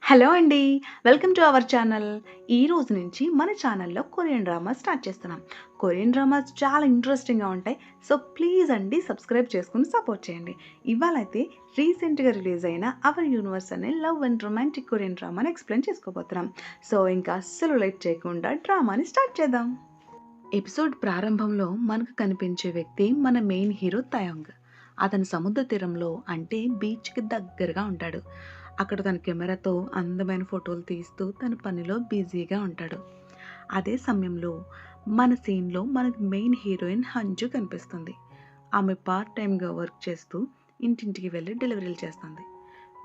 Hello అండి. Welcome to our channel. ఈ రోజు నుంచి మన ఛానల్‌లో కొరియన్ డ్రామాస్ స్టార్ట్ చేస్తున్నాం. కొరియన్ డ్రామాస్ చాలా ఇంట్రెస్టింగ్‌గా ఉంటాయి. సో ప్లీజ్ అండి సబ్స్క్రైబ్ చేసుకొని సపోర్ట్ చేయండి. ఇవాళైతే రీసెంట్‌గా రిలీజ్ అయిన 'అవర్ యూనివర్స్' అనే లవ్ అండ్ రొమాంటిక్ కొరియన్ డ్రామాని ఎక్స్‌ప్లెయిన్ చేసుకోబోతున్నాం. సో ఇంకా అస్సలు లేట్ చేయకుండా డ్రామాని స్టార్ట్ చేద్దాం. ఎపిసోడ్ ప్రారంభంలో మనకు కనిపించే వ్యక్తి మన మెయిన్ హీరో తయాంగ్. అతను సముద్ర తీరంలో అంటే బీచ్‌కి దగ్గరగా ఉంటాడు. అక్కడ తన కెమెరాతో అందమైన ఫోటోలు తీస్తూ తన పనిలో బిజీగా ఉంటాడు. అదే సమయంలో మన సీన్‌లో మనకు మెయిన్ హీరోయిన్ హంజు కనిపిస్తుంది. ఆమె పార్ట్ టైమ్‌గా వర్క్ చేస్తూ ఇంటింటికి వెళ్లి డెలివరీలు చేస్తుంది.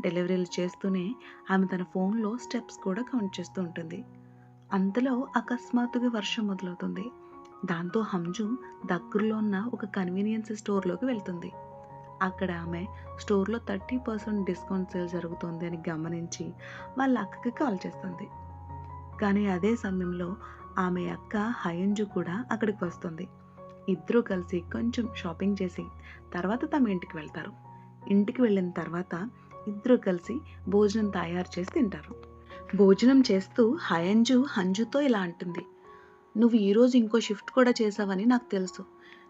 డెలివరీలు చేస్తూనే ఆమె తన ఫోన్‌లో స్టెప్స్ కూడా కౌంట్ చేస్తూ ఉంటుంది. అంతలో అకస్మాత్తుగా వర్షం మొదలవుతుంది. దాంతో హంజు దగ్గరలో ఉన్న ఒక కన్వీనియన్స్ స్టోర్‌లోకి వెళ్తుంది. అక్కడ ఆమె స్టోర్‌లో 30% డిస్కౌంట్ సేల్ జరుగుతోంది అని గమనించి వాళ్ళ అక్కకి కాల్ చేస్తుంది. కానీ అదే సమయంలో ఆమె అక్క హయంజు కూడా అక్కడికి వస్తుంది. ఇద్దరూ కలిసి కొంచెం షాపింగ్ చేసి తర్వాత తమ ఇంటికి వెళ్తారు. ఇంటికి వెళ్ళిన తర్వాత ఇద్దరూ కలిసి భోజనం తయారు చేసి తింటారు. భోజనం చేస్తూ హయంజు హంజుతో ఇలా అంటుంది. నువ్వు ఈరోజు ఇంకో షిఫ్ట్ కూడా చేసావని నాకు తెలుసు.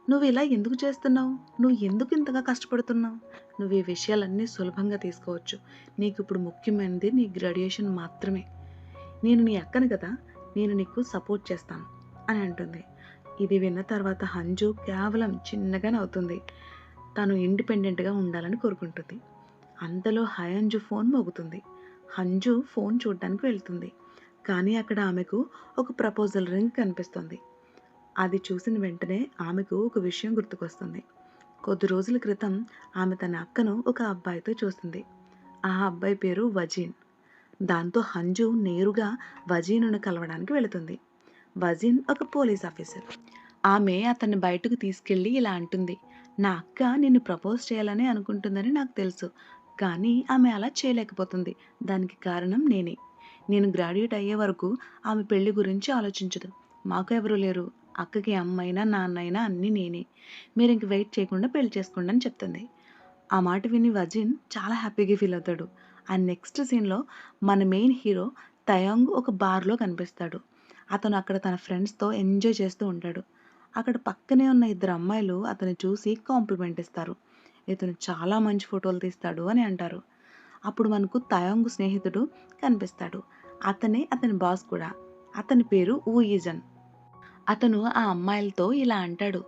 నువ్వు ఇలా ఎందుకు చేస్తున్నావు? నువ్వు ఎందుకు ఇంతగా కష్టపడుతున్నావు? నువ్వు ఈ విషయాలన్నీ సులభంగా తీసుకోవచ్చు. నీకు ఇప్పుడు ముఖ్యమైనది నీ గ్రాడ్యుయేషన్ మాత్రమే. నేను నీ అక్కను కదా, నేను నీకు సపోర్ట్ చేస్తాను అని అంటుంది. ఇది విన్న తర్వాత హంజు కేవలం చిన్నగా నవ్వుతుంది. తను ఇండిపెండెంట్గా ఉండాలని కోరుకుంటుంది. అంతలో హయంజు ఫోన్ మోగుతుంది. హంజు ఫోన్ చూడడానికి వెళ్తుంది. కానీ అక్కడ ఆమెకు ఒక ప్రపోజల్ రింగ్ కనిపిస్తుంది. అది చూసిన వెంటనే ఆమెకు ఒక విషయం గుర్తుకొస్తుంది. కొద్ది రోజుల క్రితం ఆమె తన అక్కను ఒక అబ్బాయితో చూస్తుంది. ఆ అబ్బాయి పేరు వజీన్. దాంతో హంజు నేరుగా వజీనును కలవడానికి వెళుతుంది. వజీన్ ఒక పోలీస్ ఆఫీసర్. ఆమె అతన్ని బయటకు తీసుకెళ్ళి ఇలా అంటుంది. నా అక్క నిన్ను ప్రపోజ్ చేయాలని అనుకుంటుందని నాకు తెలుసు. కానీ ఆమె అలా చేయలేకపోతుంది. దానికి కారణం నేనే. నేను గ్రాడ్యుయేట్ అయ్యే వరకు ఆమె పెళ్లి గురించి ఆలోచించదు. మాకు ఎవరు లేరు. అక్కకి అమ్మైనా నాన్నైనా అన్నీ నేనే. మీరింక వెయిట్ చేయకుండా పెళ్లి చేసుకోండి అని చెప్తుంది. ఆ మాట విని వజిన్ చాలా హ్యాపీగా ఫీల్ అవుతాడు. అండ్ నెక్స్ట్ సీన్‌లో మన మెయిన్ హీరో తయాంగ్ ఒక బార్‌లో కనిపిస్తాడు. అతను అక్కడ తన ఫ్రెండ్స్‌తో ఎంజాయ్ చేస్తూ ఉంటాడు. అక్కడ పక్కనే ఉన్న ఇద్దరు అమ్మాయిలు అతన్ని చూసి కాంప్లిమెంట్ ఇస్తారు. ఇతను చాలా మంచి ఫోటోలు తీస్తాడు అని అంటారు. అప్పుడు మనకు తయాంగ్ స్నేహితుడు కనిపిస్తాడు. అతనే అతని బాస్ కూడా. అతని పేరు ఊయిజన్. అతను ఆ అమ్మాయిలతో ఇలా అంటాడు.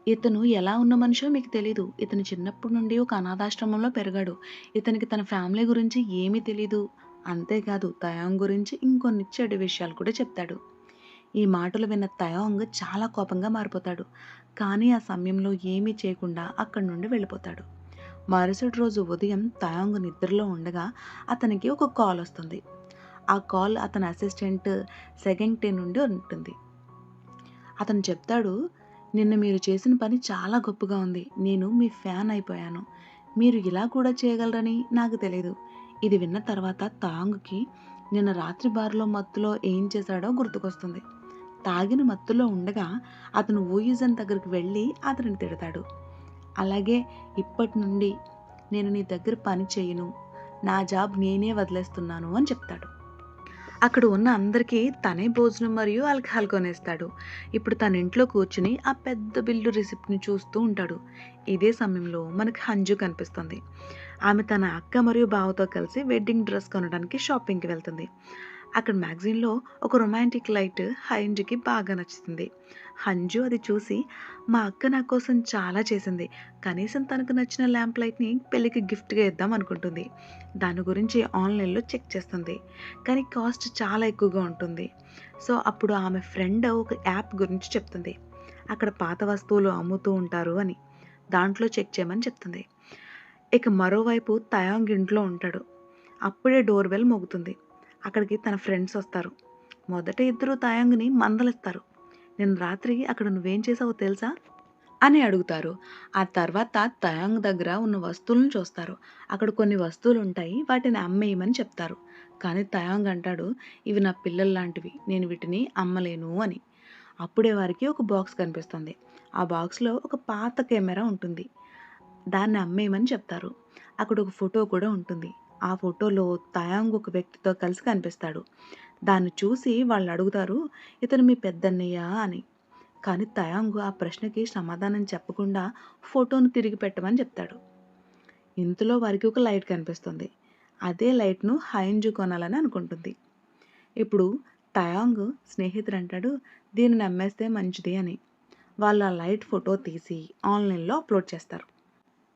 ఇతను ఎలా ఉన్న మనిషో మీకు తెలీదు. ఇతను చిన్నప్పటి నుండి ఒక అనాథాశ్రమంలో పెరిగాడు. ఇతనికి తన ఫ్యామిలీ గురించి ఏమీ తెలీదు. అంతేకాదు తయాంగ్ గురించి ఇంకొన్ని చెడు విషయాలు కూడా చెప్తాడు. ఈ మాటలు విన్న తయాంగ్ చాలా కోపంగా మారిపోతాడు. కానీ ఆ సమయంలో ఏమీ చేయకుండా అక్కడి నుండి వెళ్ళిపోతాడు. మరుసటి రోజు ఉదయం తయాంగ్ నిద్రలో ఉండగా అతనికి ఒక కాల్ వస్తుంది. ఆ కాల్ అతని అసిస్టెంట్ సెగెంగ్టే నుండి ఉంటుంది. అతను చెప్తాడు, నిన్న మీరు చేసిన పని చాలా గొప్పగా ఉంది. నేను మీ ఫ్యాన్ అయిపోయాను. మీరు ఇలా కూడా చేయగలరని నాకు తెలీదు. ఇది విన్న తర్వాత తాంగ్‌కి నిన్న రాత్రి బార్‌లో మత్తులో ఏం చేశాడో గుర్తుకొస్తుంది. తాగిన మత్తులో ఉండగా అతను ఊయిజన్ దగ్గరికి వెళ్ళి అతనిని తిడతాడు. అలాగే ఇప్పటి నుండి నేను నీ దగ్గర పని చేయను. నా జాబ్ నేనే వదిలేస్తున్నాను అని చెప్తాడు. అక్కడ ఉన్న అందరికీ తనే భోజనం మరియు ఆల్కహాల్ కొనేస్తాడు. ఇప్పుడు తన ఇంట్లో కూర్చుని ఆ పెద్ద బిల్లు రిసిప్ట్‌ని చూస్తూ ఉంటాడు. ఇదే సమయంలో మనకి హంజు కనిపిస్తుంది. ఆమె తన అక్క మరియు బావతో కలిసి వెడ్డింగ్ డ్రెస్ కొనడానికి షాపింగ్‌కి వెళ్తుంది. అక్కడ మ్యాగజైన్‌లో ఒక రొమాంటిక్ లైట్ హంజుకి బాగా నచ్చుతుంది. హంజు అది చూసి మా అక్క నా కోసం చాలా చేసింది. కనీసం తనకు నచ్చిన ల్యాంప్ లైట్‌ని పెళ్ళికి గిఫ్ట్‌గా ఇద్దాం అనుకుంటుంది. దాని గురించి ఆన్‌లైన్‌లో చెక్ చేస్తుంది. కానీ కాస్ట్ చాలా ఎక్కువగా ఉంటుంది. సో అప్పుడు ఆమె ఫ్రెండ్ ఒక యాప్ గురించి చెప్తుంది. అక్కడ పాత వస్తువులు అమ్ముతూ ఉంటారు అని. దాంట్లో చెక్ చేయమని చెప్తుంది. ఇక మరోవైపు తయాంగ్ ఇంట్లో ఉంటాడు. అప్పుడే డోర్ బెల్ మోగుతుంది. అక్కడికి తన ఫ్రెండ్స్ వస్తారు. మొదట ఇద్దరు తయాంగ్‌ని మందలిస్తారు. నిన్న రాత్రి అక్కడ నువ్వేం చేసావో తెలుసా? అని అడుగుతారు. ఆ తర్వాత తయాంగ్ దగ్గర ఉన్న వస్తువులను చూస్తారు. అక్కడ కొన్ని వస్తువులుంటాయి. వాటిని అమ్మేయమని చెప్తారు. కానీ తయాంగ్ అంటాడు, ఇవి నా పిల్లల్లాంటివి. నేను వీటిని అమ్మలేను అని. అప్పుడే వారికి ఒక బాక్స్ కనిపిస్తుంది. ఆ బాక్స్‌లో ఒక పాత కెమెరా ఉంటుంది. దాన్ని అమ్మేయమని చెప్తారు. అక్కడ ఒక ఫోటో కూడా ఉంటుంది. ఆ ఫోటోలో తయాంగ్ ఒక వ్యక్తితో కలిసి కనిపిస్తాడు. దాన్ని చూసి వాళ్ళు అడుగుతారు, ఇతను మీ పెద్దన్నయ్య అని. కానీ తయాంగ్ ఆ ప్రశ్నకి సమాధానం చెప్పకుండా ఫోటోను తిరిగి పెట్టమని చెప్తాడు. ఇంతలో వారికి ఒక లైట్ కనిపిస్తుంది. అదే లైట్ను హైంజు కొనాలని అనుకుంటుంది. ఇప్పుడు తయాంగ్ స్నేహితుడు అంటాడు, దీనిని అమ్మేస్తే మంచిది అని. వాళ్ళు ఆ లైట్ ఫోటో తీసి ఆన్లైన్లో అప్లోడ్ చేస్తారు.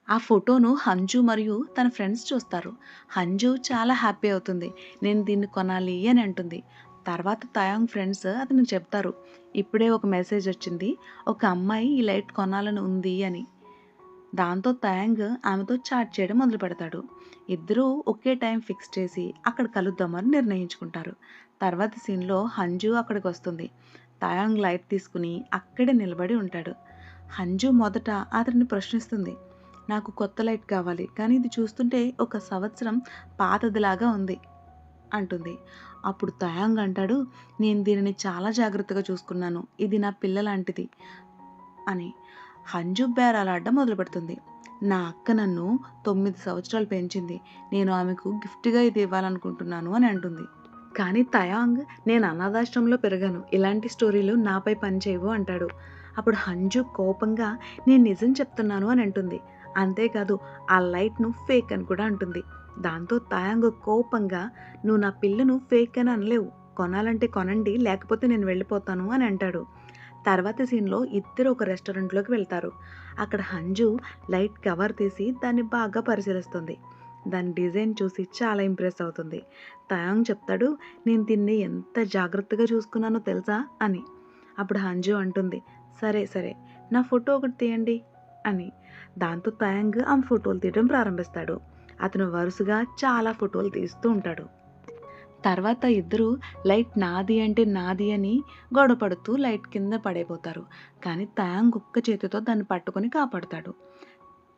ఆ ఫోటోను హంజు మరియు తన ఫ్రెండ్స్ చూస్తారు. హంజు చాలా హ్యాపీ అవుతుంది. నేను దీన్ని కొనాలి అని అంటుంది. తర్వాత తయాంగ్ ఫ్రెండ్స్ అతనికి చెప్తారు, ఇప్పుడే ఒక మెసేజ్ వచ్చింది, ఒక అమ్మాయి ఈ లైట్ కొనాలని ఉంది అని. దాంతో తయాంగ్ ఆమెతో చాట్ చేయడం మొదలు పెడతాడు. ఇద్దరూ ఒకే టైం ఫిక్స్ చేసి అక్కడ కలుద్దామని నిర్ణయించుకుంటారు. తర్వాత సీన్లో హంజు అక్కడికి వస్తుంది. తయాంగ్ లైట్ తీసుకుని అక్కడే నిలబడి ఉంటాడు. హంజు మొదట అతన్ని ప్రశ్నిస్తుంది, నాకు కొత్త లైట్ కావాలి, కానీ ఇది చూస్తుంటే ఒక సంవత్సరం పాతదిలాగా ఉంది అంటుంది. అప్పుడు తయాంగ్ అంటాడు, నేను దీనిని చాలా జాగ్రత్తగా చూసుకున్నాను, ఇది నా పిల్ల లాంటిది అని. హంజు బేరాలాడడం మొదలు పెడుతుంది. నా అక్క నన్ను 9 సంవత్సరాలు పెంచింది, నేను ఆమెకు గిఫ్ట్గా ఇది ఇవ్వాలనుకుంటున్నాను అని అంటుంది. కానీ తయాంగ్, నేను అనాథాశ్రమంలో పెరిగాను, ఇలాంటి స్టోరీలు నాపై పనిచేయవు అంటాడు. అప్పుడు హంజు కోపంగా, నేను నిజం చెప్తున్నాను అని అంటుంది. అంతేకాదు ఆ లైట్ను ఫేక్ అని కూడా అంటుంది. దాంతో తయాంగ్ కోపంగా, నువ్వు నా పిల్లను ఫేక్ అని అనలేవు, కొనాలంటే కొనండి, లేకపోతే నేను వెళ్ళిపోతాను అని అంటాడు. తర్వాత సీన్లో ఇద్దరు ఒక రెస్టారెంట్లోకి వెళ్తారు. అక్కడ హంజు లైట్ కవర్ తీసి దాన్ని బాగా పరిశీలిస్తుంది. దాని డిజైన్ చూసి చాలా ఇంప్రెస్ అవుతుంది. తయాంగ్ చెప్తాడు, నేను దీన్ని ఎంత జాగ్రత్తగా చూసుకున్నానో తెలుసా అని. అప్పుడు హంజు అంటుంది, సరే సరే, నా ఫోటో ఒకటి తీయండి అని. దాంతో తయాంగ్ ఆమె ఫోటోలు తీయడం ప్రారంభిస్తాడు. అతను వరుసగా చాలా ఫోటోలు తీస్తూ ఉంటాడు. తర్వాత ఇద్దరు లైట్ నాది అంటే నాది అని గొడవపడుతూ లైట్ కింద పడైపోతారు. కానీ తయాంగ్ ఒక్క చేతితో దాన్ని పట్టుకొని కాపాడుతాడు.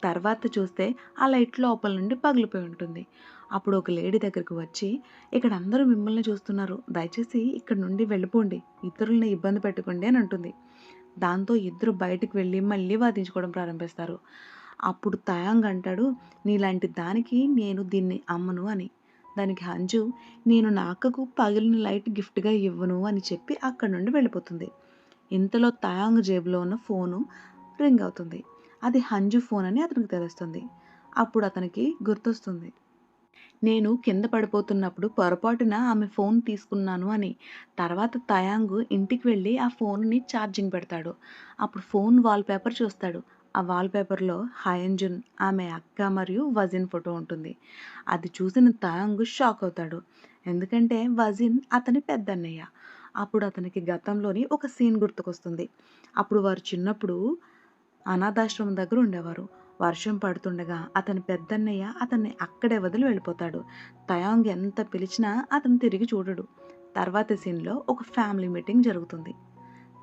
తర్వాత చూస్తే ఆ లైట్ లోపల నుండి పగిలిపోయి ఉంటుంది. అప్పుడు ఒక లేడీ దగ్గరికి వచ్చి, ఇక్కడ అందరూ మిమ్మల్ని చూస్తున్నారు, దయచేసి ఇక్కడ నుండి వెళ్ళిపోండి, ఇతరులని ఇబ్బంది పెట్టుకోండి అని అంటుంది. దాంతో ఇద్దరు బయటకు వెళ్ళి మళ్ళీ వాదించుకోవడం ప్రారంభిస్తారు. అప్పుడు తయాంగ్ అంటాడు, నీలాంటి దానికి నేను దీన్ని అమ్మను అని. దానికి హంజు, నేను నా అక్కకు పగిలిన లైట్ గిఫ్ట్గా ఇవ్వను అని చెప్పి అక్కడి నుండి వెళ్ళిపోతుంది. ఇంతలో తయాంగ్ జేబులో ఉన్న ఫోను రింగ్ అవుతుంది. అది హంజు ఫోన్ అని అతనికి తెలుస్తుంది. అప్పుడు అతనికి గుర్తొస్తుంది, నేను కింద పడిపోతున్నప్పుడు పొరపాటున ఆమె ఫోన్ తీసుకున్నాను అని. తర్వాత తయాంగ్ ఇంటికి వెళ్ళి ఆ ఫోన్ని ఛార్జింగ్ పెడతాడు. అప్పుడు ఫోన్ వాల్పేపర్ చూస్తాడు. ఆ వాల్పేపర్లో హయంజున్, ఆమె అక్క మరియు వజిన్ ఫోటో ఉంటుంది. అది చూసిన తయాంగ్ షాక్ అవుతాడు. ఎందుకంటే వజిన్ అతని పెద్దన్నయ్య. అప్పుడు అతనికి గతంలోని ఒక సీన్ గుర్తుకొస్తుంది. అప్పుడు వారు చిన్నప్పుడు అనాథాశ్రమం దగ్గర ఉండేవారు. వర్షం పడుతుండగా అతని పెద్దన్నయ్య అతన్ని అక్కడే వదిలి వెళ్ళిపోతాడు. తయాంగ్ ఎంత పిలిచినా అతను తిరిగి చూడడు. తర్వాత సీన్లో ఒక ఫ్యామిలీ మీటింగ్ జరుగుతుంది.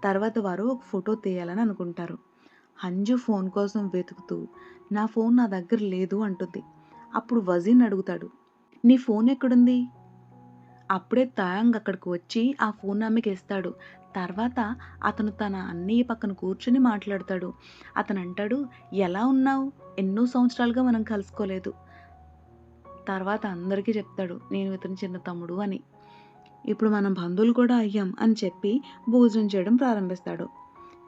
తర్వాత వారు ఒక ఫోటో తీయాలని అనుకుంటారు. హంజు ఫోన్ కోసం వెతుకుతూ, నా ఫోన్ నా దగ్గర లేదు అంటుంది. అప్పుడు వజీన్ అడుగుతాడు, నీ ఫోన్ ఎక్కడుంది? అప్పుడే తయాంగ్ అక్కడికి వచ్చి ఆ ఫోన్ ఆమెకి ఇస్తాడు. తర్వాత అతను తన అన్నయ్య పక్కన కూర్చుని మాట్లాడతాడు. అతను అంటాడు, ఎలా ఉన్నావు, ఎన్నో సంవత్సరాలుగా మనం కలుసుకోలేదు. తర్వాత అందరికీ చెప్తాడు, నేను ఇతని చిన్న తమ్ముడు అని. ఇప్పుడు మనం బంధువులు కూడా అయ్యాం అని చెప్పి భోజనం చేయడం ప్రారంభిస్తాడు.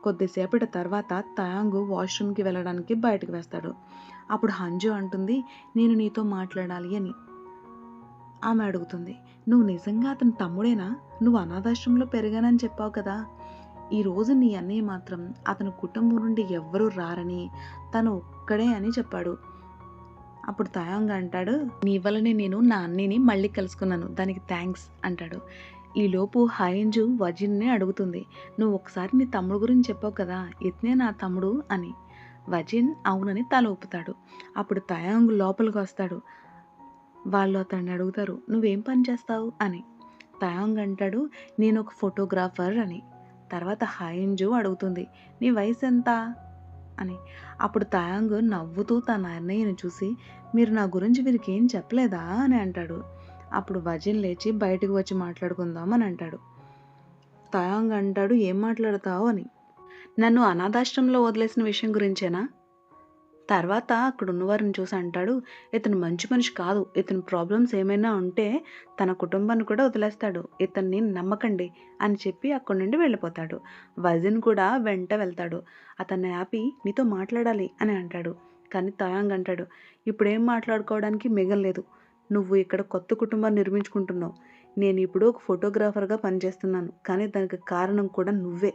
కొద్దిసేపటి తర్వాత తయాంగ్ వాష్రూమ్కి వెళ్ళడానికి బయటకు వేస్తాడు. అప్పుడు హంజు అంటుంది, నేను నీతో మాట్లాడాలి అని. ఆమె అడుగుతుంది, నువ్వు నిజంగా అతని తమ్ముడేనా? నువ్వు అనాథాశ్రమంలో పెరిగానని చెప్పావు కదా. ఈరోజు నీ అన్నయ్య మాత్రం అతని కుటుంబం నుండి ఎవ్వరూ రారని, తను ఒక్కడే అని చెప్పాడు. అప్పుడు తయాంగ్ అంటాడు, నీ వల్లనే నేను నా అన్నయ్యని మళ్ళీ కలుసుకున్నాను, దానికి థ్యాంక్స్ అంటాడు. ఈలోపు హయంజు వజిన్ని అడుగుతుంది, నువ్వు ఒకసారి నీ తమ్ముడు గురించి చెప్పావు కదా, ఇతనే నా తమ్ముడు అని. వజిన్ అవునని తల ఊపుతాడు. అప్పుడు తయాంగ్ లోపలికి వస్తాడు. వాళ్ళు అతన్ని అడుగుతారు, నువ్వేం పని చేస్తావు అని. తయాంగ్ అంటాడు, నేను ఒక ఫోటోగ్రాఫర్ అని. తర్వాత హయంజు అడుగుతుంది, నీ వయసు ఎంత అని. అప్పుడు తయాంగ్ నవ్వుతూ తన అన్నయ్యను చూసి, మీరు నా గురించి వీరికి ఏం చెప్పలేదా అని అంటాడు. అప్పుడు వజిన్ లేచి బయటకు వచ్చి మాట్లాడుకుందాం అని అంటాడు. తయాంగ్ అంటాడు, ఏం మాట్లాడతావు అని. నన్ను అనాథాశ్రమంలో వదిలేసిన విషయం గురించేనా? తర్వాత అక్కడున్న వారిని చూసి అంటాడు, "ఇతను మంచి మనిషి కాదు. ఇతని ప్రాబ్లమ్స్ ఏమైనా ఉంటే తన కుటుంబాన్ని కూడా వదిలేస్తాడు. ఇతన్ని నమ్మకండి" అని చెప్పి అక్కడి నుండి వెళ్ళిపోతాడు. వజిన్ కూడా వెంట వెళ్తాడు. అతన్ని ఆపి, "నీతో మాట్లాడాలి" అని అంటాడు. కానీ తయాంగ్ అంటాడు, "ఇప్పుడేం మాట్లాడుకోవడానికి మిగల్లేదు. నువ్వు ఇక్కడ కొత్త కుటుంబాన్ని నిర్మించుకుంటున్నావు. నేనిప్పుడు ఒక ఫోటోగ్రాఫర్‌గా పనిచేస్తున్నాను. కానీ దానికి కారణం కూడా నువ్వే.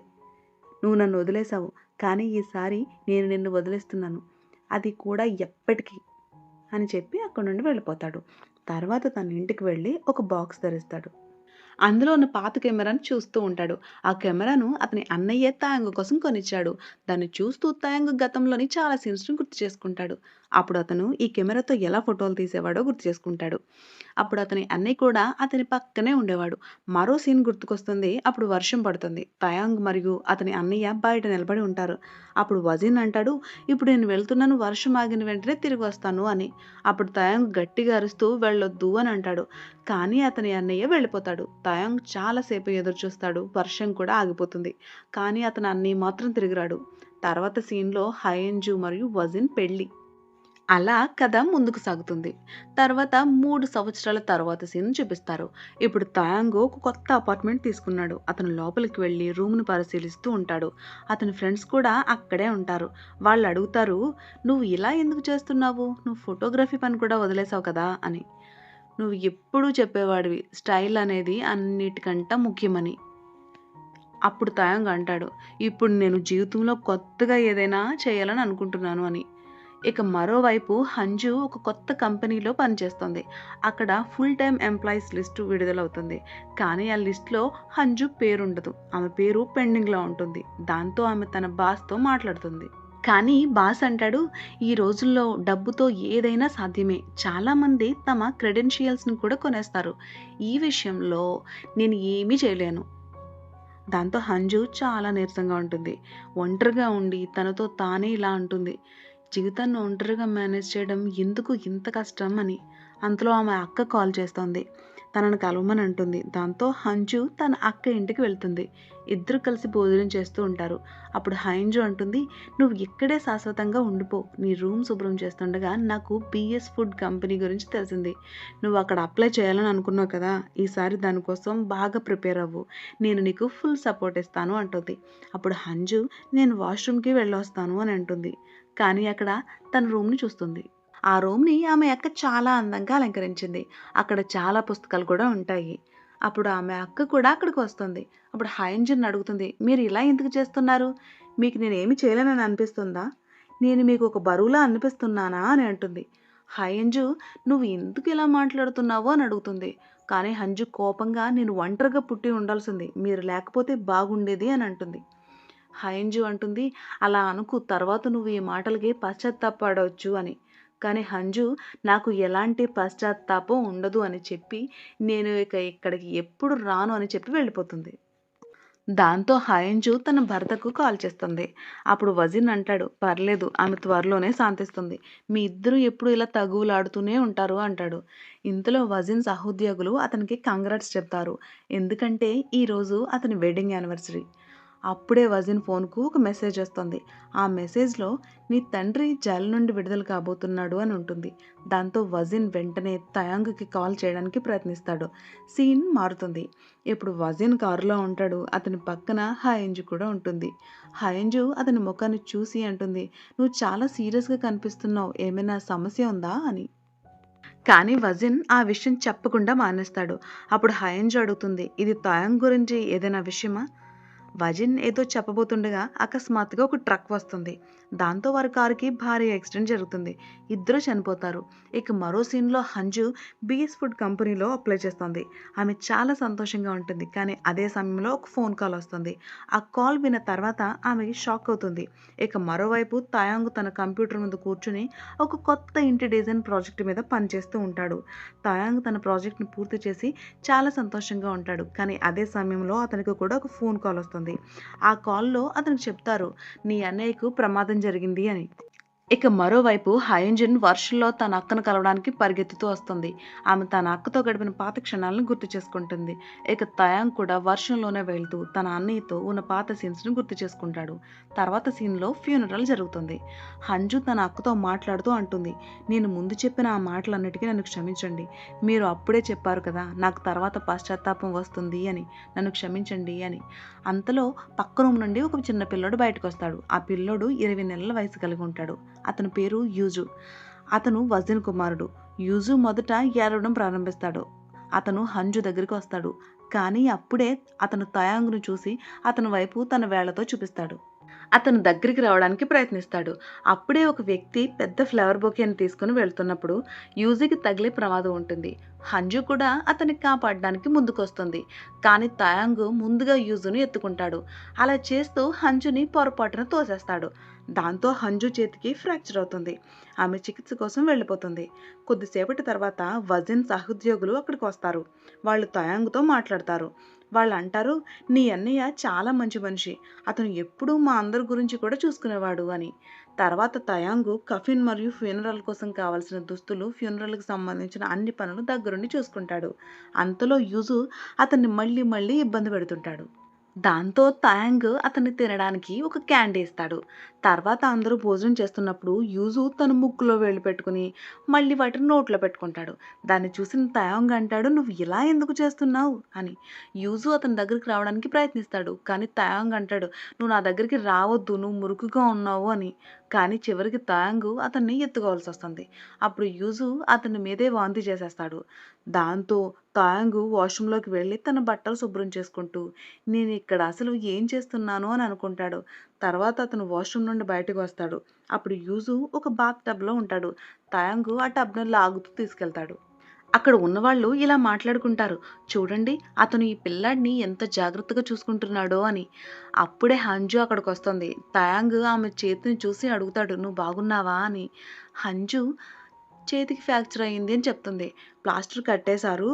నువ్వు నన్ను వదిలేసావు. కానీ ఈసారి నేను నిన్ను వదిలేస్తున్నాను. అది కూడా ఎప్పటికి" అని చెప్పి అక్కడి నుండి వెళ్ళిపోతాడు. తర్వాత తన ఇంటికి వెళ్ళి ఒక బాక్స్ తెరుస్తాడు. అందులో ఉన్న పాత కెమెరాను చూస్తూ ఉంటాడు. ఆ కెమెరాను అతని అన్నయ్యే తయంగ్ కోసం కొనిచ్చాడు. దాన్ని చూస్తూ తయంగ్ గతంలోని చాలా సీన్స్‌ని గుర్తు చేసుకుంటాడు. అప్పుడు అతను ఈ కెమెరాతో ఎలా ఫోటోలు తీసేవాడో గుర్తు చేసుకుంటాడు. అప్పుడు అతని అన్నయ్య కూడా అతని పక్కనే ఉండేవాడు. మరో సీన్ గుర్తుకొస్తుంది. అప్పుడు వర్షం పడుతుంది. తయాంగ్ మరియు అతని అన్నయ్య బయట నిలబడి ఉంటారు. అప్పుడు వజీన్ అంటాడు, "ఇప్పుడు నేను వెళ్తున్నాను. వర్షం ఆగిన వెంటనే తిరిగి వస్తాను" అని. అప్పుడు తయాంగ్ గట్టిగా అరుస్తూ వెళ్ళొద్దు అని అంటాడు. కానీ అతని అన్నయ్య వెళ్ళిపోతాడు. తయాంగ్ చాలాసేపు ఎదురుచూస్తాడు. వర్షం కూడా ఆగిపోతుంది. కానీ అతని అన్నయ్య మాత్రం తిరిగి రాడు. తర్వాత సీన్‌లో హయేంజు మరియు వజిన్ పెళ్లి. అలా కథ ముందుకు సాగుతుంది. తర్వాత 3 సంవత్సరాల తర్వాత సీన్ చూపిస్తారు. ఇప్పుడు తయాంగ్ ఒక కొత్త అపార్ట్మెంట్ తీసుకున్నాడు. అతను లోపలికి వెళ్ళి రూమ్‌ని పరిశీలిస్తూ ఉంటాడు. అతని ఫ్రెండ్స్ కూడా అక్కడే ఉంటారు. వాళ్ళు అడుగుతారు, "నువ్వు ఇలా ఎందుకు చేస్తున్నావు? నువ్వు ఫోటోగ్రఫీ పని కూడా వదిలేసావు కదా" అని. "నువ్వు ఎప్పుడూ చెప్పేవాడివి స్టైల్ అనేది అన్నిటికంటే ముఖ్యమని." అప్పుడు తయాంగ్ అంటాడు, "ఇప్పుడు నేను జీవితంలో కొత్తగా ఏదైనా చేయాలని అనుకుంటున్నాను" అని. ఇక మరోవైపు హంజు ఒక కొత్త కంపెనీలో పనిచేస్తుంది. అక్కడ ఫుల్ టైమ్ ఎంప్లాయీస్ లిస్టు విడుదలవుతుంది. కానీ ఆ లిస్టులో హంజు పేరుండదు. ఆమె పేరు పెండింగ్‌లో ఉంటుంది. దాంతో ఆమె తన బాస్‌తో మాట్లాడుతుంది. కానీ బాస్ అంటాడు, "ఈ రోజుల్లో డబ్బుతో ఏదైనా సాధ్యమే. చాలామంది తమ క్రెడెన్షియల్స్‌ని కూడా కొనేస్తారు. ఈ విషయంలో నేను ఏమీ చేయలేను." దాంతో హంజు చాలా నీరసంగా ఉంటుంది. ఒంటరిగా ఉండి తనతో తానే ఇలా అంటుంది, "జీవితాన్ని ఒంటరిగా మేనేజ్ చేయడం ఎందుకు ఇంత కష్టం" అని. అంతలో ఆమె అక్క కాల్ చేస్తోంది. తనను కలవమని అంటుంది. దాంతో హంజు తన అక్క ఇంటికి వెళ్తుంది. ఇద్దరు కలిసి భోజనం చేస్తూ ఉంటారు. అప్పుడు హంజు అంటుంది, "నువ్వు ఇక్కడే శాశ్వతంగా ఉండిపో. నీ రూమ్ శుభ్రం చేస్తుండగా నాకు బీఎస్ ఫుడ్ కంపెనీ గురించి తెలిసింది. నువ్వు అక్కడ అప్లై చేయాలని అనుకున్నావు కదా! ఈసారి దానికోసం బాగా ప్రిపేర్ అవ్వు. నేను నీకు ఫుల్ సపోర్ట్ ఇస్తాను" అంటుంది. అప్పుడు హంజు, "నేను వాష్‌రూమ్‌కి వెళ్ళొస్తాను" అని అంటుంది. కానీ అక్కడ తన రూమ్‌ని చూస్తుంది. ఆ రూమ్‌ని ఆమె అక్క చాలా అందంగా అలంకరించింది. అక్కడ చాలా పుస్తకాలు కూడా ఉంటాయి. అప్పుడు ఆమె అక్క కూడా అక్కడికి వస్తుంది. అప్పుడు హయంజన్ అడుగుతుంది, "మీరు ఇలా ఎందుకు చేస్తున్నారు? మీకు నేనేమి చేయలేనని అనిపిస్తుందా? నేను మీకు ఒక బరువులా అనిపిస్తున్నానా?" అని అంటుంది. హయంజు, "నువ్వు ఎందుకు ఇలా మాట్లాడుతున్నావు?" అని అడుగుతుంది. కానీ హంజు కోపంగా, "నేను ఒంటరిగా పుట్టి ఉండాల్సింది. మీరు లేకపోతే బాగుండేది" అని అంటుంది. హయంజు అంటుంది, "అలా అనుకు, తర్వాత నువ్వు ఈ మాటలకి పశ్చాత్తాపపడొచ్చు" అని. కానీ హంజు, "నాకు ఎలాంటి పశ్చాత్తాపం ఉండదు" అని చెప్పి, "నేను ఇక ఇక్కడికి ఎప్పుడు రాను" అని చెప్పి వెళ్ళిపోతుంది. దాంతో హయంజు తన భర్తకు కాల్ చేస్తుంది. అప్పుడు వజిన్ అంటాడు, "పర్లేదు, ఆమె త్వరలోనే శాంతిస్తుంది. మీ ఇద్దరూ ఎప్పుడు ఇలా తగువులాడుతూనే ఉంటారు" అంటాడు. ఇంతలో వజిన్ సహోద్యోగులు అతనికి కంగ్రాట్స్ చెప్తారు. ఎందుకంటే ఈరోజు అతని వెడ్డింగ్ యానివర్సరీ. అప్పుడే వజిన్ ఫోన్‌కు ఒక మెసేజ్ వస్తుంది. ఆ మెసేజ్‌లో, "నీ తండ్రి జైలు నుండి విడుదల కాబోతున్నాడు" అని ఉంటుంది. దాంతో వజిన్ వెంటనే తయాంగ్‌కి కాల్ చేయడానికి ప్రయత్నిస్తాడు. సీన్ మారుతుంది. ఇప్పుడు వజిన్ కారులో ఉంటాడు. అతని పక్కన హయంజు కూడా ఉంటుంది. హయంజు అతని ముఖాన్ని చూసి అంటుంది, "నువ్వు చాలా సీరియస్‌గా కనిపిస్తున్నావు. ఏమైనా సమస్య ఉందా?" అని. కానీ వజిన్ ఆ విషయం చెప్పకుండా మానేస్తాడు. అప్పుడు హయంజు అడుగుతుంది, "ఇది తయాంగ్ గురించి ఏదైనా విషయమా?" వజిన్ ఏదో చెప్పబోతుండగా అకస్మాత్తుగా ఒక ట్రక్ వస్తుంది. దాంతో వారి కారుకి భారీ యాక్సిడెంట్ జరుగుతుంది. ఇద్దరూ చనిపోతారు. ఇక మరో సీన్‌లో హంజు బీఎస్ ఫుడ్ కంపెనీలో అప్లై చేస్తుంది. ఆమె చాలా సంతోషంగా ఉంటుంది. కానీ అదే సమయంలో ఒక ఫోన్ కాల్ వస్తుంది. ఆ కాల్ విన్న తర్వాత ఆమె షాక్ అవుతుంది. ఇక మరోవైపు తయాంగ్ తన కంప్యూటర్ ముందు కూర్చుని ఒక కొత్త ఇంటి డిజైన్ ప్రాజెక్ట్ మీద పనిచేస్తూ ఉంటాడు. తయాంగ్ తన ప్రాజెక్ట్‌ని పూర్తి చేసి చాలా సంతోషంగా ఉంటాడు. కానీ అదే సమయంలో అతనికి కూడా ఒక ఫోన్ కాల్ వస్తుంది. ఆ కాల్‌లో అతనికి చెప్తారు, "నీ అన్నయ్యకు ప్రమాదం జరిగింది" అని. ఇక మరోవైపు హైంజన్ వర్షంలో తన అక్కను కలవడానికి పరిగెత్తుతూ వస్తుంది. ఆమె తన అక్కతో గడిపిన పాత క్షణాలను గుర్తు చేసుకుంటుంది. ఇక తయాంగ్ కూడా వర్షంలోనే వెళ్తూ తన అన్నయ్యతో ఉన్న పాత సీన్స్ని గుర్తు చేసుకుంటాడు. తర్వాత సీన్లో ఫ్యూనరల్ జరుగుతుంది. హంజు తన అక్కతో మాట్లాడుతూ అంటుంది, నేను ముందు చెప్పిన ఆ మాటలన్నిటికీ నన్ను క్షమించండి. మీరు అప్పుడే చెప్పారు కదా నాకు తర్వాత పశ్చాత్తాపం వస్తుంది అని, నన్ను క్షమించండి అని. అంతలో పక్క రూమ్ నుండి ఒక చిన్న పిల్లోడు బయటకు వస్తాడు. ఆ పిల్లోడు 20 నెలల వయసు కలిగి ఉంటాడు. అతని పేరు యూజు. అతను వజిన్ కుమారుడు. యూజు మొదట ఏడవడం ప్రారంభిస్తాడు. అతను హంజు దగ్గరికి వస్తాడు. కానీ అప్పుడే అతను తయాంగ్ను చూసి అతని వైపు తన వేళ్లతో చూపిస్తాడు. అతను దగ్గరికి రావడానికి ప్రయత్నిస్తాడు. అప్పుడే ఒక వ్యక్తి పెద్ద ఫ్లవర్ బొకేని తీసుకుని వెళ్తున్నప్పుడు యూజుకి తగిలే ప్రమాదం ఉంటుంది. హంజు కూడా అతన్ని కాపాడడానికి ముందుకొస్తుంది. కానీ తయాంగ్ ముందుగా యూజును ఎత్తుకుంటాడు. అలా చేస్తూ హంజుని పొరపాటున తోసేస్తాడు. దాంతో హంజు చేతికి ఫ్రాక్చర్ అవుతుంది. ఆమె చికిత్స కోసం వెళ్ళిపోతుంది. కొద్దిసేపటి తర్వాత వజిన్ సహోద్యోగులు అక్కడికి వస్తారు. వాళ్ళు తయాంగ్తో మాట్లాడతారు. వాళ్ళు అంటారు, నీ అన్నయ్య చాలా మంచి మనిషి, అతను ఎప్పుడూ మా అందరి గురించి కూడా చూసుకునేవాడు అని. తర్వాత తయాంగ్ కఫిన్ మరియు ఫ్యూనరల్ కోసం కావాల్సిన దుస్తులు, ఫ్యూనరల్కి సంబంధించిన అన్ని పనులు దగ్గరుండి చూసుకుంటాడు. అంతలో యూజు అతన్ని మళ్ళీ మళ్ళీ ఇబ్బంది పెడుతుంటాడు. దాంతో తయాంగ్ అతన్ని తినడానికి ఒక క్యాండీ ఇస్తాడు. తర్వాత అందరూ భోజనం చేస్తున్నప్పుడు యూజు తన ముక్కులో వేళ్ళు పెట్టుకుని మళ్ళీ వాటిని నోట్లో పెట్టుకుంటాడు. దాన్ని చూసిన తయాంగ్ అంటాడు, నువ్వు ఇలా ఎందుకు చేస్తున్నావు అని. యూజు అతని దగ్గరికి రావడానికి ప్రయత్నిస్తాడు. కానీ తయాంగ్ అంటాడు, నువ్వు నా దగ్గరికి రావద్దు, నువ్వు మురుకుగా ఉన్నావు అని. కానీ చివరికి తయాంగ్ అతన్ని ఎత్తుకోవాల్సి వస్తుంది. అప్పుడు యూజు అతని మీదే వాంతి చేసేస్తాడు. దాంతో తయాంగ్ వాష్రూమ్లోకి వెళ్ళి తన బట్టలు శుభ్రం చేసుకుంటూ నేను ఇక్కడ అసలు ఏం చేస్తున్నాను అని అనుకుంటాడు. తర్వాత అతను వాష్రూమ్ నుండి బయటకు వస్తాడు. అప్పుడు యూజు ఒక బాత్ టబ్లో ఉంటాడు. తయాంగ్ ఆ టబ్ను లాగుతూ తీసుకెళ్తాడు. అక్కడ ఉన్నవాళ్ళు ఇలా మాట్లాడుకుంటారు, చూడండి అతను ఈ పిల్లాడిని ఎంత జాగ్రత్తగా చూసుకుంటున్నాడో అని. అప్పుడే హంజు అక్కడికి వస్తుంది. తయాంగ్ ఆమె చేతిని చూసి అడుగుతాడు, నువ్వు బాగున్నావా అని. హంజు చేతికి ఫ్రాక్చర్ అయ్యింది అని చెప్తుంది. ప్లాస్టర్ కట్టేశారు,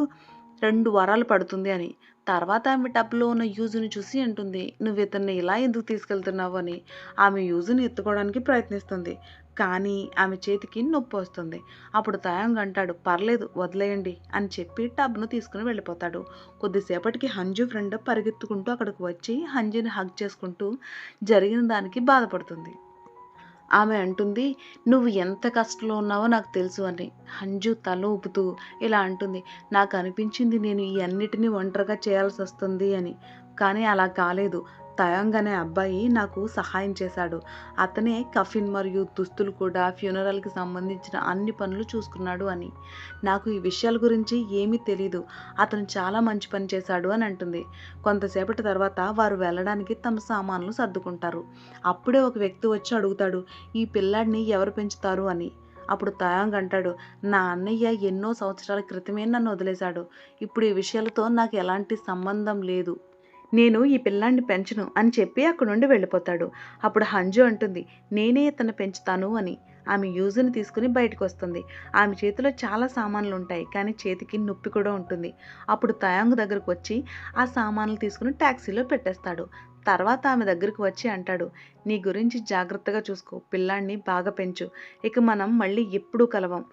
2 వారాలు పడుతుంది అని. తర్వాత ఆమె టబ్లో ఉన్న యూజుని చూసి అంటుంది, నువ్వు ఇతన్ని ఇలా ఎందుకు తీసుకెళ్తున్నావు అని. ఆమె యూజుని ఎత్తుకోవడానికి ప్రయత్నిస్తుంది. కానీ ఆమె చేతికి నొప్పి వస్తుంది. అప్పుడు తయాంగ్ అంటాడు, పర్లేదు వదిలేయండి అని చెప్పి టబ్ను తీసుకుని వెళ్ళిపోతాడు. కొద్దిసేపటికి హంజు ఫ్రెండ్ పరిగెత్తుకుంటూ అక్కడికి వచ్చి హంజుని హగ్ చేసుకుంటూ జరిగిన దానికి బాధపడుతుంది. ఆమె అంటుంది, నువ్వు ఎంత కష్టంలో ఉన్నావో నాకు తెలుసు అని. హంజు తల ఊపుతూ ఇలా అంటుంది, నాకు అనిపించింది నేను ఈ అన్నిటినీ ఒంటరిగా చేయాల్సి వస్తుంది అని. కానీ అలా కాలేదు. తయాంగ్ అనే అబ్బాయి నాకు సహాయం చేశాడు. అతనే కఫిన్ మరియు దుస్తులు కూడా ఫ్యూనరల్కి సంబంధించిన అన్ని పనులు చూసుకున్నాడు అని. నాకు ఈ విషయాల గురించి ఏమీ తెలీదు. అతను చాలా మంచి పని చేశాడు అని అంటుంది. కొంతసేపటి తర్వాత వారు వెళ్ళడానికి తమ సామాన్లు సర్దుకుంటారు. అప్పుడే ఒక వ్యక్తి వచ్చి అడుగుతాడు, ఈ పిల్లాడిని ఎవరు పెంచుతారు అని. అప్పుడు తయాంగ్ అంటాడు, నా అన్నయ్య ఎన్నో సంవత్సరాల క్రితమే నన్ను వదిలేశాడు. ఇప్పుడు ఈ విషయాలతో నాకు ఎలాంటి సంబంధం లేదు. నేను ఈ పిల్లాన్ని పెంచను అని చెప్పి అక్కడి నుండి వెళ్ళిపోతాడు. అప్పుడు హంజు అంటుంది, నేనే ఇతన్ని పెంచుతాను అని. ఆమె యూజుని తీసుకుని బయటకు వస్తుంది. ఆమె చేతిలో చాలా సామాన్లు ఉంటాయి, కానీ చేతికి నొప్పి కూడా ఉంటుంది. అప్పుడు తయాంగ్ దగ్గరకు వచ్చి ఆ సామాన్లు తీసుకుని ట్యాక్సీలో పెట్టేస్తాడు. తర్వాత ఆమె దగ్గరికి వచ్చి అంటాడు, నీ గురించి జాగ్రత్తగా చూసుకో, పిల్లాన్ని బాగా పెంచు, ఇక మనం మళ్ళీ ఎప్పుడూ కలవం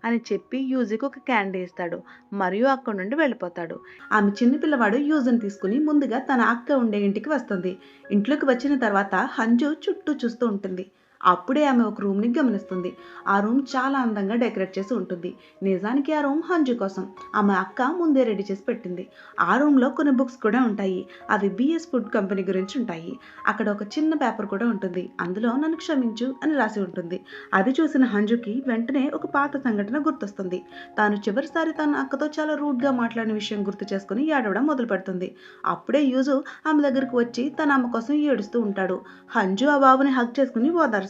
అని చెప్పి యూజుకి ఒక క్యాండీ ఇస్తాడు. మరియు అక్కడి నుండి వెళ్ళిపోతాడు. ఆమె చిన్నపిల్లవాడు యూజుని తీసుకుని ముందుగా తన అక్క ఉండే ఇంటికి వస్తుంది. ఇంట్లోకి వచ్చిన తర్వాత హంజు చుట్టూ చూస్తూ ఉంటుంది. అప్పుడే ఆమె ఒక రూమ్ని గమనిస్తుంది. ఆ రూమ్ చాలా అందంగా డెకరేట్ చేసి ఉంటుంది. నిజానికి ఆ రూమ్ హంజు కోసం ఆమె అక్క ముందే రెడీ చేసి పెట్టింది. ఆ రూమ్లో కొన్ని బుక్స్ కూడా ఉంటాయి. అవి బిఎస్ ఫుడ్ కంపెనీ గురించి ఉంటాయి. అక్కడ ఒక చిన్న పేపర్ కూడా ఉంటుంది. అందులో నన్ను క్షమించు అని రాసి ఉంటుంది. అది చూసిన హంజుకి వెంటనే ఒక పాత సంఘటన గుర్తొస్తుంది. తాను చివరిసారి తన అక్కతో చాలా రూడ్గా మాట్లాడిన విషయం గుర్తు చేసుకుని ఏడవడం మొదలు పెడుతుంది. అప్పుడే యూజు ఆమె దగ్గరికి వచ్చి తన అమ్మ కోసం ఏడుస్తూ ఉంటాడు. హంజు ఆ బాబుని హగ్ చేసుకుని ఓదారుస్తుంది.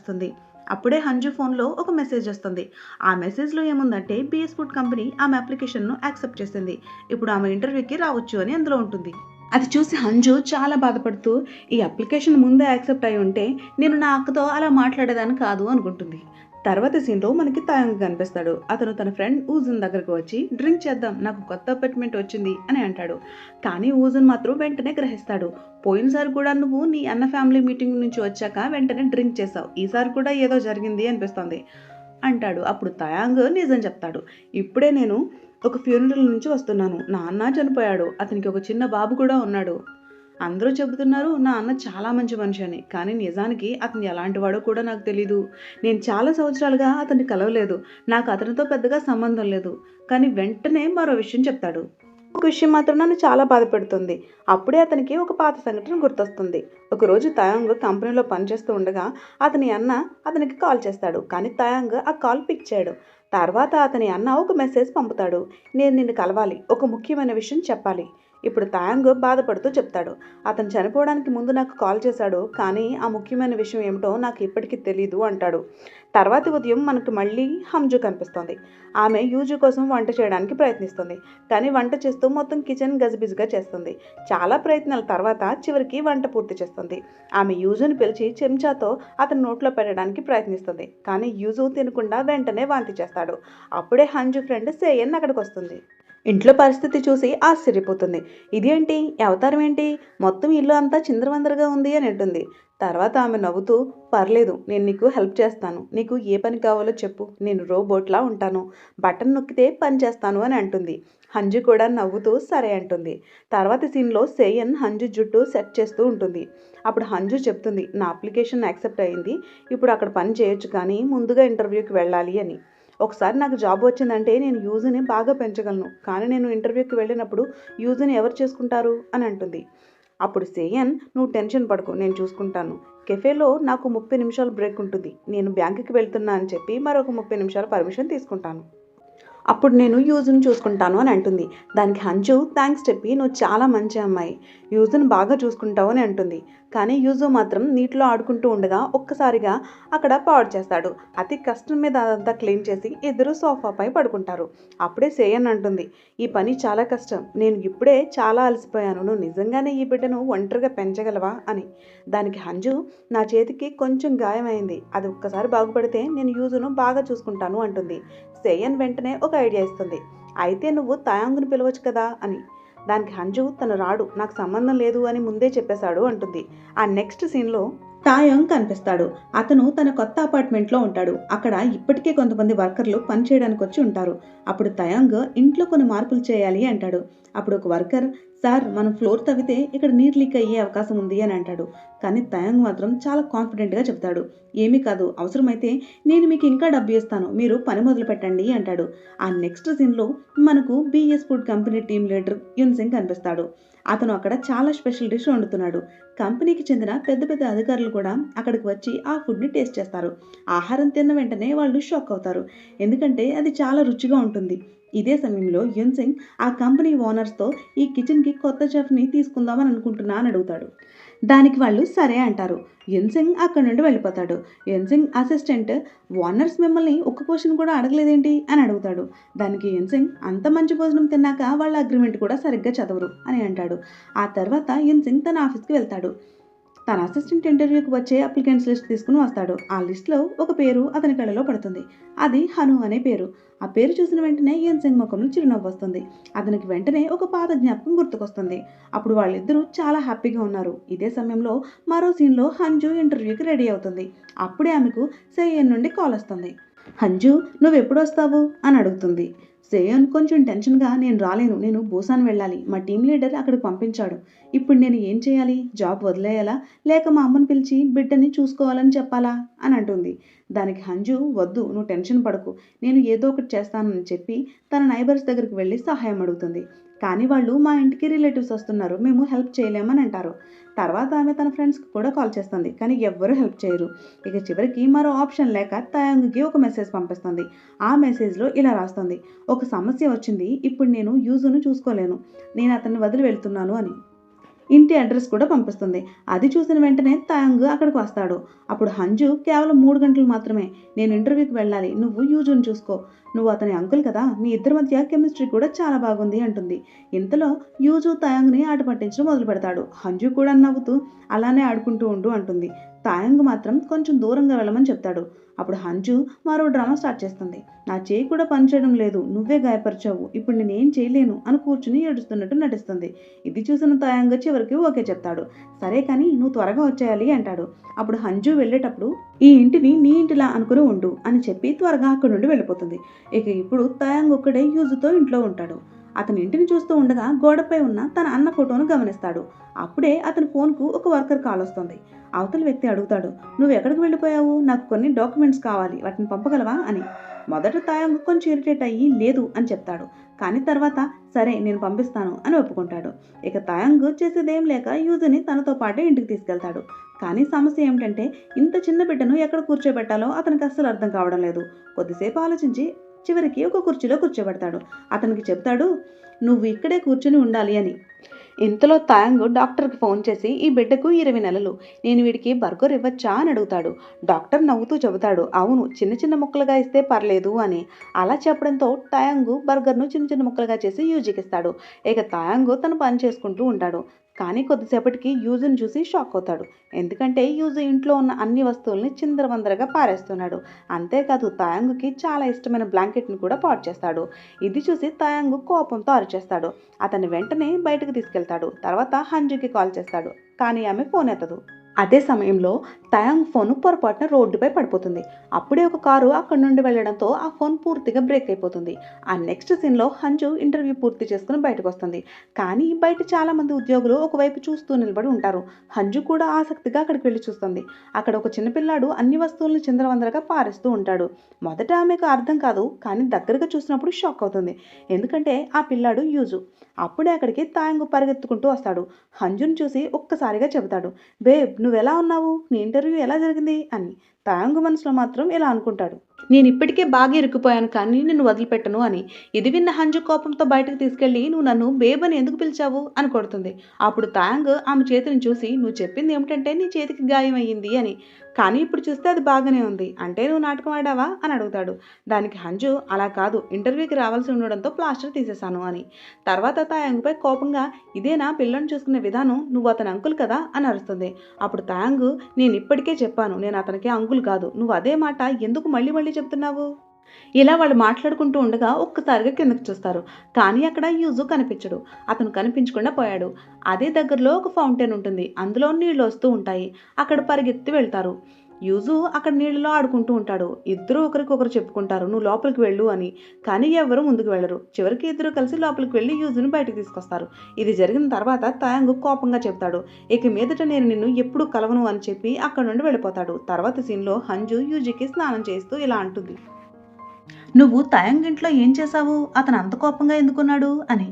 అప్పుడే హంజు ఫోన్లో ఒక మెసేజ్ వస్తుంది. ఆ మెసేజ్లో ఏముందంటే బిఎస్ ఫుడ్ కంపెనీ ఆమె అప్లికేషన్ను యాక్సెప్ట్ చేసింది, ఇప్పుడు ఆమె ఇంటర్వ్యూకి రావచ్చు అని అందులో ఉంటుంది. అది చూసి హంజు చాలా బాధపడుతూ, ఈ అప్లికేషన్ ముందే యాక్సెప్ట్ అయి ఉంటే నేను నా అక్కతో అలా మాట్లాడేదాన్ని కాదు అనుకుంటుంది. తర్వాత సీన్లో మనకి తాయంగ్ కనిపిస్తాడు. అతను తన ఫ్రెండ్ ఊజన్ దగ్గరకు వచ్చి డ్రింక్ చేద్దాం, నాకు కొత్త అపార్ట్మెంట్ వచ్చింది అని అంటాడు. కానీ ఊజన్ మాత్రం వెంటనే గ్రహిస్తాడు. పోయినసారి కూడా నువ్వు నీ అన్న ఫ్యామిలీ మీటింగ్ నుంచి వచ్చాక వెంటనే డ్రింక్ చేసావు, ఈసారి కూడా ఏదో జరిగింది అనిపిస్తుంది అంటాడు. అప్పుడు తయాంగ్ నిజం చెప్తాడు. ఇప్పుడే నేను ఒక ఫ్యూనరల్ నుంచి వస్తున్నాను. నాన్న చనిపోయాడు, అతనికి ఒక చిన్న బాబు కూడా ఉన్నాడు. అందరూ చెబుతున్నారు నా అన్న చాలా మంచి మనిషి అని, కానీ నిజానికి అతను ఎలాంటి వాడో కూడా నాకు తెలీదు. నేను చాలా సంవత్సరాలుగా అతన్ని కలవలేదు, నాకు అతనితో పెద్దగా సంబంధం లేదు. కానీ వెంటనే మరో విషయం చెప్తాడు. ఒక విషయం మాత్రం నన్ను చాలా బాధపెడుతుంది. అప్పుడే అతనికి ఒక పాత సంఘటన గుర్తొస్తుంది. ఒకరోజు తయాంగ్ కంపెనీలో పనిచేస్తూ ఉండగా అతని అన్న అతనికి కాల్ చేస్తాడు. కానీ తయాంగ్ ఆ కాల్ పిక్ చేయడు. తర్వాత అతని అన్న ఒక మెసేజ్ పంపుతాడు. నేను నిన్ను కలవాలి, ఒక ముఖ్యమైన విషయం చెప్పాలి. ఇప్పుడు తయాంగ్ బాధపడుతూ చెప్తాడు. అతను చనిపోవడానికి ముందు నాకు కాల్ చేశాడు, కానీ ఆ ముఖ్యమైన విషయం ఏమిటో నాకు ఇప్పటికీ తెలీదు అంటాడు. తర్వాతి ఉదయం మనకు మళ్ళీ హంజు కనిపిస్తుంది. ఆమె యూజు కోసం వంట చేయడానికి ప్రయత్నిస్తుంది. కానీ వంట చేస్తూ మొత్తం కిచెన్ గజిబిజిగా చేస్తుంది. చాలా ప్రయత్నాల తర్వాత చివరికి వంట పూర్తి చేస్తుంది. ఆమె యూజుని పిలిచి చెంచాతో అతని నోట్లో పెట్టడానికి ప్రయత్నిస్తుంది. కానీ యూజు తినకుండా వెంటనే వాంతి చేస్తాడు. అప్పుడే హంజు ఫ్రెండ్ సేయన్ అక్కడికి వస్తుంది. ఇంట్లో పరిస్థితి చూసి ఆశ్చర్యపోతుంది. ఇదేంటి, అవతారం ఏంటి, మొత్తం ఇల్లు అంతా చిందరవందరగా ఉంది అని అంటుంది. తర్వాత ఆమె నవ్వుతూ, పర్లేదు, నేను నీకు హెల్ప్ చేస్తాను, నీకు ఏ పని కావాలో చెప్పు, నేను రోబోట్లా ఉంటాను, బటన్ నొక్కితే పని చేస్తాను అని అంటుంది. హంజు కూడా నవ్వుతూ సరే అంటుంది. తర్వాత సీన్లో సేయన్ హంజు జుట్టు సెట్ చేస్తూ ఉంటుంది. అప్పుడు హంజు చెప్తుంది, నా అప్లికేషన్ యాక్సెప్ట్ అయ్యింది, ఇప్పుడు అక్కడ పని చేయొచ్చు, కానీ ముందుగా ఇంటర్వ్యూకి వెళ్ళాలి అని. ఒకసారి నాకు జాబ్ వచ్చిందంటే నేను యూజ్ని బాగా పెంచగలను, కానీ నేను ఇంటర్వ్యూకి వెళ్ళినప్పుడు యూజ్ని ఎవరు చేసుకుంటారు అని అంటుంది. అప్పుడు సేయన్, నువ్వు టెన్షన్ పడకు, నేను చూసుకుంటాను. కెఫేలో నాకు 30 నిమిషాలు బ్రేక్ ఉంటుంది, నేను బ్యాంకుకి వెళ్తున్నా అని చెప్పి మరొక 30 నిమిషాల పర్మిషన్ తీసుకుంటాను. అప్పుడు నేను యూజ్ని చూసుకుంటాను అని అంటుంది. దానికి హంజు థ్యాంక్స్ చెప్పి, నువ్వు చాలా మంచి అమ్మాయి, యూజ్ని బాగా చూసుకుంటావు అని అంటుంది. కానీ యూజు మాత్రం నీటిలో ఆడుకుంటూ ఉండగా ఒక్కసారిగా అక్కడ పాడు చేస్తాడు. అతి కష్టం మీద అదంతా క్లీన్ చేసి ఇద్దరు సోఫాపై పడుకుంటారు. అప్పుడే సేయన్ అంటుంది, ఈ పని చాలా కష్టం, నేను ఇప్పుడే చాలా అలసిపోయాను, నువ్వు నిజంగానే ఈ బిడ్డను ఒంటరిగా పెంచగలవా అని. దానికి హంజు, నా చేతికి కొంచెం గాయమైంది, అది ఒక్కసారి బాగుపడితే నేను యూజును బాగా చూసుకుంటాను అంటుంది. సేయన్ వెంటనే ఒక ఐడియా ఇస్తుంది. అయితే నువ్వు తయాంగ్ను పిలవచ్చు కదా అని. దానికి హంజు, తను రాడు, నాకు సంబంధం లేదు అని ముందే చెప్పేశాడు అంటుంది. ఆ నెక్స్ట్ సీన్లో తాయాంగ్ కనిపిస్తాడు. అతను తన కొత్త అపార్ట్మెంట్లో ఉంటాడు. అక్కడ ఇప్పటికే కొంతమంది వర్కర్లు పని చేయడానికి వచ్చి ఉంటారు. అప్పుడు తయాంగ్ ఇంట్లో కొన్ని మార్పులు చేయాలి అంటాడు. అప్పుడు ఒక వర్కర్, సార్, మనం ఫ్లోర్ తవ్వితే ఇక్కడ నీరు లీక్ అయ్యే అవకాశం ఉంది అని అంటాడు. కానీ తయాంగ్ మాత్రం చాలా కాన్ఫిడెంట్గా చెప్తాడు, ఏమీ కాదు, అవసరమైతే నేను మీకు ఇంకా డబ్బు ఇస్తాను, మీరు పని మొదలు పెట్టండి అంటాడు. ఆ నెక్స్ట్ సీన్లో మనకు BS food company team leader యున్ సింగ్ కనిపిస్తాడు. అతను అక్కడ చాలా స్పెషల్ డిష్ వండుతున్నాడు. కంపెనీకి చెందిన పెద్ద పెద్ద అధికారులు కూడా అక్కడికి వచ్చి ఆ ఫుడ్ని టేస్ట్ చేస్తారు. ఆహారం తిన్న వెంటనే వాళ్ళు షాక్ అవుతారు, ఎందుకంటే అది చాలా రుచిగా ఉంటుంది. ఇదే సమయంలో యున్ సింగ్ ఆ కంపెనీ ఓనర్స్తో, ఈ కిచెన్కి కొత్త చెఫ్ని తీసుకుందామని అనుకుంటున్నా అని అడుగుతాడు. దానికి వాళ్ళు సరే అంటారు. యున్ సింగ్ అక్కడి నుండి వెళ్ళిపోతాడు. యున్ సింగ్ అసిస్టెంట్, ఓనర్స్ మిమ్మల్ని ఒక్క క్వశ్చన్ కూడా అడగలేదేంటి అని అడుగుతాడు. దానికి యున్ సింగ్, అంత మంచి భోజనం తిన్నాక వాళ్ళ అగ్రిమెంట్ కూడా సరిగ్గా చదవరు అని అంటాడు. ఆ తర్వాత యున్ సింగ్ తన ఆఫీస్కి వెళ్తాడు. తన అసిస్టెంట్ ఇంటర్వ్యూకి వచ్చే అప్లికెంట్స్ లిస్ట్ తీసుకుని వస్తాడు. ఆ లిస్ట్లో ఒక పేరు అతని కళ్ళలో పడుతుంది. అది హను అనే పేరు. ఆ పేరు చూసిన వెంటనే యున్ సింగ్ ముఖంలో చిరునవ్వు వస్తుంది. అతనికి వెంటనే ఒక పాత జ్ఞాపకం గుర్తుకొస్తుంది. అప్పుడు వాళ్ళిద్దరూ చాలా హ్యాపీగా ఉన్నారు. ఇదే సమయంలో మరో సీన్లో హంజు ఇంటర్వ్యూకి రెడీ అవుతుంది. అప్పుడే ఆమెకు సేయన్ నుండి కాల్ వస్తుంది. హంజు, నువ్వు ఎప్పుడు వస్తావు అని అడుగుతుంది. సేయన్ కొంచెం టెన్షన్గా, నేను రాలేను, నేను బూసాన్ వెళ్ళాలి, మా టీం లీడర్ అక్కడికి పంపించాడు, ఇప్పుడు నేను ఏం చేయాలి, జాబ్ వదిలేయాలా, లేక మా అమ్మని పిలిచి బిడ్డని చూసుకోవాలని చెప్పాలా అని అంటుంది. దానికి హంజు, వద్దు, నువ్వు టెన్షన్ పడకు, నేను ఏదో ఒకటి చేస్తానని చెప్పి తన నైబర్స్ దగ్గరికి వెళ్ళి సహాయం అడుగుతుంది. కానీ వాళ్ళు మా ఇంటికి రిలేటివ్స్ వస్తున్నారు, మేము హెల్ప్ చేయలేమని అంటారు. తర్వాత ఆమె తన ఫ్రెండ్స్కి కూడా కాల్ చేస్తుంది, కానీ ఎవ్వరూ హెల్ప్ చేయరు. ఇక చివరికి మరో ఆప్షన్ లేక తయాంగ్కి ఒక మెసేజ్ పంపిస్తుంది. ఆ మెసేజ్లో ఇలా రాస్తుంది, ఒక సమస్య వచ్చింది, ఇప్పుడు నేను యూజును చూసుకోలేను, నేను అతన్ని వదిలి వెళ్తున్నాను అని. ఇంటి అడ్రస్ కూడా పంపిస్తుంది. అది చూసిన వెంటనే తయాంగ్ అక్కడికి వస్తాడు. అప్పుడు హంజు, కేవలం 3 గంటలు మాత్రమే, నేను ఇంటర్వ్యూకి వెళ్ళాలి, నువ్వు యూజును చూసుకో, నువ్వు అతని అంకుల్ కదా, మీ ఇద్దరి మధ్య కెమిస్ట్రీ కూడా చాలా బాగుంది అంటుంది. ఇంతలో యూజు తయాంగ్ని ఆట పట్టించడం మొదలు పెడతాడు. హంజు కూడా నవ్వుతూ, అలానే ఆడుకుంటూ ఉండు అంటుంది. తాయంగ్ మాత్రం కొంచెం దూరంగా వెళ్ళమని చెప్తాడు. అప్పుడు హంజు మరో డ్రామా స్టార్ట్ చేస్తుంది. నా చేయి కూడా పనిచేయడం లేదు, నువ్వే గాయపరిచావు, ఇప్పుడు నేనేం చేయలేను అని కూర్చుని ఏడుస్తున్నట్టు నటిస్తుంది. ఇది చూసిన తాయంగ్ చివరికి ఓకే చెప్తాడు. సరే కానీ నువ్వు త్వరగా వచ్చేయాలి అంటాడు. అప్పుడు హంజు వెళ్ళేటప్పుడు ఈ ఇంటిని నీ ఇంటిలా అనుకుని ఉండు అని చెప్పి త్వరగా అక్కడి నుండి వెళ్ళిపోతుంది. ఇక ఇప్పుడు తాయంగ్ ఒక్కడే యూజుతో ఇంట్లో ఉంటాడు. అతని ఇంటిని చూస్తూ ఉండగా గోడపై ఉన్న తన అన్న ఫోటోను గమనిస్తాడు. అప్పుడే అతని ఫోన్కు ఒక వర్కర్ కాల్ వస్తుంది. అవతల వ్యక్తి అడుగుతాడు, నువ్వు ఎక్కడికి వెళ్ళిపోయావు, నాకు కొన్ని డాక్యుమెంట్స్ కావాలి, వాటిని పంపగలవా అని. మొదట తాయంగ్ కొంచెం ఇరిటేట్ అయ్యి లేదు అని చెప్తాడు. కానీ తర్వాత సరే నేను పంపిస్తాను అని ఒప్పుకుంటాడు. ఇక తాయంగ్ చేసేదేం లేక యూజుని తనతో పాటే ఇంటికి తీసుకెళ్తాడు. కానీ సమస్య ఏమిటంటే ఇంత చిన్న బిడ్డను ఎక్కడ కూర్చోబెట్టాలో అతనికి అస్సలు అర్థం కావడం లేదు. కొద్దిసేపు ఆలోచించి చివరికి ఒక కుర్చీలో కూర్చోబెడతాడు. అతనికి చెప్తాడు, నువ్వు ఇక్కడే కూర్చుని ఉండాలి అని. ఇంతలో తాయంగ్ డాక్టర్కి ఫోన్ చేసి ఈ బిడ్డకు 20 నెలలు, నేను వీడికి బర్గర్ ఇవ్వచ్చా అని అడుగుతాడు. డాక్టర్ నవ్వుతూ చెబుతాడు, అవును, చిన్న చిన్న ముక్కలుగా ఇస్తే పర్లేదు అని. అలా చెప్పడంతో తాయంగ్ బర్గర్ను చిన్న చిన్న ముక్కలుగా చేసి యూజీకి ఇస్తాడు. ఇక తాయంగ్ తన పని చేసుకుంటూ ఉంటాడు. కానీ కొద్దిసేపటికి యూజుని చూసి షాక్ అవుతాడు. ఎందుకంటే యూజు ఇంట్లో ఉన్న అన్ని వస్తువుల్ని చిందరవందరగా పారేస్తున్నాడు. అంతేకాదు తాయంగ్కి చాలా ఇష్టమైన బ్లాంకెట్ని కూడా పాడు చేస్తాడు. ఇది చూసి తాయంగ్ కోపంతో అరిచేస్తాడు. అతన్ని వెంటనే బయటకు తీసుకెళ్తాడు. తర్వాత హంజుకి కాల్ చేస్తాడు. కానీ ఆమె ఫోన్ ఎత్తదు. అదే సమయంలో తాయంగ్ ఫోన్ పొరపాటున రోడ్డుపై పడిపోతుంది. అప్పుడే ఒక కారు అక్కడి నుండి వెళ్ళడంతో ఆ ఫోన్ పూర్తిగా బ్రేక్ అయిపోతుంది. ఆ నెక్స్ట్ సీన్లో హంజు ఇంటర్వ్యూ పూర్తి చేసుకుని బయటకు వస్తుంది. కానీ బయట చాలా మంది ఉద్యోగులు ఒకవైపు చూస్తూ నిలబడి ఉంటారు. హంజు కూడా ఆసక్తిగా అక్కడికి వెళ్ళి చూస్తుంది. అక్కడ ఒక చిన్నపిల్లాడు అన్ని వస్తువులను చిందరవందరగా పారేస్తూ ఉంటాడు. మొదట ఆమెకు అర్థం కాదు, కానీ దగ్గరగా చూసినప్పుడు షాక్ అవుతుంది. ఎందుకంటే ఆ పిల్లాడు యూజు. అప్పుడే అక్కడికి తాయంగ్ పరిగెత్తుకుంటూ వస్తాడు. హంజుని చూసి ఒక్కసారిగా చెబుతాడు, బేబ్ నువ్వెలా ఉన్నావు, నీ ఇంటర్వ్యూ ఎలా జరిగింది అని. తాయంగ్ మనసులో మాత్రం ఇలా అనుకుంటాడు, నేను ఇప్పటికే బాగా ఇరుక్కుపోయాను కానీ నిన్ను వదిలిపెట్టను అని. ఇది విన్న హంజు కోపంతో బయటకు తీసుకెళ్లి నువ్వు నన్ను బేబ్ అని ఎందుకు పిలిచావు అని కొడుతుంది. అప్పుడు తాయంగ్ ఆమె చేతిని చూసి నువ్వు చెప్పింది ఏమిటంటే నీ చేతికి గాయం అయ్యింది అని, కానీ ఇప్పుడు చూస్తే అది బాగానే ఉంది, అంటే నువ్వు నాటకం ఆడావా అని అడుగుతాడు. దానికి హంజు అలా కాదు, ఇంటర్వ్యూకి రావాల్సి ఉండడంతో ప్లాస్టర్ తీసేశాను అని. తర్వాత తాయంగ్పై కోపంగా ఇదేనా పిల్లని చూసుకునే విధానం, నువ్వు అతని అంకుల్ కదా అని అరుస్తుంది. అప్పుడు తాయంగ్ నేను ఇప్పటికే చెప్పాను నేను అతనికి అంకుల్ కాదు, నువ్వు అదే మాట ఎందుకు మళ్ళీ మళ్ళీ చెప్తున్నావు. ఇలా వాళ్ళు మాట్లాడుకుంటూ ఉండగా ఒక్కసారిగా కిందకు చూస్తారు. కానీ అక్కడ యూజు కనిపించడు. అతను కనిపించకుండా పోయాడు. అదే దగ్గరలో ఒక ఫౌంటైన్ ఉంటుంది. అందులో నీళ్లు వస్తూ ఉంటాయి. అక్కడ పరిగెత్తి వెళ్తారు. యూజు అక్కడ నీళ్ళలో ఆడుకుంటూ ఉంటాడు. ఇద్దరు ఒకరికొకరు చెప్పుకుంటారు నువ్వు లోపలికి వెళ్ళు అని. కానీ ఎవరు ముందుకు వెళ్ళరు. చివరికి ఇద్దరు కలిసి లోపలికి వెళ్ళి యూజుని బయటకు తీసుకొస్తారు. ఇది జరిగిన తర్వాత తాయంగ్ కోపంగా చెప్తాడు, ఇక మీదట నేను నిన్ను ఎప్పుడు కలవను అని చెప్పి అక్కడ నుండి వెళ్ళిపోతాడు. తర్వాత సీన్లో హంజు యూజీకి స్నానం చేస్తూ ఇలా అంటుంది, నువ్వు తాయంగ్ ఇంట్లో ఏం చేశావు, అతను అంత కోపంగా ఎందుకున్నాడు అని.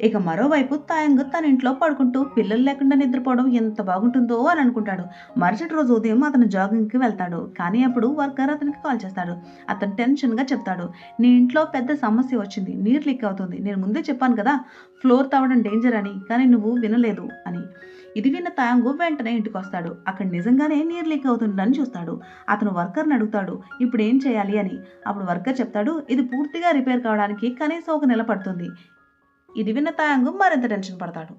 ఇక మరోవైపు తాయంగ్ తన ఇంట్లో పడుకుంటూ పిల్లలు లేకుండా నిద్రపోవడం ఎంత బాగుంటుందో అని అనుకుంటాడు. మరుసటి రోజు ఉదయం అతను జాగింగ్కి వెళ్తాడు. కానీ అప్పుడు వర్కర్ అతనికి కాల్ చేస్తాడు. అతను టెన్షన్గా చెప్తాడు, నీ ఇంట్లో పెద్ద సమస్య వచ్చింది, నీరు లీక్ అవుతుంది, నేను ముందే చెప్పాను కదా ఫ్లోర్ తవ్వడం డేంజర్ అని, కానీ నువ్వు వినలేదు అని. ఇది విన్న తాయంగ్ వెంటనే ఇంటికి వస్తాడు. అక్కడ నిజంగానే నీరు లీక్ అవుతుందని చూస్తాడు. అతను వర్కర్ని అడుగుతాడు ఇప్పుడు ఏం చేయాలి అని. అప్పుడు వర్కర్ చెప్తాడు, ఇది పూర్తిగా రిపేర్ కావడానికి కనీసం 1 నెల పడుతుంది. ఇది విన్న తాయంగ్ మరింత టెన్షన్ పడతాడు.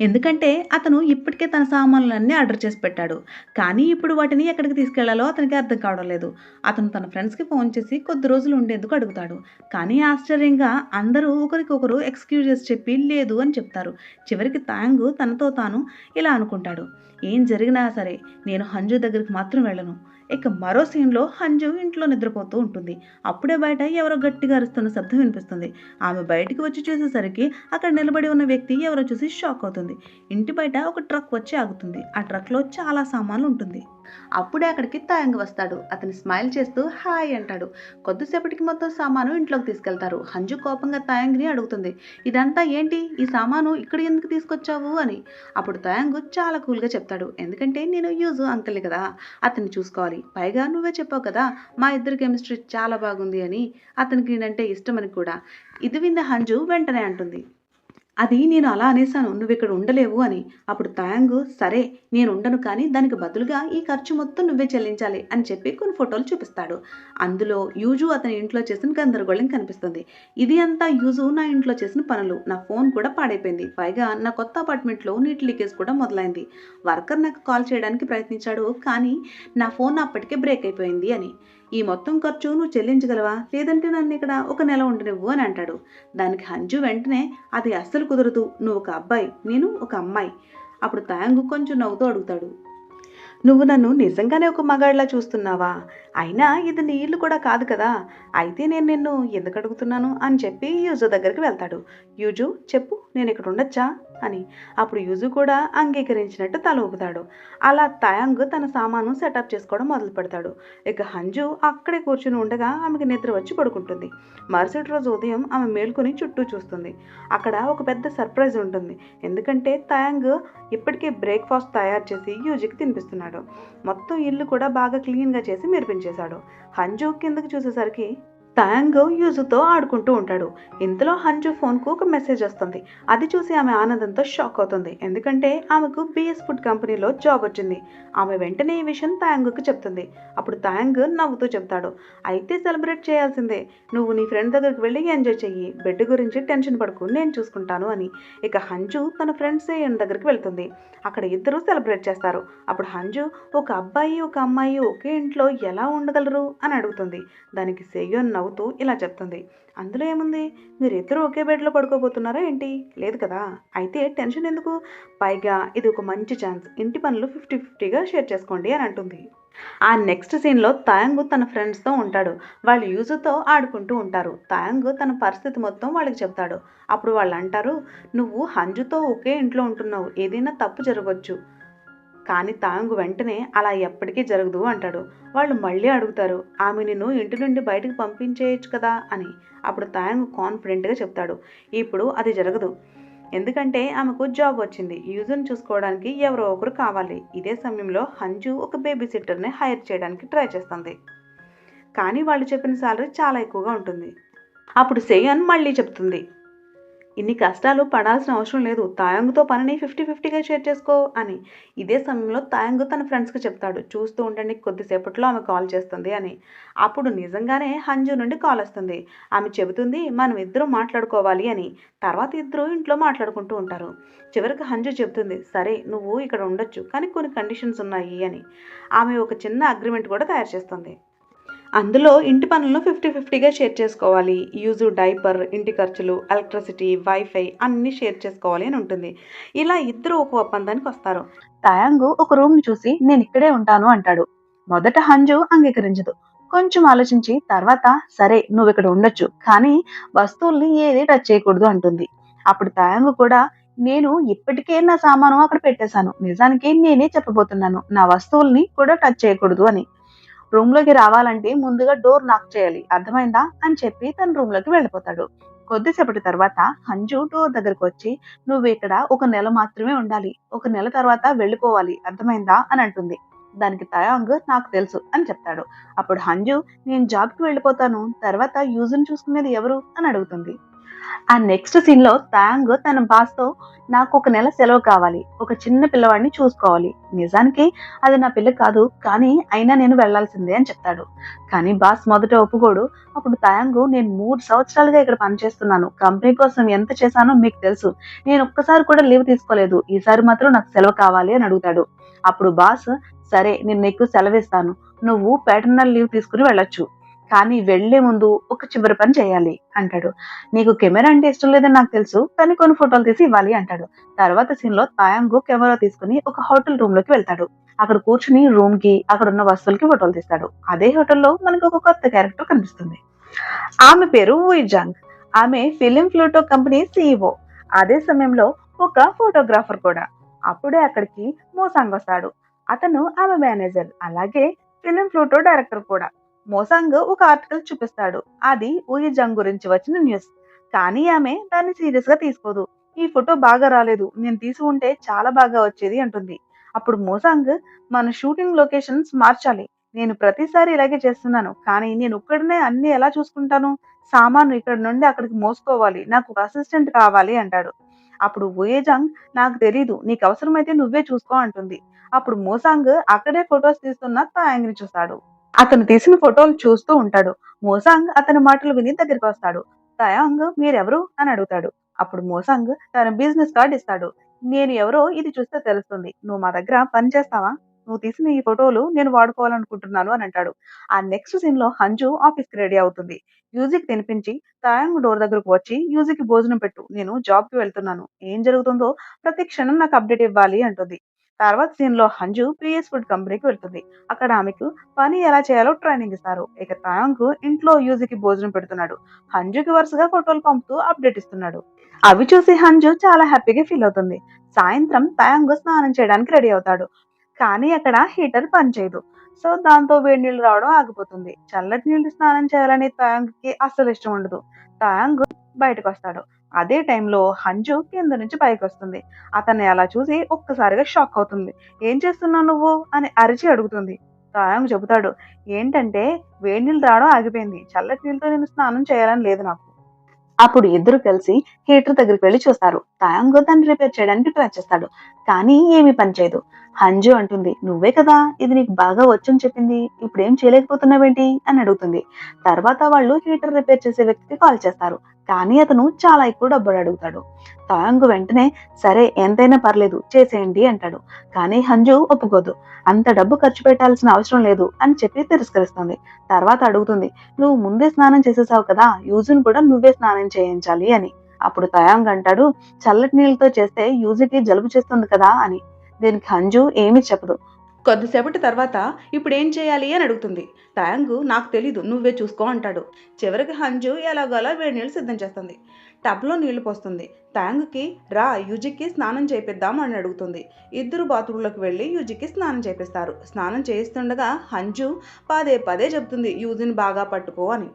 ఎందుకంటే అతను ఇప్పటికే తన సామాన్లన్నీ ఆర్డర్ చేసి పెట్టాడు. కానీ ఇప్పుడు వాటిని ఎక్కడికి తీసుకెళ్లాలో అతనికి అర్థం కావడం లేదు. అతను తన ఫ్రెండ్స్కి ఫోన్ చేసి కొద్ది రోజులు ఉండేందుకు అడుగుతాడు. కానీ ఆశ్చర్యంగా అందరూ ఒకరికొకరు ఎక్స్క్యూజెస్ చెప్పి లేదు అని చెప్తారు. చివరికి తాయంగ్ తనతో తాను ఇలా అనుకుంటాడు, ఏం జరిగినా సరే నేను హంజు దగ్గరికి మాత్రం వెళ్ళను. ఇక మరో సీన్లో హంజు ఇంట్లో నిద్రపోతూ ఉంటుంది. అప్పుడే బయట ఎవరో గట్టిగా అరుస్తున్న శబ్దం వినిపిస్తుంది. ఆమె బయటికి వచ్చి చూసేసరికి అక్కడ నిలబడి ఉన్న వ్యక్తి ఎవరో చూసి షాక్ అవుతుంది. ఇంటి బయట ఒక ట్రక్ వచ్చి ఆగుతుంది. ఆ ట్రక్లో చాలా సామాన్లు ఉంటుంది. అప్పుడే అక్కడికి తాయంగ్ వస్తాడు. అతను స్మైల్ చేస్తూ హాయ్ అంటాడు. కొద్దిసేపటికి మొత్తం సామాను ఇంట్లోకి తీసుకెళ్తారు. హంజు కోపంగా తాయంగ్ని అడుగుతుంది, ఇదంతా ఏంటి, ఈ సామాను ఇక్కడ ఎందుకు తీసుకొచ్చావు అని. అప్పుడు తాయంగ్ చాలా కూల్గా చెప్తాడు, ఎందుకంటే నేను యూజు అంకుల్ని కదా, అతన్ని చూసుకోవాలి, పైగా నువ్వే చెప్పావు కదా మా ఇద్దరి కెమిస్ట్రీ చాలా బాగుంది అని, అతనికి నేనంటే ఇష్టమని కూడా. ఇది విన్న హంజు వెంటనే అంటుంది, అది నేను అలా అనేసాను. నువ్విక్కడ ఉండలేవు అని. అప్పుడు తయాంగు సరే నేనుండను కానీ దానికి బదులుగా ఈ ఖర్చు మొత్తం నువ్వే చెల్లించాలి అని చెప్పి కొన్ని ఫోటోలు చూపిస్తాడు. అందులో యూజు అతని ఇంట్లో చేసిన గందరగోళం కనిపిస్తుంది. ఇది అంతా యూజు నా ఇంట్లో చేసిన పనులు. నా ఫోన్ కూడా పాడైపోయింది. పైగా నా కొత్త అపార్ట్మెంట్‌లో నీటి లీకేజ్ కూడా మొదలైంది. వర్కర్ నాకు కాల్ చేయడానికి ప్రయత్నించాడు కానీ నా ఫోన్ అప్పటికే బ్రేక్ అయిపోయింది అని. ఈ మొత్తం ఖర్చు నువ్వు చెల్లించగలవా? లేదంటే నన్నిక్కడ ఒక నెల ఉండనివ్వు అని అంటాడు. దానికి హంజు వెంటనే అది అస్సలు కుదరదు. నువ్వు ఒక అబ్బాయి, నేను ఒక అమ్మాయి. అప్పుడు తయాంగు కొంచెం నవ్వుతూ అడుగుతాడు. నువ్వు నన్ను నిజంగానే ఒక మగాడిలా చూస్తున్నావా? అయినా ఇది నీ ఇల్లు కూడా కాదు కదా! అయితే నేను నిన్ను ఎందుకు అడుగుతున్నాను అని చెప్పి యూజు దగ్గరికి వెళ్తాడు. యూజు చెప్పు నేనిక్కడ ఉండొచ్చా? అని. అప్పుడు యూజు కూడా అంగీకరించినట్టు తల ఊపుతాడు. అలా తయాంగ్ తన సామాను సెటప్ చేసుకోవడం మొదలుపెడతాడు. ఇక హంజు అక్కడే కూర్చుని ఉండగా ఆమెకి నిద్ర వచ్చి పడుకుంటుంది. మరుసటి రోజు ఉదయం ఆమె మేల్కొని చుట్టూ చూస్తుంది. అక్కడ ఒక పెద్ద సర్ప్రైజ్ ఉంటుంది. ఎందుకంటే తయాంగ్ ఇప్పటికే బ్రేక్‌ఫాస్ట్ తయారు చేసి యూజీకి తినిపిస్తున్నాడు. మొత్తం ఇల్లు కూడా బాగా క్లీన్‌గా చేసి మెరిపించేశాడు. హంజు కిందకి చూసేసరికి తయాంగ్ యూజుతో ఆడుకుంటూ ఉంటాడు. ఇంతలో హంజు ఫోన్‌కు ఒక మెసేజ్ వస్తుంది. అది చూసి ఆమె ఆనందంతో షాక్ అవుతుంది. ఎందుకంటే ఆమెకు బీఎస్ ఫుడ్ కంపెనీలో జాబ్ వచ్చింది. ఆమె వెంటనే ఈ విషయం తయాంగ్‌కి చెప్తుంది. అప్పుడు తయాంగ్ నవ్వుతూ చెప్తాడు. అయితే సెలబ్రేట్ చేయాల్సిందే. నువ్వు నీ ఫ్రెండ్ దగ్గరికి వెళ్ళి ఎంజాయ్ చెయ్యి. బెడ్ గురించి టెన్షన్ పడకు నేను చూసుకుంటాను అని. ఇక హంజు తన ఫ్రెండ్ సేయన్ దగ్గరికి వెళ్తుంది. అక్కడ ఇద్దరూ సెలబ్రేట్ చేస్తారు. అప్పుడు హంజు ఒక అబ్బాయి ఒక అమ్మాయి ఒకే ఇంట్లో ఎలా ఉండగలరు అని అడుగుతుంది. దానికి సేయోన్ నవ్వుతూ ఇలా చెప్తుంది. అందులో ఏముంది? మీరిద్దరూ ఒకే బెడ్‌లో పడుకోబోతున్నారా ఏంటి? లేదు కదా! అయితే టెన్షన్ ఎందుకు? పైగా ఇది ఒక మంచి ఛాన్స్. ఇంటి పనులు 50-50గా షేర్ చేసుకోండి అని అంటుంది. ఆ నెక్స్ట్ సీన్‌లో తయాంగు తన ఫ్రెండ్స్‌తో ఉంటాడు. వాళ్ళు యూజుతో ఆడుకుంటూ ఉంటారు. తయాంగు తన పరిస్థితి మొత్తం వాళ్ళకి చెప్తాడు. అప్పుడు వాళ్ళంటారు, "నువ్వు హంజుతో ఒకే ఇంట్లో ఉంటున్నావు. ఏదైనా తప్పు జరగొచ్చు." కానీ తాంగు వెంటనే అలా ఎప్పటికీ జరగదు అంటాడు. వాళ్ళు మళ్ళీ అడుగుతారు, ఆమె నిన్ను ఇంటి నుండి బయటకు పంపించేయచ్చు కదా అని. అప్పుడు తాంగు కాన్ఫిడెంట్గా చెప్తాడు, ఇప్పుడు అది జరగదు. ఎందుకంటే ఆమెకు జాబ్ వచ్చింది. యూజుని చూసుకోవడానికి ఎవరో ఒకరు కావాలి. ఇదే సమయంలో హంజు ఒక బేబీ సిట్టర్ని హైర్ చేయడానికి ట్రై చేస్తుంది. కానీ వాళ్ళు చెప్పిన సాలరీ చాలా ఎక్కువగా ఉంటుంది. అప్పుడు సేయన్ మళ్ళీ చెప్తుంది, ఇన్ని కష్టాలు పడాల్సిన అవసరం లేదు. తాయంగ్‌తో పనిని 50-50గా షేర్ చేసుకో అని. ఇదే సమయంలో తాయంగ్ తన ఫ్రెండ్స్‌కి చెప్తాడు. చూస్తూ ఉండండి కొద్దిసేపట్లో ఆమె కాల్ చేస్తుంది అని. అప్పుడు నిజంగానే హంజు నుండి కాల్ వస్తుంది. ఆమె చెబుతుంది మనం ఇద్దరం మాట్లాడుకోవాలి అని. తర్వాత ఇద్దరు ఇంట్లో మాట్లాడుకుంటూ ఉంటారు. చివరికి హంజు చెబుతుంది సరే నువ్వు ఇక్కడ ఉండొచ్చు కానీ కొన్ని కండిషన్స్ ఉన్నాయి అని. ఆమె ఒక చిన్న అగ్రిమెంట్ కూడా తయారు చేస్తుంది. అందులో ఇంటి పనులను 50-50గా షేర్ చేసుకోవాలి. యూజు డైపర్, ఇంటి ఖర్చులు, ఎలక్ట్రిసిటీ, వైఫై అన్నీ షేర్ చేసుకోవాలి అని ఉంటుంది. ఇలా ఇద్దరు ఒక ఒప్పందానికి వస్తారు. తయాంగు ఒక రూమ్‌ని చూసి నేను ఇక్కడే ఉంటాను అంటాడు. మొదట హంజు అంగీకరించదు. కొంచెం ఆలోచించి తర్వాత సరే నువ్విక్కడ ఉండొచ్చు. కానీ వస్తువుల్ని ఏది టచ్ చేయకూడదు అంటుంది. అప్పుడు తయాంగు కూడా నేను ఇప్పటికే నా సామాను అక్కడ పెట్టేశాను. నిజానికి నేనే చెప్పబోతున్నాను. నా వస్తువుల్ని కూడా టచ్ చేయకూడదు అని. రూమ్‌లోకి రావాలంటే ముందుగా డోర్ నాక్ చేయాలి. అర్థమైందా? అని చెప్పి తన రూమ్‌లోకి వెళ్ళిపోతాడు. కొద్దిసేపటి తర్వాత హంజు డోర్ దగ్గరకొచ్చి "నువ్వు ఇక్కడ ఒక నెల మాత్రమే ఉండాలి. ఒక నెల తర్వాత వెళ్ళిపోవాలి. అర్థమైందా?" అని అంటుంది. దానికి తయాంగ్ "నాకు తెలుసు" అని చెప్తాడు. అప్పుడు హంజు "నేను జాబ్‌కి వెళ్ళిపోతాను. తర్వాత యూజుని చూసుకునేది ఎవరు?" అని అడుగుతుంది. ఆ నెక్స్ట్ సీన్‌లో తాంగ్ తన బాస్‌తో నాకు ఒక నెల సెలవు కావాలి. ఒక చిన్న పిల్లవాడిని చూసుకోవాలి. నిజానికి అది నా పిల్ల కాదు. కానీ అయినా నేను వెళ్ళాల్సిందే అని చెప్తాడు. కానీ బాస్ మొదట ఒప్పుకోడు. అప్పుడు తాంగ్ నేను 3 సంవత్సరాలుగా ఇక్కడ పనిచేస్తున్నాను. కంపెనీ కోసం ఎంత చేశానో మీకు తెలుసు. నేను ఒక్కసారి కూడా లీవ్ తీసుకోలేదు. ఈసారి మాత్రం నాకు సెలవు కావాలి అని అడుగుతాడు. అప్పుడు బాస్ సరే నేను నీకు సెలవిస్తాను. నువ్వు ప్యాటర్నల్ లీవ్ తీసుకుని వెళ్ళొచ్చు. కానీ వెళ్లే ముందు ఒక చివరి పని చేయాలి అంటాడు. నీకు కెమెరా అంటే ఇష్టం లేదని నాకు తెలుసు. కానీ కొన్ని ఫోటోలు తీసి ఇవ్వాలి అంటాడు. తర్వాత సీన్ లో తాయాంగు కెమెరా తీసుకుని ఒక హోటల్ రూమ్ లోకి వెళ్తాడు. అక్కడ కూర్చుని రూమ్ కి అక్కడ ఉన్న వస్తువులకి ఫోటోలు తీస్తాడు. అదే హోటల్లో మనకు ఒక కొత్త క్యారెక్టర్ కనిపిస్తుంది. ఆమె పేరు వుయిజాంగ్. ఆమె ఫిలిం ఫ్లూటో కంపెనీ సీఈఓ. అదే సమయంలో ఒక ఫోటోగ్రాఫర్ కూడా. అప్పుడే అక్కడికి మోసాంగ్ వస్తాడు. అతను ఆమె మేనేజర్. అలాగే ఫిలిం ఫ్లూటో డైరెక్టర్ కూడా. మోసాంగ్ ఒక ఆర్టికల్ చూపిస్తాడు. అది వుయిజాంగ్ గురించి వచ్చిన న్యూస్. కానీ ఆమె దాన్ని సీరియస్ గా తీసుకోదు. ఈ ఫోటో బాగా రాలేదు. నేను తీసి ఉంటే చాలా బాగా వచ్చేది అంటుంది. అప్పుడు మోసాంగ్ మన షూటింగ్ లొకేషన్స్ మార్చాలి. నేను ప్రతిసారి ఇలాగే చేస్తున్నాను. కానీ నేను ఒక్కడినే అన్ని ఎలా చూసుకుంటాను? సామాను ఇక్కడ నుండి అక్కడికి మోసుకోవాలి. నాకు ఒక అసిస్టెంట్ కావాలి అంటాడు. అప్పుడు ఓయేజాంగ్ నాకు తెలీదు, నీకు అవసరమైతే నువ్వే చూసుకో అంటుంది. అప్పుడు మోసాంగ్ అక్కడే ఫొటోస్ తీస్తున్న తాయాంగ్ని చూస్తాడు. అతను తీసిన ఫోటోలు చూస్తూ ఉంటాడు. మోసాంగ్ అతని మాటలు విని దగ్గరికి వస్తాడు. తయాంగ్ మీరెవరు అని అడుగుతాడు. అప్పుడు మోసాంగ్ తన బిజినెస్ కార్డ్ ఇస్తాడు. నేను ఎవరో ఇది చూస్తే తెలుస్తుంది. నువ్వు మా దగ్గర పని చేస్తావా? నువ్వు తీసిన ఈ ఫోటోలు నేను వాడుకోవాలనుకుంటున్నాను అని అంటాడు. ఆ నెక్స్ట్ సీన్ లో హంజు ఆఫీస్ కి రెడీ అవుతుంది. యూజికి తినిపించి తయాంగ్ డోర్ దగ్గరకు వచ్చి యూజికి భోజనం పెట్టు, నేను జాబ్ కి వెళ్తున్నాను, ఏం జరుగుతుందో ప్రతి క్షణం నాకు అప్డేట్ ఇవ్వాలి అంటుంది. తర్వాత సీన్ లో హంజు పిఎస్ ఫుడ్ కంపెనీకి వెళ్తుంది. అక్కడ ఆమెకు పని ఎలా చేయాలో ట్రైనింగ్ ఇస్తారు. ఇక తాయాంగ్ ఇంట్లో యూజికి భోజనం పెడుతున్నాడు. హంజుకి వరుసగా ఫోటోలు పంపుతూ అప్డేట్ ఇస్తున్నాడు. అవి చూసి హంజు చాలా హ్యాపీగా ఫీల్ అవుతుంది. సాయంత్రం తాయాంగ్ స్నానం చేయడానికి రెడీ అవుతాడు. కానీ అక్కడ హీటర్ పనిచేయదు. సో దాంతో వేడి నీళ్లు రావడం ఆగిపోతుంది. చల్లటి నీళ్లు స్నానం చేయాలని తాయాంగ్కి అస్సలు ఇష్టం ఉండదు. తాయాంగ్ బయటకు వస్తాడు. అదే టైంలో హంజు కింద నుంచి పైకి వస్తుంది. అతన్ని అలా చూసి ఒక్కసారిగా షాక్ అవుతుంది. ఏం చేస్తున్నావు నువ్వు అని అరిచి అడుగుతుంది. తాయాంగ్ చెబుతాడు, ఏంటంటే వేడి నీళ్ళు రావడం ఆగిపోయింది, చల్లటి నీళ్ళతో నేను స్నానం చేయాలని లేదు నాకు. అప్పుడు ఇద్దరు కలిసి హీటర్ దగ్గరికి వెళ్లి చూస్తారు. తాయాంగ్ దాన్ని రిపేర్ చేయడానికి ట్రై చేస్తాడు. కానీ ఏమీ పనిచేయదు. హంజు అంటుంది, నువ్వే కదా ఇది నీకు బాగా వచ్చని చెప్పింది, ఇప్పుడు ఏం చేయలేకపోతున్నావేంటి అని అడుగుతుంది. తర్వాత వాళ్ళు హీటర్ రిపేర్ చేసే వ్యక్తికి కాల్ చేస్తారు. కానీ అతను చాలా ఎక్కువ డబ్బులు అడుగుతాడు. తాయాంగ్ వెంటనే సరే ఎంతైనా పర్లేదు చేసేయండి అంటాడు. కానీ హంజు ఒప్పుకోదు. అంత డబ్బు ఖర్చు పెట్టాల్సిన అవసరం లేదు అని చెప్పి తిరస్కరిస్తుంది. తర్వాత అడుగుతుంది, నువ్వు ముందే స్నానం చేసేసావు కదా, యూజును కూడా నువ్వే స్నానం చేయించాలి అని. అప్పుడు తయాంగ్ అంటాడు, చల్లటి నీళ్ళతో చేస్తే యూజుకి జలుబు చేస్తుంది కదా అని. దీనికి హంజు ఏమీ చెప్పదు. కొద్దిసేపటి తర్వాత ఇప్పుడు ఏం చేయాలి అని అడుగుతుంది. తయాంగ్ నాకు తెలీదు, నువ్వే చూసుకో అంటాడు. చివరికి హంజు ఎలాగోలా వేడి నీళ్ళు సిద్ధం చేస్తుంది. టబ్లో నీళ్లు పోస్తుంది. తాయాంగ్కి రా యూజికి స్నానం చేపిద్దాం అని అడుగుతుంది. ఇద్దరు బాత్రూంలోకి వెళ్ళి యూజికి స్నానం చేపిస్తారు. స్నానం చేయిస్తుండగా హంజు పదే పదే చెబుతుంది యూజిని బాగా పట్టుకో అని.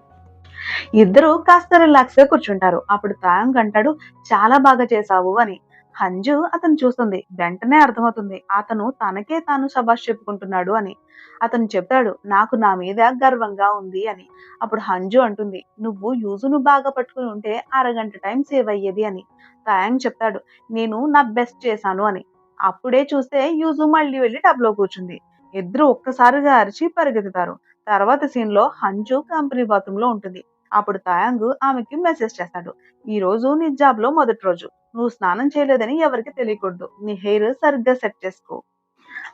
ఇద్దరు కాస్త రిలాక్స్ గా కూర్చుంటారు. అప్పుడు తాయాంగ్ అంటాడు, చాలా బాగా చేశావు అని. హంజు అతను చూస్తుంది. వెంటనే అర్థమవుతుంది అతను తనకే తాను శబాష్ చెప్పుకుంటున్నాడు అని. అతను చెప్తాడు, నాకు నా మీద గర్వంగా ఉంది అని. అప్పుడు హంజు అంటుంది, నువ్వు యూజును బాగా పట్టుకుని ఉంటే అరగంట టైం సేవ్ అయ్యేది అని. తాయాంగ్ చెప్తాడు, నేను నా బెస్ట్ చేశాను అని. అప్పుడే చూస్తే యూజు మళ్ళీ వెళ్ళి టబ్లో కూర్చుంది. ఇద్దరు ఒక్కసారిగా అరిచి పరిగెత్తుతారు. తర్వాత సీన్ లో హంజు కంపెనీ బాత్రూమ్ లో ఉంటుంది. అప్పుడు తాయాంగ్ ఆమెకి మెసేజ్ చేస్తాడు, ఈ రోజు నీ జాబ్ లో మొదటి రోజు, నువ్వు స్నానం చేయలేదని ఎవరికి తెలియకూడదు, నీ హెయిర్ సరిగ్గా సెట్ చేసుకో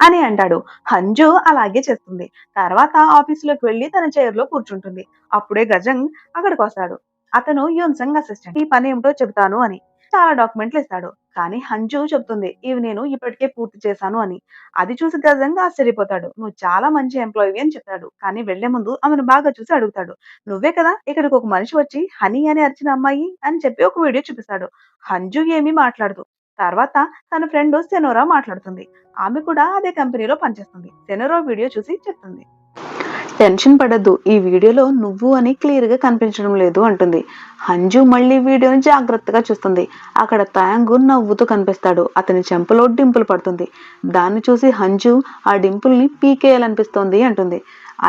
అని అంటాడు. హంజు అలాగే చేస్తుంది. తర్వాత ఆఫీసులోకి వెళ్లి తన చైర్ లో కూర్చుంటుంది. అప్పుడే గజంగ్ అక్కడికి వస్తాడు. అతను యూన్సంగ్ అసిస్టెంట్. ఈ పని ఏమిటో చెబుతాను అని చాలా డాక్యుమెంట్లు ఇస్తాడు. కానీ హంజు చెబుతుంది, ఇవి నేను ఇప్పటికే పూర్తి చేశాను అని. అది చూసి గజంగ్ ఆశ్చర్యపోతాడు. నువ్వు చాలా మంచి ఎంప్లాయీ అని చెప్తాడు. కానీ వెళ్లే ముందు ఆమెను బాగా చూసి అడుగుతాడు, నువ్వే కదా ఇక్కడికి ఒక మనిషి వచ్చి హనీ అని అరిచిన అమ్మాయి అని చెప్పి ఒక వీడియో చూపిస్తాడు. హంజు ఏమీ మాట్లాడదు. తర్వాత తన ఫ్రెండ్ సెనోరా మాట్లాడుతుంది. ఆమె కూడా అదే కంపెనీలో పనిచేస్తుంది. సెనోరా వీడియో చూసి చెప్తుంది, టెన్షన్ పడద్దు, ఈ వీడియోలో నువ్వు అని క్లియర్ గా కనిపించడం లేదు అంటుంది. హంజు మళ్ళీ వీడియోని జాగ్రత్తగా చూస్తుంది. అక్కడ తాయాంగ్ నవ్వుతూ కనిపిస్తాడు. అతని చెంపలో డింపుల్ పడుతుంది. దాన్ని చూసి హంజు ఆ డింపుల్ ని పీకేయాలనిపిస్తోంది అంటుంది.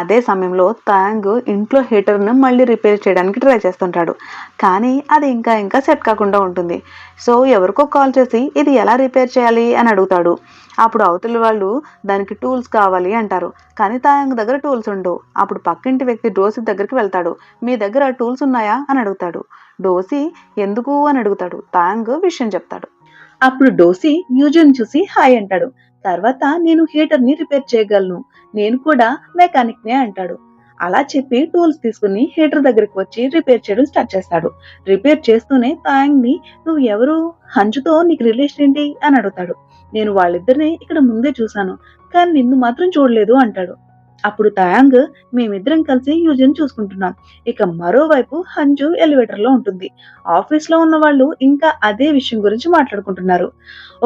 అదే సమయంలో తాయాంగ్ ఇంట్లో హీటర్ ను మళ్ళీ రిపేర్ చేయడానికి ట్రై చేస్తుంటాడు. కానీ అది ఇంకా సెట్ కాకుండా ఉంటుంది. సో ఎవరికో కాల్ చేసి ఇది ఎలా రిపేర్ చేయాలి అని అడుగుతాడు. అప్పుడు అవతలి వాళ్ళు దానికి టూల్స్ కావాలి అంటారు. కానీ తాయాంగ్ దగ్గర టూల్స్ ఉండవు. అప్పుడు పక్కింటి వ్యక్తి డోసి దగ్గరికి వెళ్తాడు. మీ దగ్గర టూల్స్ ఉన్నాయా అని అడుగుతాడు. డోసి ఎందుకు అని అడుగుతాడు. తాయాంగ్ విషయం చెప్తాడు. అప్పుడు డోసి యూజన్ చూసి హాయ్ అంటాడు. తర్వాత నేను హీటర్ ని రిపేర్ చేయగలను, నేను కూడా మెకానిక్ నే అంటాడు. అలా చెప్పి టూల్స్ తీసుకుని హీటర్ దగ్గరికి వచ్చి రిపేర్ చేయడం స్టార్ట్ చేస్తాడు. రిపేర్ చేస్తూనే తాయాంగ్ ని, నువ్వు ఎవరు, హంజుతో నీకు రిలేషన్ ఏంటి అని అడుగుతాడు. నేను వాళ్ళిద్దరిని ఇక్కడ ముందే చూశాను, కానీ నిన్ను మాత్రం చూడలేదు అంటాడు. అప్పుడు తాయాంగ్, మేమిద్దరం కలిసి యూజన్ చూసుకుంటున్నాం. ఇక మరోవైపు హంజు ఎలివేటర్ లో ఉంటుంది. ఆఫీస్ లో ఉన్న వాళ్ళు ఇంకా అదే విషయం గురించి మాట్లాడుకుంటున్నారు.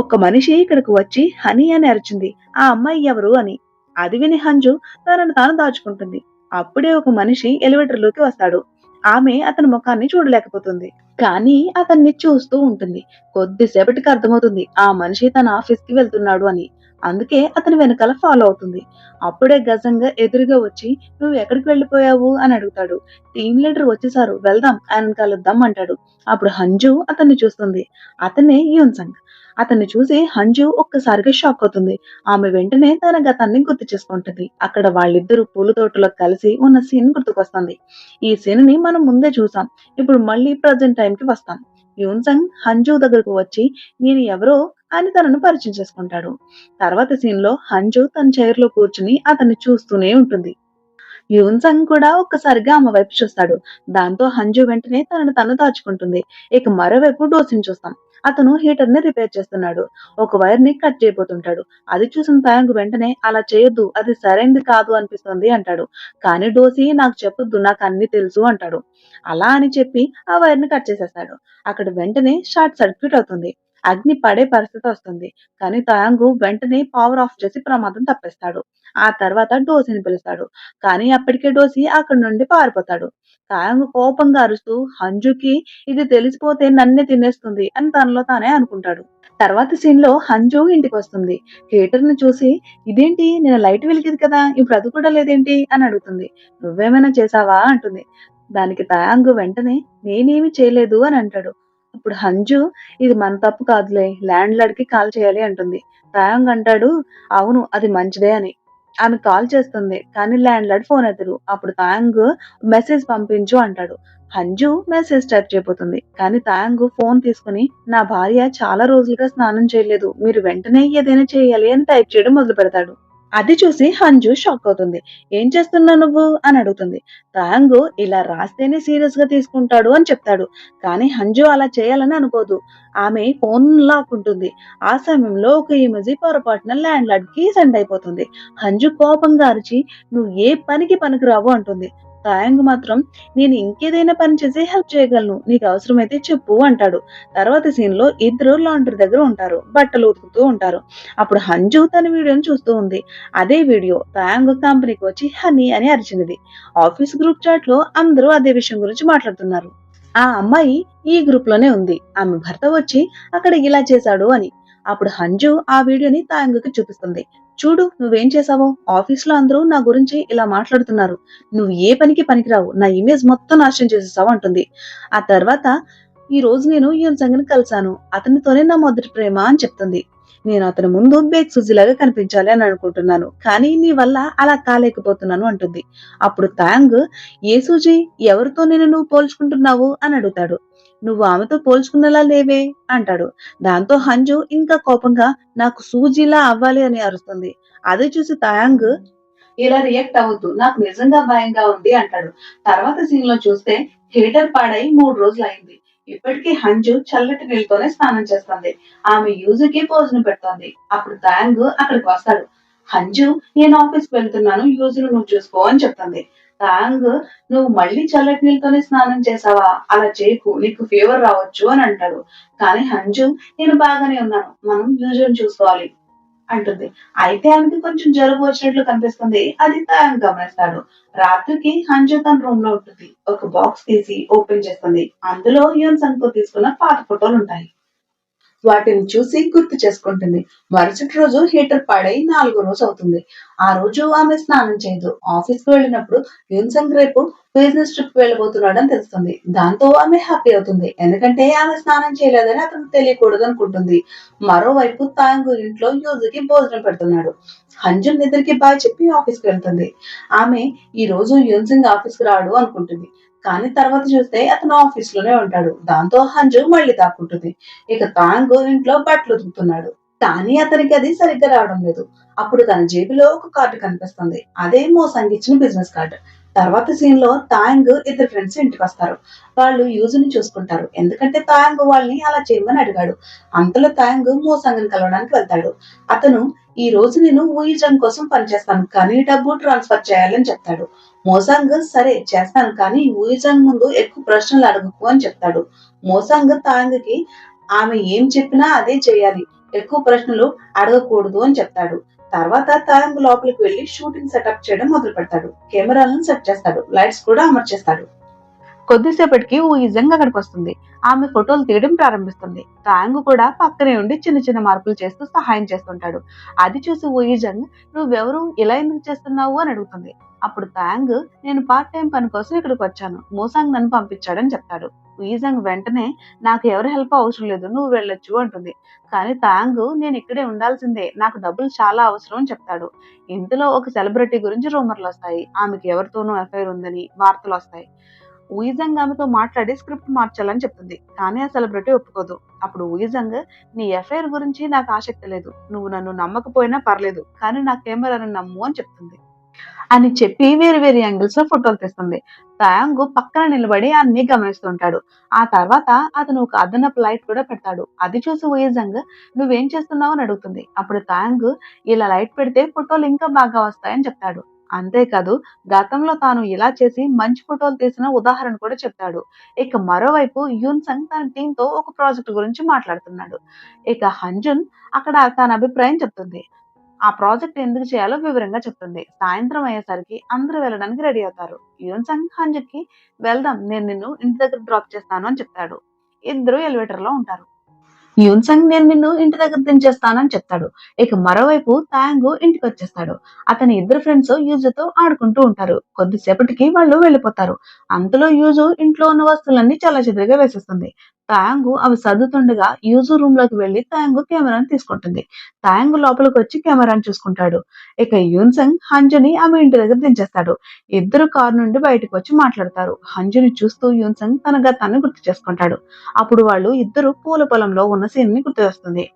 ఒక మనిషి ఇక్కడికి వచ్చి హనీ అని అరిచింది, ఆ అమ్మాయి ఎవరు అని. అది విని హంజు తనను తాను దాచుకుంటుంది. అప్పుడే ఒక మనిషి ఎలివేటర్ లోకి వస్తాడు. ఆమె అతని ముఖాన్ని చూడలేకపోతుంది, కానీ అతన్ని చూస్తూ ఉంటుంది. కొద్దిసేపటికి అర్థమవుతుంది ఆ మనిషి తన ఆఫీస్ కి వెళ్తున్నాడు అని. అందుకే అతని వెనకాల ఫాలో అవుతుంది. అప్పుడే గజంగా ఎదురుగా వచ్చి నువ్వు ఎక్కడికి వెళ్ళిపోయావు అని అడుగుతాడు. టీమ్ లీడర్ వచ్చేసారు, వెళ్దాం, ఆయన కలుద్దాం అంటాడు. అప్పుడు హంజు అతన్ని చూస్తుంది. అతనే యూన్సంగ్. అతన్ని చూసి హంజు ఒక్కసారిగా షాక్ అవుతుంది. ఆమె వెంటనే తన గతాన్ని గుర్తు చేసుకుంటుంది. అక్కడ వాళ్ళిద్దరూ పూల తోటలో కలిసి ఉన్న సీన్ గుర్తుకొస్తుంది. ఈ సీన్ ని మనం ముందే చూసాం. ఇప్పుడు మళ్ళీ ప్రజెంట్ టైం కి వస్తాం. యూన్సంగ్ హంజు దగ్గరకు వచ్చి నేను ఎవరో అని తనను పరిచయం చేసుకుంటాడు. తర్వాత సీన్ లో హంజు తన చైర్ లో కూర్చుని అతన్ని చూస్తూనే ఉంటుంది. యూన్సంగ్ కూడా ఒక్కసారిగా ఆమె వైపు చూస్తాడు. దాంతో హంజు వెంటనే తనను తను దాచుకుంటుంది. ఇక మరోవైపు డోసిని చూస్తాం. అతను హీటర్ ని రిపేర్ చేస్తున్నాడు. ఒక వైర్ ని కట్ చేయబోతుంటాడు. అది చూసిన తాయాంగ్ వెంటనే అలా చేయొద్దు, అది సరైంది కాదు అనిపిస్తుంది అంటాడు. కానీ డోసి నాకు చెప్పొద్దు, నాకు అన్ని తెలుసు అంటాడు. అలా అని చెప్పి ఆ వైర్ ని కట్ చేసేస్తాడు. అక్కడ వెంటనే షార్ట్ సర్క్యూట్ అవుతుంది. అగ్ని పడే పరిస్థితి వస్తుంది. కానీ తాయాంగు వెంటనే పవర్ ఆఫ్ చేసి ప్రమాదం తప్పిస్తాడు. ఆ తర్వాత డోసిని పిలుస్తాడు. కానీ అప్పటికే డోసి అక్కడి నుండి పారిపోతాడు. తాయాంగ్ కోపంగా అరుస్తూ హంజుకి ఇది తెలిసిపోతే నన్నే తినేస్తుంది అని తనలో తానే అనుకుంటాడు. తర్వాత సీన్ లో హంజు ఇంటికి వస్తుంది. హీటర్ ని చూసి ఇదేంటి, నేను లైట్ వెలిగింది కదా, ఇప్పుడు అది కూడా లేదేంటి అని అడుగుతుంది. నువ్వేమైనా చేసావా అంటుంది. దానికి తాయాంగ్ వెంటనే నేనేమి చేయలేదు అని అంటాడు. ఇప్పుడు హంజు ఇది మన తప్పు కాదులే, ల్యాండ్ లార్డ్ కి కాల్ చేయాలి అంటుంది. తాయాంగ్ అంటాడు అవును అది మంచిదే అని. ఆమె కాల్ చేస్తుంది. కానీ ల్యాండ్ లార్డ్ ఫోన్ ఎత్తడు. అప్పుడు తాయాంగ్ మెసేజ్ పంపించు అంటాడు. హంజు మెసేజ్ టైప్ చేయబోతుంది. కానీ తాయాంగ్ ఫోన్ తీసుకుని నా భార్య చాలా రోజులుగా స్నానం చేయలేదు, మీరు వెంటనే ఏదైనా చేయాలి అని టైప్ చేయడం మొదలు పెడతాడు. అది చూసి హంజు షాక్ అవుతుంది. ఏం చేస్తున్నావు నువ్వు అని అడుగుతుంది. తాయాంగ్ ఇలా రాస్తేనే సీరియస్ గా తీసుకుంటాడు అని చెప్తాడు. కానీ హంజు అలా చేయాలని అనుకోదు. ఆమె ఫోన్ లాక్కుంటుంది. ఆ సమయంలో ఒక ఇమేజ్ పొరపాటున ల్యాండ్ లార్డ్ కి సెండ్ అయిపోతుంది. హంజు కోపంగా అరిచి నువ్వు ఏ పనికి పనికిరావు అంటుంది. తాయాంగ్ మాత్రం నేను ఇంకేదైనా పని చేసి హెల్ప్ చేయగలను, నీకు అవసరమైతే చెప్పు అంటాడు. తర్వాత సీన్ లో ఇద్దరు లాండ్రీ దగ్గర ఉంటారు, బట్టలు ఉతుకుతూ ఉంటారు. అప్పుడు హంజు తన వీడియోని చూస్తూ ఉంది. అదే వీడియో తాయాంగ్ కంపెనీకి వచ్చి హనీ అని అరిచినది. ఆఫీస్ గ్రూప్ చాట్ లో అందరూ అదే విషయం గురించి మాట్లాడుతున్నారు. ఆ అమ్మాయి ఈ గ్రూప్ లోనే ఉంది, ఆమె భర్త వచ్చి అక్కడ ఇలా చేశాడు అని. అప్పుడు హంజు ఆ వీడియోని తాయాంగ్కి చూపిస్తుంది. చూడు నువ్వేం చేసావో, ఆఫీస్ లో అందరూ నా గురించి ఇలా మాట్లాడుతున్నారు, నువ్వు ఏ పనికి పనికిరావు, నా ఇమేజ్ మొత్తం నాశనం చేసేసావు అంటుంది. ఆ తర్వాత ఈ రోజు నేను యూన్సంగ్ ని కలిశాను, అతనితోనే నా మొదటి ప్రేమ అని చెప్తుంది. నేను అతని ముందు బేక్ సుజీలాగా కనిపించాలి అని అనుకుంటున్నాను, కానీ నీ వల్ల అలా కాలేకపోతున్నాను అంటుంది. అప్పుడు తాయాంగ్ ఏ సూజీ, ఎవరితో నేను నువ్వు పోల్చుకుంటున్నావు అని అడుగుతాడు. నువ్వు ఆమెతో పోల్చుకునేలా లేవే అంటాడు. దాంతో హంజు ఇంకా కోపంగా నాకు సూజీలా అవ్వాలి అని అరుస్తుంది. అది చూసి తాయాంగ్ ఇలా రియాక్ట్ అవ్వద్దు, నాకు నిజంగా భయంగా ఉంది అంటాడు. తర్వాత సీన్ లో చూస్తే హీటర్ పాడై 3 రోజులు అయింది. ఇప్పటికీ హంజు చల్లటి నీళ్ళతోనే స్నానం చేస్తుంది. ఆమె యూజుకి భోజనం పెడుతోంది. అప్పుడు తాయాంగ్ అక్కడికి వస్తాడు. హంజు నేను ఆఫీస్కి వెళ్తున్నాను, యూజును నువ్వు చూసుకో అని చెప్తుంది. తాయాంగ్ నువ్వు మళ్ళీ చల్లటి నీళ్ళతోనే స్నానం చేసావా, అలా చేయకు, నీకు ఫీవర్ రావచ్చు అని అంటాడు. కానీ హంజు నేను బాగానే ఉన్నాను, మనం యూజును చూసుకోవాలి అంటుంది. అయితే ఆమెకి కొంచెం జలుబు వచ్చినట్లు కనిపిస్తుంది. అది తాయాంగ్ గమనిస్తాడు. రాత్రికి హంజు తన రూమ్ లో ఉంటుంది. ఒక బాక్స్ తీసి ఓపెన్ చేస్తుంది. అందులో యూన్సంగ్ తో తీసుకున్న పాత ఫోటోలు ఉంటాయి. వాటిని చూసి గుర్తు చేసుకుంటుంది. మరుసటి రోజు హీటర్ పాడై 4వ రోజు అవుతుంది. ఆ రోజు ఆమె స్నానం చేయదు. ఆఫీస్ కు వెళ్ళినప్పుడు యూన్సంగ్ రేపు బిజినెస్ ట్రిప్ వెళ్ళబోతున్నాడని తెలుస్తుంది. దాంతో ఆమె హ్యాపీ అవుతుంది. ఎందుకంటే ఆమె స్నానం చేయలేదని అతనికి తెలియకూడదు అనుకుంటుంది. మరోవైపు తాయాంగ్ ఇంట్లో యూజుకి భోజనం పెడుతున్నాడు. హంజు నిద్రకి బాయ్ చెప్పి ఆఫీస్ కి వెళ్తుంది. ఆమె ఈ రోజు యూన్సంగ్ ఆఫీస్ కు రాడు అనుకుంటుంది. కానీ తర్వాత చూస్తే అతను ఆఫీస్ లోనే ఉంటాడు. దాంతో హంజు మళ్ళీ దాక్కుంటుంది. ఇక తాయాంగ్ ఇంట్లో బట్టలు ఉతుకుతున్నాడు. కానీ అతనికి అది సరిగ్గా రావడం లేదు. అప్పుడు తన జేబులో ఒక కార్డు కనిపిస్తుంది. అదే మోసాంగ్ ఇచ్చిన బిజినెస్ కార్డు. తర్వాత సీన్ లో తాయాంగ్ ఇద్దరు ఫ్రెండ్స్ ఇంటికి వస్తారు. వాళ్ళు యూజుని చూసుకుంటారు. ఎందుకంటే తాయాంగ్ వాళ్ళని అలా చేయమని అడిగాడు. అంతలో తాయాంగ్ మోసాంగ్ని కలవడానికి వెళ్తాడు. అతను ఈ రోజు నేను ఊయిజంగ్ కోసం పనిచేస్తాను, కానీ డబ్బు ట్రాన్స్ఫర్ చేయాలని చెప్తాడు. మోసాంగ్ సరే చేస్తాను, కానీ ఊయిజంగ్ ముందు ఎక్కువ ప్రశ్నలు అడగకు అని చెప్తాడు. మోసాంగ్ తాయాంగ్ కి ఆమె ఏం చెప్పినా అదే చేయాలి, ఎక్కువ ప్రశ్నలు అడగకూడదు అని చెప్తాడు. తర్వాత తాయాంగ్ లోపలికి వెళ్లి షూటింగ్ సెటప్ చేయడం మొదలు పెడతాడు. కెమెరాలను సెట్ చేస్తాడు, లైట్స్ కూడా అమర్చేస్తాడు. కొద్దిసేపటికి ఊయిజంగ్ అక్కడికి వస్తుంది. ఆమె ఫోటోలు తీయడం ప్రారంభిస్తుంది. తాంగ్ కూడా పక్కనే ఉండి చిన్న చిన్న మార్పులు చేస్తూ సహాయం చేస్తుంటాడు. అది చూసి ఊయిజంగ్, నువ్వెవరు, ఇలా ఎందుకు చేస్తున్నావు అని అడుగుతుంది. అప్పుడు తాంగ్, నేను పార్ట్ టైం పని కోసం ఇక్కడికి వచ్చాను, మోసాంగ్ నన్ను పంపించాడని చెప్తాడు. ఊయిజంగ్ వెంటనే, నాకు ఎవరి హెల్ప్ అవసరం లేదు, నువ్వు వెళ్ళొచ్చు అంటుంది. కానీ తాంగ్, నేను ఇక్కడే ఉండాల్సిందే, నాకు డబ్బులు చాలా అవసరం అని చెప్తాడు. ఇందులో ఒక సెలబ్రిటీ గురించి రూమర్లు వస్తాయి. ఆమెకి ఎవరితోనూ అఫైర్ ఉందని వార్తలు వస్తాయి. ఊయిజంగ్ ఆమెతో మాట్లాడి స్క్రిప్ట్ మార్చాలని చెప్తుంది. కానీ ఆ సెలబ్రిటీ ఒప్పుకోదు. అప్పుడు ఊయిజంగ్, నీ ఎఫ్ఐఆర్ గురించి నాకు ఆసక్తి లేదు, నువ్వు నన్ను నమ్మకపోయినా పర్లేదు, కానీ నా కెమెరాను నమ్ము అని చెప్తుంది. అని చెప్పి వేరు వేరు యాంగిల్స్ లో ఫోటోలు తీస్తుంది. తాయాంగ్ పక్కన నిలబడి అన్ని గమనిస్తుంటాడు. ఆ తర్వాత అతను ఒక అదనపు లైట్ కూడా పెడతాడు. అది చూసి ఊయిజంగ్, నువ్వేం చేస్తున్నావు అని అడుగుతుంది. అప్పుడు తాయాంగ్, ఇలా లైట్ పెడితే ఫోటోలు ఇంకా బాగా వస్తాయని చెప్తాడు. అంతేకాదు, గతంలో తాను ఇలా చేసి మంచి ఫోటోలు తీసిన ఉదాహరణ కూడా చెప్తాడు. ఇక మరోవైపు యూన్సంగ్ తన టీంతో ఒక ప్రాజెక్ట్ గురించి మాట్లాడుతున్నాడు. ఇక హంజున్ అక్కడ తన అభిప్రాయం చెప్తుంది. ఆ ప్రాజెక్ట్ ఎందుకు చేయాలో వివరంగా చెప్తుంది. సాయంత్రం అయ్యేసరికి అందరూ వెళ్ళడానికి రెడీ అవుతారు. యూన్సంగ్ హంజుకి, వెళ్దాం, నేను నిన్ను ఇంటి దగ్గర డ్రాప్ చేస్తాను అని చెప్తాడు. ఇద్దరు ఎలివేటర్ లో ఉంటారు. యూన్సంగ్, నేను నిన్ను ఇంటి దగ్గర దించేస్తానని చెప్తాడు. ఇక మరోవైపు తాయాంగ్ ఇంటికి వచ్చేస్తాడు. అతని ఇద్దరు ఫ్రెండ్స్ యూజుతో ఆడుకుంటూ ఉంటారు. కొద్దిసేపటికి వాళ్ళు వెళ్ళిపోతారు. అంతలో యూజు ఇంట్లో ఉన్న వస్తువులన్నీ చెల్లాచెదురుగా వేసేస్తుంది. తాయాంగ్ అవి సర్దుతుండగా యూజు రూమ్ లోకి వెళ్లి తాయాంగ్ కెమెరాని తీసుకుంటుంది. తాయాంగ్ లోపలికి వచ్చి కెమెరాని చూసుకుంటాడు. ఇక యూన్సంగ్ హంజుని ఆమె ఇంటి దగ్గర దించేస్తాడు. ఇద్దరు కారు నుండి బయటకు వచ్చి మాట్లాడతారు. హంజుని చూస్తూ యూన్సంగ్ తన గతాన్ని గుర్తు చేసుకుంటాడు. అప్పుడు వాళ్ళు ఇద్దరు పూల పొలంలో ఉన్న సీన్ ని గుర్తు వస్తుంది.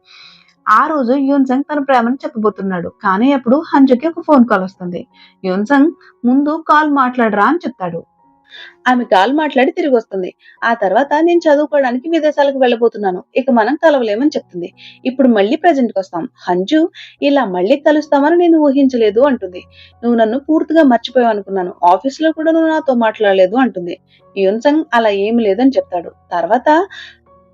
ఆ రోజు యూన్సంగ్ తన ప్రేమను చెప్పబోతున్నాడు. కానీ అప్పుడు హంజుకి ఒక ఫోన్ కాల్ వస్తుంది. యూన్సంగ్, ముందు కాల్ మాట్లాడరా అని చెప్తాడు. ఆమె కాల్ మాట్లాడి తిరిగి వస్తుంది. ఆ తర్వాత, నేను చదువుకోవడానికి విదేశాలకు వెళ్ళబోతున్నాను, ఇక మనం కలవలేమని చెప్తుంది. ఇప్పుడు మళ్ళీ ప్రెజెంట్కి వస్తాం. హంజు, ఇలా మళ్ళీ కలుస్తామని నేను ఊహించలేదు అంటుంది. నువ్వు నన్ను పూర్తిగా మర్చిపోయావు అనుకున్నాను, ఆఫీస్ లో కూడా నువ్వు నాతో మాట్లాడలేదు అంటుంది. యూన్సంగ్ అలా ఏమి లేదని చెప్తాడు. తర్వాత,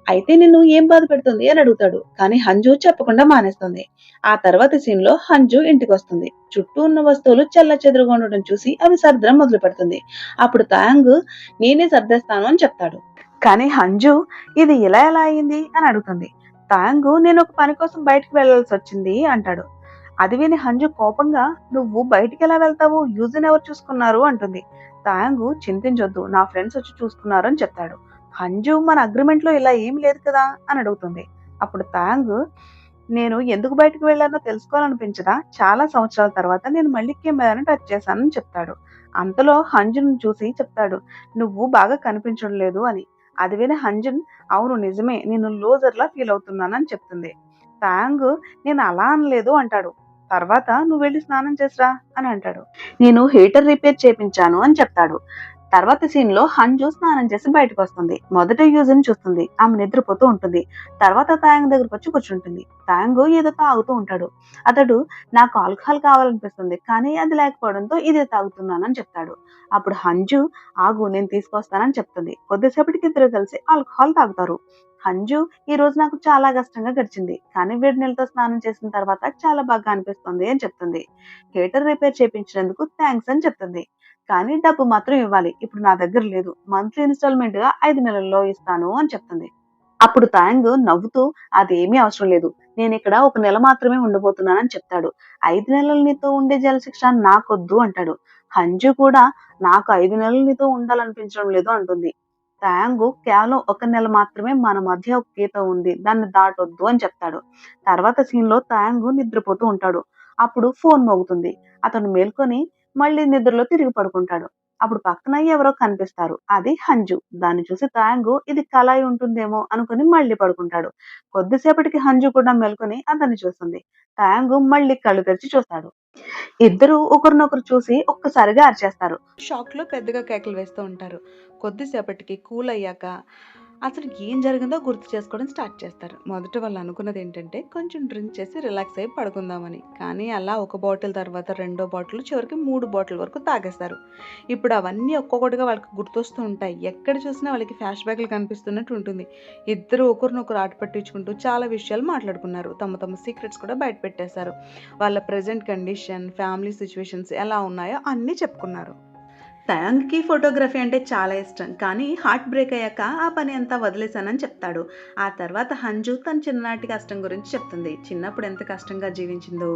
అయితే నిన్ను ఏం బాధ పెడుతుంది అని అడుగుతాడు. కానీ హంజు చెప్పకుండా మానేస్తుంది. ఆ తర్వాత సీన్ లో హంజు ఇంటికి వస్తుంది. చుట్టూ ఉన్న వస్తువులు చెల్లాచెదురుగా ఉండడం చూసి అవి సర్దడం మొదలు పెడుతుంది. అప్పుడు తాయాంగ్, నేనే సర్దేస్తాను అని చెప్తాడు. కానీ హంజు, ఇది ఇలా ఎలా అయింది అని అడుగుతుంది. తాయాంగ్, నేను ఒక పని కోసం బయటకు వెళ్లాల్సి వచ్చింది అంటాడు. అది విని హంజు కోపంగా, నువ్వు బయటికి ఎలా వెళ్తావు, యూజన్ ఎవరు చూసుకున్నారు అంటుంది. తాయాంగ్, చింతించొద్దు, నా ఫ్రెండ్స్ వచ్చి చూసుకున్నారు అని చెప్తాడు. హంజు, మన అగ్రిమెంట్ లో ఇలా ఏమి లేదు కదా అని అడుగుతుంది. అప్పుడు తాయాంగ్, నేను ఎందుకు బయటకు వెళ్లానో తెలుసుకోవాలనిపించదా, చాలా సంవత్సరాల తర్వాత నేను మళ్ళీ కెమెరాను టచ్ చేశానని చెప్తాడు. అంతలో హంజున్ చూసి చెప్తాడు, నువ్వు బాగా కనిపించడం లేదు అని. అది విని హంజున్, అవును నిజమే, నేను లూజర్ లా ఫీల్ అవుతున్నానని చెప్తుంది. తాయాంగ్, నేను అలా అనలేదు అంటాడు. తర్వాత, నువ్వు వెళ్ళి స్నానం చేసిరా అని అంటాడు. నేను హీటర్ రిపేర్ చేపించాను అని చెప్తాడు. తర్వాత సీన్ లో హంజు స్నానం చేసి బయటకు వస్తుంది. మొదట యూజన్ చూస్తుంది. ఆమె నిద్రపోతూ ఉంటుంది. తర్వాత తాయాంగ్ దగ్గరకు వచ్చి కూర్చుంటుంది. తాయాంగ్ ఏదో తాగుతూ ఉంటాడు. అతడు, నాకు ఆల్కహాల్ కావాలనిపిస్తుంది, కానీ అది లేకపోవడంతో ఇదే తాగుతున్నానని చెప్తాడు. అప్పుడు హంజు, ఆగు, నేను తీసుకొస్తానని చెప్తుంది. కొద్దిసేపటికి ఇద్దరు కలిసి ఆల్కహాల్ తాగుతారు. హంజు, ఈ రోజు నాకు చాలా కష్టంగా గడిచింది, కానీ వేడి నీళ్ళతో స్నానం చేసిన తర్వాత చాలా బాగా అనిపిస్తుంది అని చెప్తుంది. హీటర్ రిపేర్ చేయించినందుకు థ్యాంక్స్ అని చెప్తుంది. కానీ డబ్బు మాత్రం ఇవ్వాలి, ఇప్పుడు నా దగ్గర లేదు, మంత్లీ ఇన్స్టాల్మెంట్ గా 5 నెలల్లో ఇస్తాను అని చెప్తుంది. అప్పుడు తాయాంగ్ నవ్వుతూ, అదేమీ అవసరం లేదు, నేను ఇక్కడ 1 నెల మాత్రమే ఉండబోతున్నానని చెప్తాడు. 5 నెలలు నీతో ఉండే జలశిక్ష నాకొద్దు అంటాడు. హంజు కూడా, నాకు 5 నెలలు నీతో ఉండాలనిపించడం లేదు అంటుంది. తాయాంగ్, కేవలం 1 నెల మాత్రమే మన మధ్య ఒక గీత ఉంది, దాన్ని దాటొద్దు అని చెప్తాడు. తర్వాత సీన్ లో తాయాంగ్ నిద్రపోతూ ఉంటాడు. అప్పుడు ఫోన్ మోగుతుంది. అతను మేల్కొని మళ్ళీ నిద్రలో తిరిగి పడుకుంటాడు. అప్పుడు పక్కన ఎవరో కనిపిస్తారు. అది హంజు. దాన్ని చూసి తాయాంగ్, ఇది కల అయి ఉంటుందేమో అనుకుని మళ్ళీ పడుకుంటాడు. కొద్దిసేపటికి హంజు కూడా మేల్కొని అతన్ని చూస్తుంది. తాయాంగ్ మళ్ళీ కళ్ళు తెరిచి చూస్తాడు. ఇద్దరు ఒకరినొకరు చూసి ఒక్కసారిగా అరిచేస్తారు. షాక్ లో పెద్దగా కేకలు వేస్తూ ఉంటారు. కొద్దిసేపటికి కూల్ అయ్యాక అసలు ఏం జరిగిందో గుర్తు చేసుకోవడం స్టార్ట్ చేస్తారు. మొదట వాళ్ళు అనుకున్నది ఏంటంటే కొంచెం డ్రింక్ చేసి రిలాక్స్ అయ్యి పడుకుందామని. కానీ అలా ఒక బాటిల్ తర్వాత రెండో బాటిల్, చివరికి 3 బాటిల్ వరకు తాగేస్తారు. ఇప్పుడు అవన్నీ ఒక్కొక్కటిగా వాళ్ళకి గుర్తొస్తూ ఉంటాయి. ఎక్కడ చూసినా వాళ్ళకి ఫ్లాష్ బ్యాక్లు కనిపిస్తున్నట్టు ఉంటుంది. ఇద్దరు ఒకరినొకరు ఆట పట్టించుకుంటూ చాలా విషయాలు మాట్లాడుకున్నారు. తమ తమ సీక్రెట్స్ కూడా బయట పెట్టేశారు. వాళ్ళ ప్రెజెంట్ కండిషన్, ఫ్యామిలీ సిచ్యువేషన్స్ ఎలా ఉన్నాయో అన్నీ చెప్పుకున్నారు. తయాంగ్‌కి ఫోటోగ్రఫీ అంటే చాలా ఇష్టం. కానీ హార్ట్ బ్రేక్ అయ్యాక ఆ పని అంతా వదిలేశానని చెప్తాడు. ఆ తర్వాత హంజు తన చిన్ననాటి కష్టం గురించి చెప్తుంది. చిన్నప్పుడు ఎంత కష్టంగా జీవించిందో,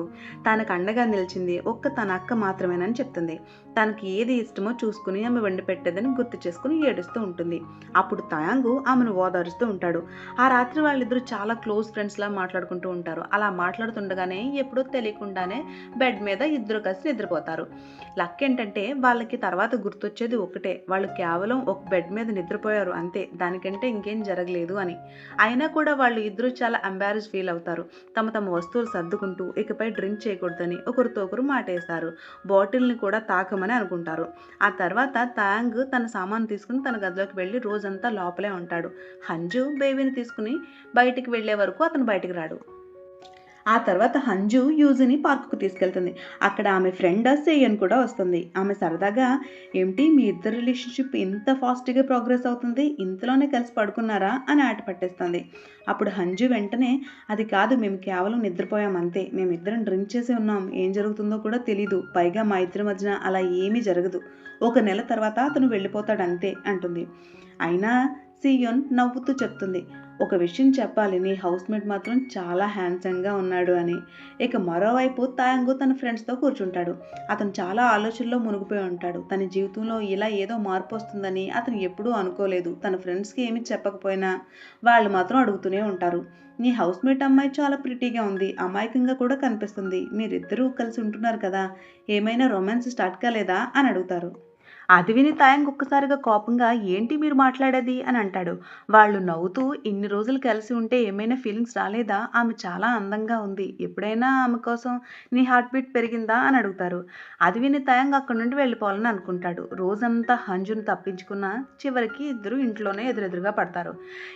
తనకు అండగా నిలిచింది తన అక్క మాత్రమేనని చెప్తుంది. తనకి ఏది ఇష్టమో చూసుకుని ఆమె వండి పెట్టేదని గుర్తు చేసుకుని ఏడుస్తూ ఉంటుంది. అప్పుడు తయాంగు ఆమెను ఓదారుస్తూ ఉంటాడు. ఆ రాత్రి వాళ్ళిద్దరూ చాలా క్లోజ్ ఫ్రెండ్స్‌లా మాట్లాడుకుంటూ ఉంటారు. అలా మాట్లాడుతుండగానే ఎప్పుడో తెలియకుండానే బెడ్ మీద ఇద్దరు కలిసి నిద్రపోతారు. లక్ ఏంటంటే వాళ్ళకి తర్వాత గుర్తొచ్చేది ఒకటే. వాళ్ళు కేవలం ఒక బెడ్ మీద నిద్రపోయారు అంతే. దానికంటే ఇంకేం జరగలేదు అని. అయినా కూడా వాళ్ళు ఇద్దరూ చాలా ఎంబారస్ ఫీల్ అవుతారు. తమ తమ వస్తువులు సర్దుకుంటూ ఇకపై డ్రింక్ చేయకూడదని ఒకరితో ఒకరు మాటేస్తారు. బాటిల్‌ని కూడా తాకమని అనుకుంటారు. ఆ తర్వాత తాయాంగ్ తన సామాను తీసుకుని తన గదిలోకి వెళ్ళి రోజంతా లోపలే ఉంటాడు. హంజు బేబీని తీసుకుని బయటికి వెళ్ళే వరకు అతను బయటికి రాడు. ఆ తర్వాత హంజు యూజుని పార్కుకు తీసుకెళ్తుంది. అక్కడ ఆమె ఫ్రెండ్ సేయన్ కూడా వస్తుంది. ఆమె సరదాగా ఏమిటి మీ ఇద్దరి రిలేషన్షిప్ ఇంత ఫాస్ట్‌గా ప్రోగ్రెస్ అవుతుంది. ఇంతలోనే కలిసి పడుకున్నారా అని ఆట పట్టేస్తుంది. అప్పుడు హంజు వెంటనే అది కాదు మేము కేవలం నిద్రపోయాం అంతే. మేమిద్దరం డ్రింక్ చేసి ఉన్నాం. ఏం జరుగుతుందో కూడా తెలీదు. పైగా మా ఇద్దరి మధ్యన అలా ఏమీ జరగదు. ఒక నెల తర్వాత అతను వెళ్ళిపోతాడు అంతే అంటుంది. అయినా సియోన్ నవ్వుతూ చెప్తుంది. ఒక విషయం చెప్పాలి నీ హౌస్‌మేట్ మాత్రం చాలా హ్యాండ్సమ్‌గా ఉన్నాడు అని. ఇక మరోవైపు తాయంగు తన ఫ్రెండ్స్‌తో కూర్చుంటాడు. అతను చాలా ఆలోచనలో మునిగిపోయి ఉంటాడు. తన జీవితంలో ఇలా ఏదో మార్పు వస్తుందని అతను ఎప్పుడూ అనుకోలేదు. తన ఫ్రెండ్స్‌కి ఏమీ చెప్పకపోయినా వాళ్ళు మాత్రం అడుగుతూనే ఉంటారు. నీ హౌస్‌మేట్ అమ్మాయి చాలా ప్రిటీగా ఉంది. అమాయకంగా కూడా కనిపిస్తుంది. మీరిద్దరూ కలిసి ఉంటున్నారు కదా! ఏమైనా రొమాన్స్ స్టార్ట్ కాలేదా అని అడుగుతారు. అది విని తాయంగ్ ఒక్కసారిగా కోపంగా ఏంటి మీరు మాట్లాడేది అని అంటాడు. వాళ్ళు నవ్వుతూ ఇన్ని రోజులు కలిసి ఉంటే ఏమైనా ఫీలింగ్స్ రాలేదా? ఆమె చాలా అందంగా ఉంది. ఎప్పుడైనా ఆమె కోసం నీ హార్ట్ బీట్ పెరిగిందా అని అడుగుతారు. అది విని తాయంగ్ అక్కడి నుండి వెళ్ళిపోవాలని అనుకుంటాడు. రోజంతా హంజును తప్పించుకున్న చివరికి ఇద్దరు ఇంట్లోనే ఎదురెదురుగా పడతారు.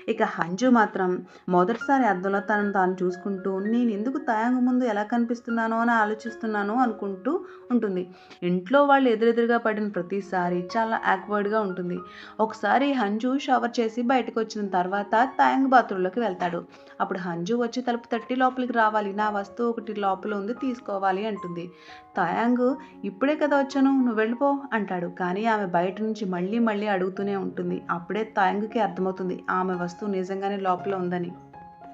ఇక హంజు మాత్రం మొదటిసారి అద్దంలో తనను తాను చూసుకుంటూ నేను ఎందుకు తాయంగ్ ముందు ఎలా కనిపిస్తున్నానో అని ఆలోచిస్తున్నాను అనుకుంటూ ఉంటుంది. ఇంట్లో వాళ్ళు ఎదురెదురుగా పడిన ప్రతిసారి చాలా ఆక్వర్డ్‌గా ఉంటుంది. ఒకసారి హంజు షవర్ చేసి బయటకొచ్చిన తర్వాత తాయంగ్ బాత్రూంలోకి వెళ్తాడు. అప్పుడు హంజు వచ్చి తలుపు తట్టి లోపలికి రావాలి. నా వస్తువు ఒకటి లోపల ఉంది తీసుకోవాలి అంటుంది. తాయాంగ్ ఇప్పుడే కదా వచ్చాను నువ్వు వెళ్ళిపో అంటాడు. కానీ ఆమె బయట నుంచి మళ్ళీ మళ్ళీ అడుగుతూనే ఉంటుంది. అప్పుడే తాయాంగ్‌కి అర్థమవుతుంది ఆమె వస్తువు నిజంగానే లోపల ఉందని.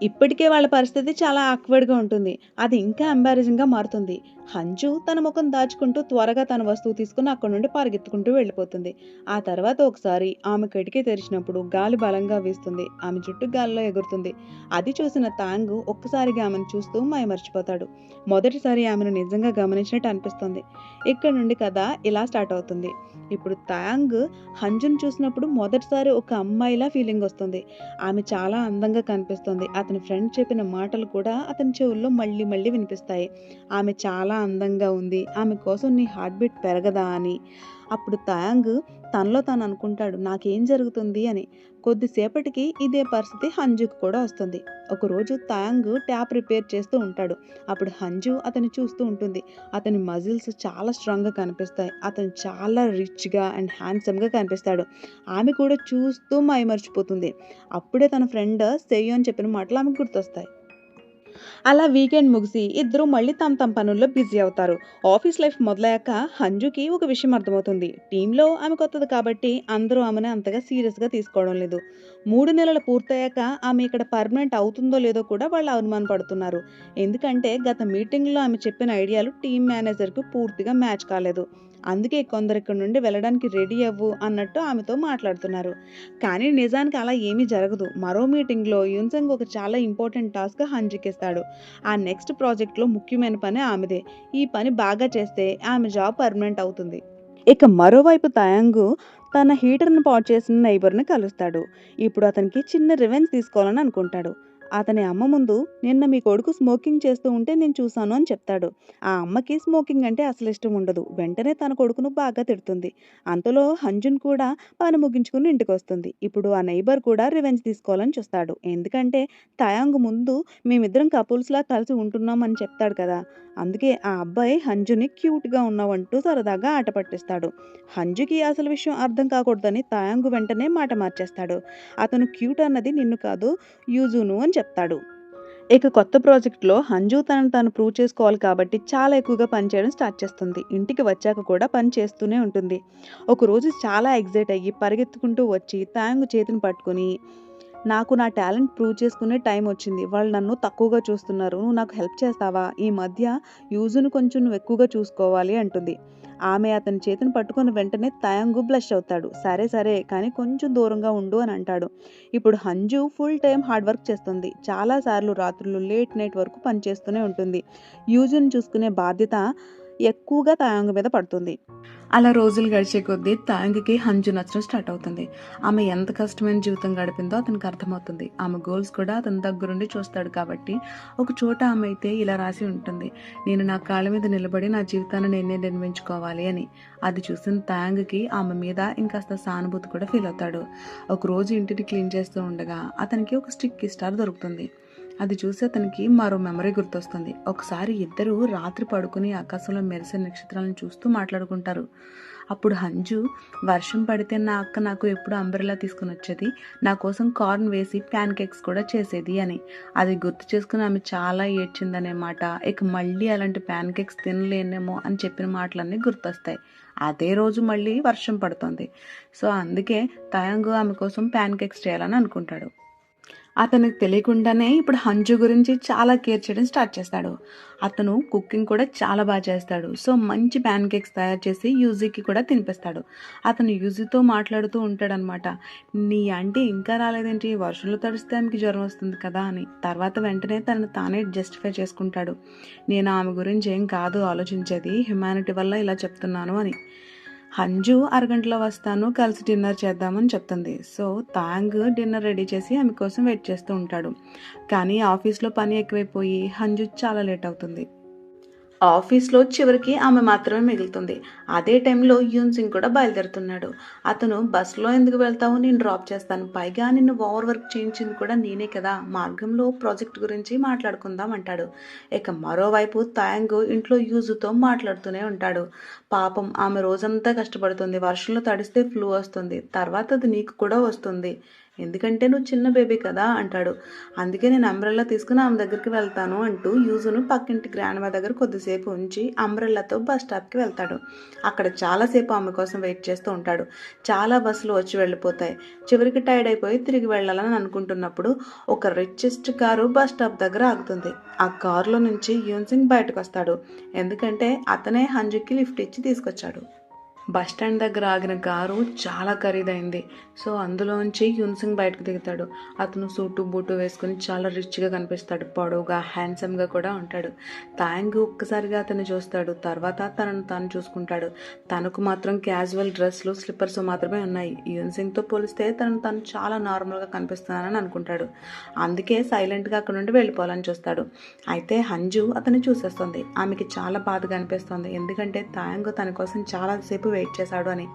ఇప్పటికే వాళ్ళ పరిస్థితి చాలా ఆక్వర్డ్‌గా ఉంటుంది. అది ఇంకా ఎంబారసింగ్‌గా మారుతుంది. హంజు తన ముఖం దాచుకుంటూ త్వరగా తన వస్తువు తీసుకొని అక్కడి నుండి పరిగెత్తుకుంటూ వెళ్ళిపోతుంది. ఆ తర్వాత ఒకసారి ఆమె కిటికీ తెరిచినప్పుడు గాలి బలంగా వీస్తుంది. ఆమె జుట్టు గాలిలో ఎగురుతుంది. అది చూసిన తాంగ్ ఒక్కసారిగా ఆమెను చూస్తూ మైమరిచిపోతాడు. మొదటిసారి ఆమెను నిజంగా గమనించినట్టు అనిపిస్తుంది. ఇక్కడ నుండి కథ ఇలా స్టార్ట్ అవుతుంది. ఇప్పుడు తాంగ్ హంజును చూసినప్పుడు మొదటిసారి ఒక అమ్మాయిలా ఫీలింగ్ వస్తుంది. ఆమె చాలా అందంగా కనిపిస్తుంది. అతని ఫ్రెండ్ చెప్పిన మాటలు కూడా అతని చెవుల్లో మళ్ళీ మళ్ళీ వినిపిస్తాయి. ఆమె చాలా అందంగా ఉంది. ఆమె కోసం నీ హార్ట్ బీట్ పెరగదా అని. అప్పుడు తాయాంగ్ తనలో తాను అనుకుంటాడు నాకేం జరుగుతుంది అని. కొద్దిసేపటికి ఇదే పరిస్థితి హంజుకు కూడా వస్తుంది. ఒకరోజు తాయాంగ్ ట్యాప్ రిపేర్ చేస్తూ ఉంటాడు. అప్పుడు హంజు అతన్ని చూస్తూ ఉంటుంది. అతని మజిల్స్ చాలా స్ట్రాంగ్‌గా కనిపిస్తాయి. అతను చాలా రిచ్‌గా అండ్ హ్యాండ్సమ్‌గా కనిపిస్తాడు. ఆమె కూడా చూస్తూ మైమరిచిపోతుంది. అప్పుడే తన ఫ్రెండ్ సెయోన్ చెప్పిన మాటలు ఆమెకు గుర్తొస్తాయి. అలా వీకెండ్ ముగిసి ఇద్దరూ మళ్ళీ తమ తమ పనుల్లో బిజీ అవుతారు. ఆఫీస్ లైఫ్ మొదలయ్యాక హంజుకి ఒక విషయం అర్థమవుతుంది. టీంలో ఆమె కొత్తది కాబట్టి అందరూ ఆమెను అంతగా సీరియస్‌గా తీసుకోవడం లేదు. 3 నెలలు పూర్తయ్యాక ఆమె ఇక్కడ పర్మనెంట్ అవుతుందో లేదో కూడా వాళ్ళు అనుమాన పడుతున్నారు. ఎందుకంటే గత మీటింగ్‌లో ఆమె చెప్పిన ఐడియాలు టీమ్ మేనేజర్‌కి పూర్తిగా మ్యాచ్ కాలేదు. అందుకే కొందరు ఇక్కడి నుండి వెళ్ళడానికి రెడీ అవ్వు అన్నట్టు ఆమెతో మాట్లాడుతున్నారు. కానీ నిజానికి అలా ఏమీ జరగదు. మరో మీటింగ్‌లో యున్సంగ్ ఒక చాలా ఇంపార్టెంట్ టాస్క్ హంజుకిస్తాడు. ఆ నెక్స్ట్ ప్రాజెక్ట్‌లో ముఖ్యమైన పని ఆమెదే. ఈ పని బాగా చేస్తే ఆమె జాబ్ పర్మనెంట్ అవుతుంది. ఇక మరోవైపు తయాంగు తన హీటర్‌ని పాడు చేసిన నైబర్‌ని కలుస్తాడు. ఇప్పుడు అతనికి చిన్న రివెంజ్ తీసుకోవాలని అనుకుంటాడు. అతని అమ్మ ముందు నిన్న మీ కొడుకు స్మోకింగ్ చేస్తూ ఉంటే నేను చూశాను అని చెప్తాడు. ఆ అమ్మకి స్మోకింగ్ అంటే అసలు ఇష్టం ఉండదు. వెంటనే తన కొడుకును బాగా తిడుతుంది. అంతలో హంజున్ కూడా పని ముగించుకుని ఇంటికొస్తుంది. ఇప్పుడు ఆ నైబర్ కూడా రివెంజ్ తీసుకోవాలని చూస్తాడు. ఎందుకంటే తయాంగ్ ముందు మేమిద్దరం కపుల్స్‌లా కలిసి ఉంటున్నాం అని చెప్తాడు కదా! అందుకే ఆ అబ్బాయి హంజుని క్యూట్‌గా ఉన్నావంటూ సరదాగా ఆట పట్టిస్తాడు. హంజుకి అసలు విషయం అర్థం కాకూడదని తాయాంగ్ వెంటనే మాట మార్చేస్తాడు. అతను క్యూట్ అన్నది నిన్ను కాదు యూజును అని చెప్తాడు. ఇక కొత్త ప్రాజెక్ట్‌లో హంజు తనను తాను ప్రూవ్ చేసుకోవాలి కాబట్టి చాలా ఎక్కువగా పని చేయడం స్టార్ట్ చేస్తుంది. ఇంటికి వచ్చాక కూడా పని చేస్తూనే ఉంటుంది. ఒకరోజు చాలా ఎక్సైట్ అయ్యి పరిగెత్తుకుంటూ వచ్చి తాయంగ్ చేతిని పట్టుకొని, "నాకు నా టాలెంట్ ప్రూవ్ చేసుకునే టైం వచ్చింది. వాళ్ళు నన్ను తక్కువగా చూస్తున్నారు. నువ్వు నాకు హెల్ప్ చేస్తావా? ఈ మధ్య యూజును కొంచెం నువ్వు ఎక్కువగా చూసుకోవాలి" అంటుంది. ఆమె అతని చేతిని పట్టుకున్న వెంటనే తయాంగు బ్లష్ అవుతాడు. "సరే సరే, కానీ కొంచెం దూరంగా ఉండు" అని అంటాడు. ఇప్పుడు హంజు ఫుల్ టైం హార్డ్ వర్క్ చేస్తుంది. చాలా సార్లు రాత్రులు లేట్ నైట్ వరకు పనిచేస్తూనే ఉంటుంది. యూజును చూసుకునే బాధ్యత ఎక్కువగా తయాంగు మీద పడుతుంది. అలా రోజులు గడిచే కొద్దీ తాయంగ్‌కి హంజు నచ్చడం స్టార్ట్ అవుతుంది. ఆమె ఎంత కష్టమైన జీవితం గడిపిందో అతనికి అర్థమవుతుంది. ఆమె గోల్స్ కూడా అతని దగ్గరుండి చూస్తాడు కాబట్టి, ఒక చోట ఆమె అయితే ఇలా రాసి ఉంటుంది, "నేను నా కాళ్ళ మీద నిలబడి నా జీవితాన్ని నేనే నిర్మించుకోవాలి" అని. అది చూసిన తాయంగ్‌కి ఆమె మీద ఇంకాస్త సానుభూతి కూడా ఫీల్ అవుతాడు. ఒకరోజు ఇంటిని క్లీన్ చేస్తూ ఉండగా అతనికి ఒక స్టిక్కీ స్టార్ దొరుకుతుంది. అది చూసి అతనికి మరో మెమరీ గుర్తొస్తుంది. ఒకసారి ఇద్దరు రాత్రి పడుకుని ఆకాశంలో మెరిసే నక్షత్రాలను చూస్తూ మాట్లాడుకుంటారు. అప్పుడు హంజు, "వర్షం పడితే నా అక్క నాకు ఎప్పుడు అంబ్రెల్లా తీసుకుని వచ్చేది, నా కోసం కార్న్ వేసి ప్యాన్ కేక్స్ కూడా చేసేది" అని. అది గుర్తు చేసుకుని ఆమె చాలా ఏడ్చిందనేమాట. ఇక మళ్ళీ అలాంటి ప్యాన్ కేక్స్ తినలేనేమో అని చెప్పిన మాటలన్నీ గుర్తొస్తాయి. అదే రోజు మళ్ళీ వర్షం పడుతుంది. సో అందుకే తయాంగు ఆమె కోసం ప్యాన్ కేక్స్ చేయాలని అనుకుంటాడు. అతనికి తెలియకుండానే ఇప్పుడు హంజు గురించి చాలా కేర్ చేయడం స్టార్ట్ చేస్తాడు. అతను కుకింగ్ కూడా చాలా బాగా చేస్తాడు. సో మంచి ప్యాన్ కేక్స్ తయారు చేసి యూజీకి కూడా తినిపిస్తాడు. అతను యూజీతో మాట్లాడుతూ ఉంటాడనమాట. "నీ ఆంటీ ఇంకా రాలేదేంటి? వర్షంలో తడిస్తే ఆమెకి జ్వరం వస్తుంది కదా" అని. తర్వాత వెంటనే తనను తానే జస్టిఫై చేసుకుంటాడు. "నేను ఆమె గురించి ఏం కాదు ఆలోచించేది, హ్యుమానిటీ వల్ల ఇలా చెప్తున్నాను" అని. హంజు, "అరగంటలో వస్తాను, కలిసి డిన్నర్ చేద్దామని" చెప్తుంది. సో తాంగ్ డిన్నర్ రెడీ చేసి ఆమె కోసం వెయిట్ చేస్తూ ఉంటాడు. కానీ ఆఫీస్లో పని ఎక్కువైపోయి హంజు చాలా లేట్ అవుతుంది. ఆఫీస్లో చివరికి ఆమె మాత్రమే మిగులుతుంది. అదే టైంలో యూన్ సింగ్ కూడా బయలుదేరుతున్నాడు. అతను, "బస్సులో ఎందుకు వెళ్తావు, నేను డ్రాప్ చేస్తాను. పైగా నిన్ను ఓవర్ వర్క్ చేయించింది కూడా నేనే కదా, మార్గంలో ప్రాజెక్ట్ గురించి మాట్లాడుకుందాం" అంటాడు. ఇక మరోవైపు తాయంగ్ ఇంట్లో యూజుతో మాట్లాడుతూనే ఉంటాడు. పాపం ఆమె రోజంతా కష్టపడుతుంది. వర్షంలో తడిస్తే ఫ్లూ వస్తుంది, తర్వాత అది నీకు కూడా వస్తుంది, ఎందుకంటే నువ్వు చిన్న బేబీ కదా అంటాడు. "అందుకే నేను అంబ్రెల్లా తీసుకుని ఆమె దగ్గరికి వెళ్తాను" అంటూ యూజును పక్కింటి గ్రాండ్మా దగ్గర కొద్దిసేపు ఉంచి అంబ్రెల్లాతో బస్ స్టాప్కి వెళ్తాడు. అక్కడ చాలాసేపు ఆమె కోసం వెయిట్ చేస్తూ ఉంటాడు. చాలా బస్సులు వచ్చి వెళ్ళిపోతాయి. చివరికి టైర్డ్ అయిపోయి తిరిగి వెళ్ళాలని అనుకుంటున్నప్పుడు ఒక రిచెస్ట్ కారు బస్ స్టాప్ దగ్గర ఆగుతుంది. ఆ కారులో నుంచి యూన్ సింగ్ బయటకు వస్తాడు. ఎందుకంటే అతనే హంజుకి లిఫ్ట్ ఇచ్చి తీసుకొచ్చాడు. బస్ స్టాండ్ దగ్గర ఆగిన కారు చాలా ఖరీదైంది. సో అందులోంచి యూన్ సింగ్ బయటకు దిగుతాడు. అతను సూటు బూటు వేసుకుని చాలా రిచ్గా కనిపిస్తాడు. పొడవుగా, హ్యాండ్సమ్గా కూడా ఉంటాడు. తాయంగ్ ఒక్కసారిగా అతన్ని చూస్తాడు. తర్వాత తనను తాను చూసుకుంటాడు. తనకు మాత్రం క్యాజువల్ డ్రెస్లు, స్లిప్పర్స్ మాత్రమే ఉన్నాయి. యూన్ సింగ్తో పోలిస్తే తనను తాను చాలా నార్మల్గా కనిపిస్తున్నానని అనుకుంటాడు. అందుకే సైలెంట్గా అక్కడ నుండి వెళ్ళిపోవాలని చూస్తాడు. అయితే హంజు అతన్ని చూసేస్తుంది. ఆమెకి చాలా బాధగా అనిపిస్తుంది. ఎందుకంటే తాయంగ్ తన కోసం చాలాసేపు వెయిట్ చేశాడు అని,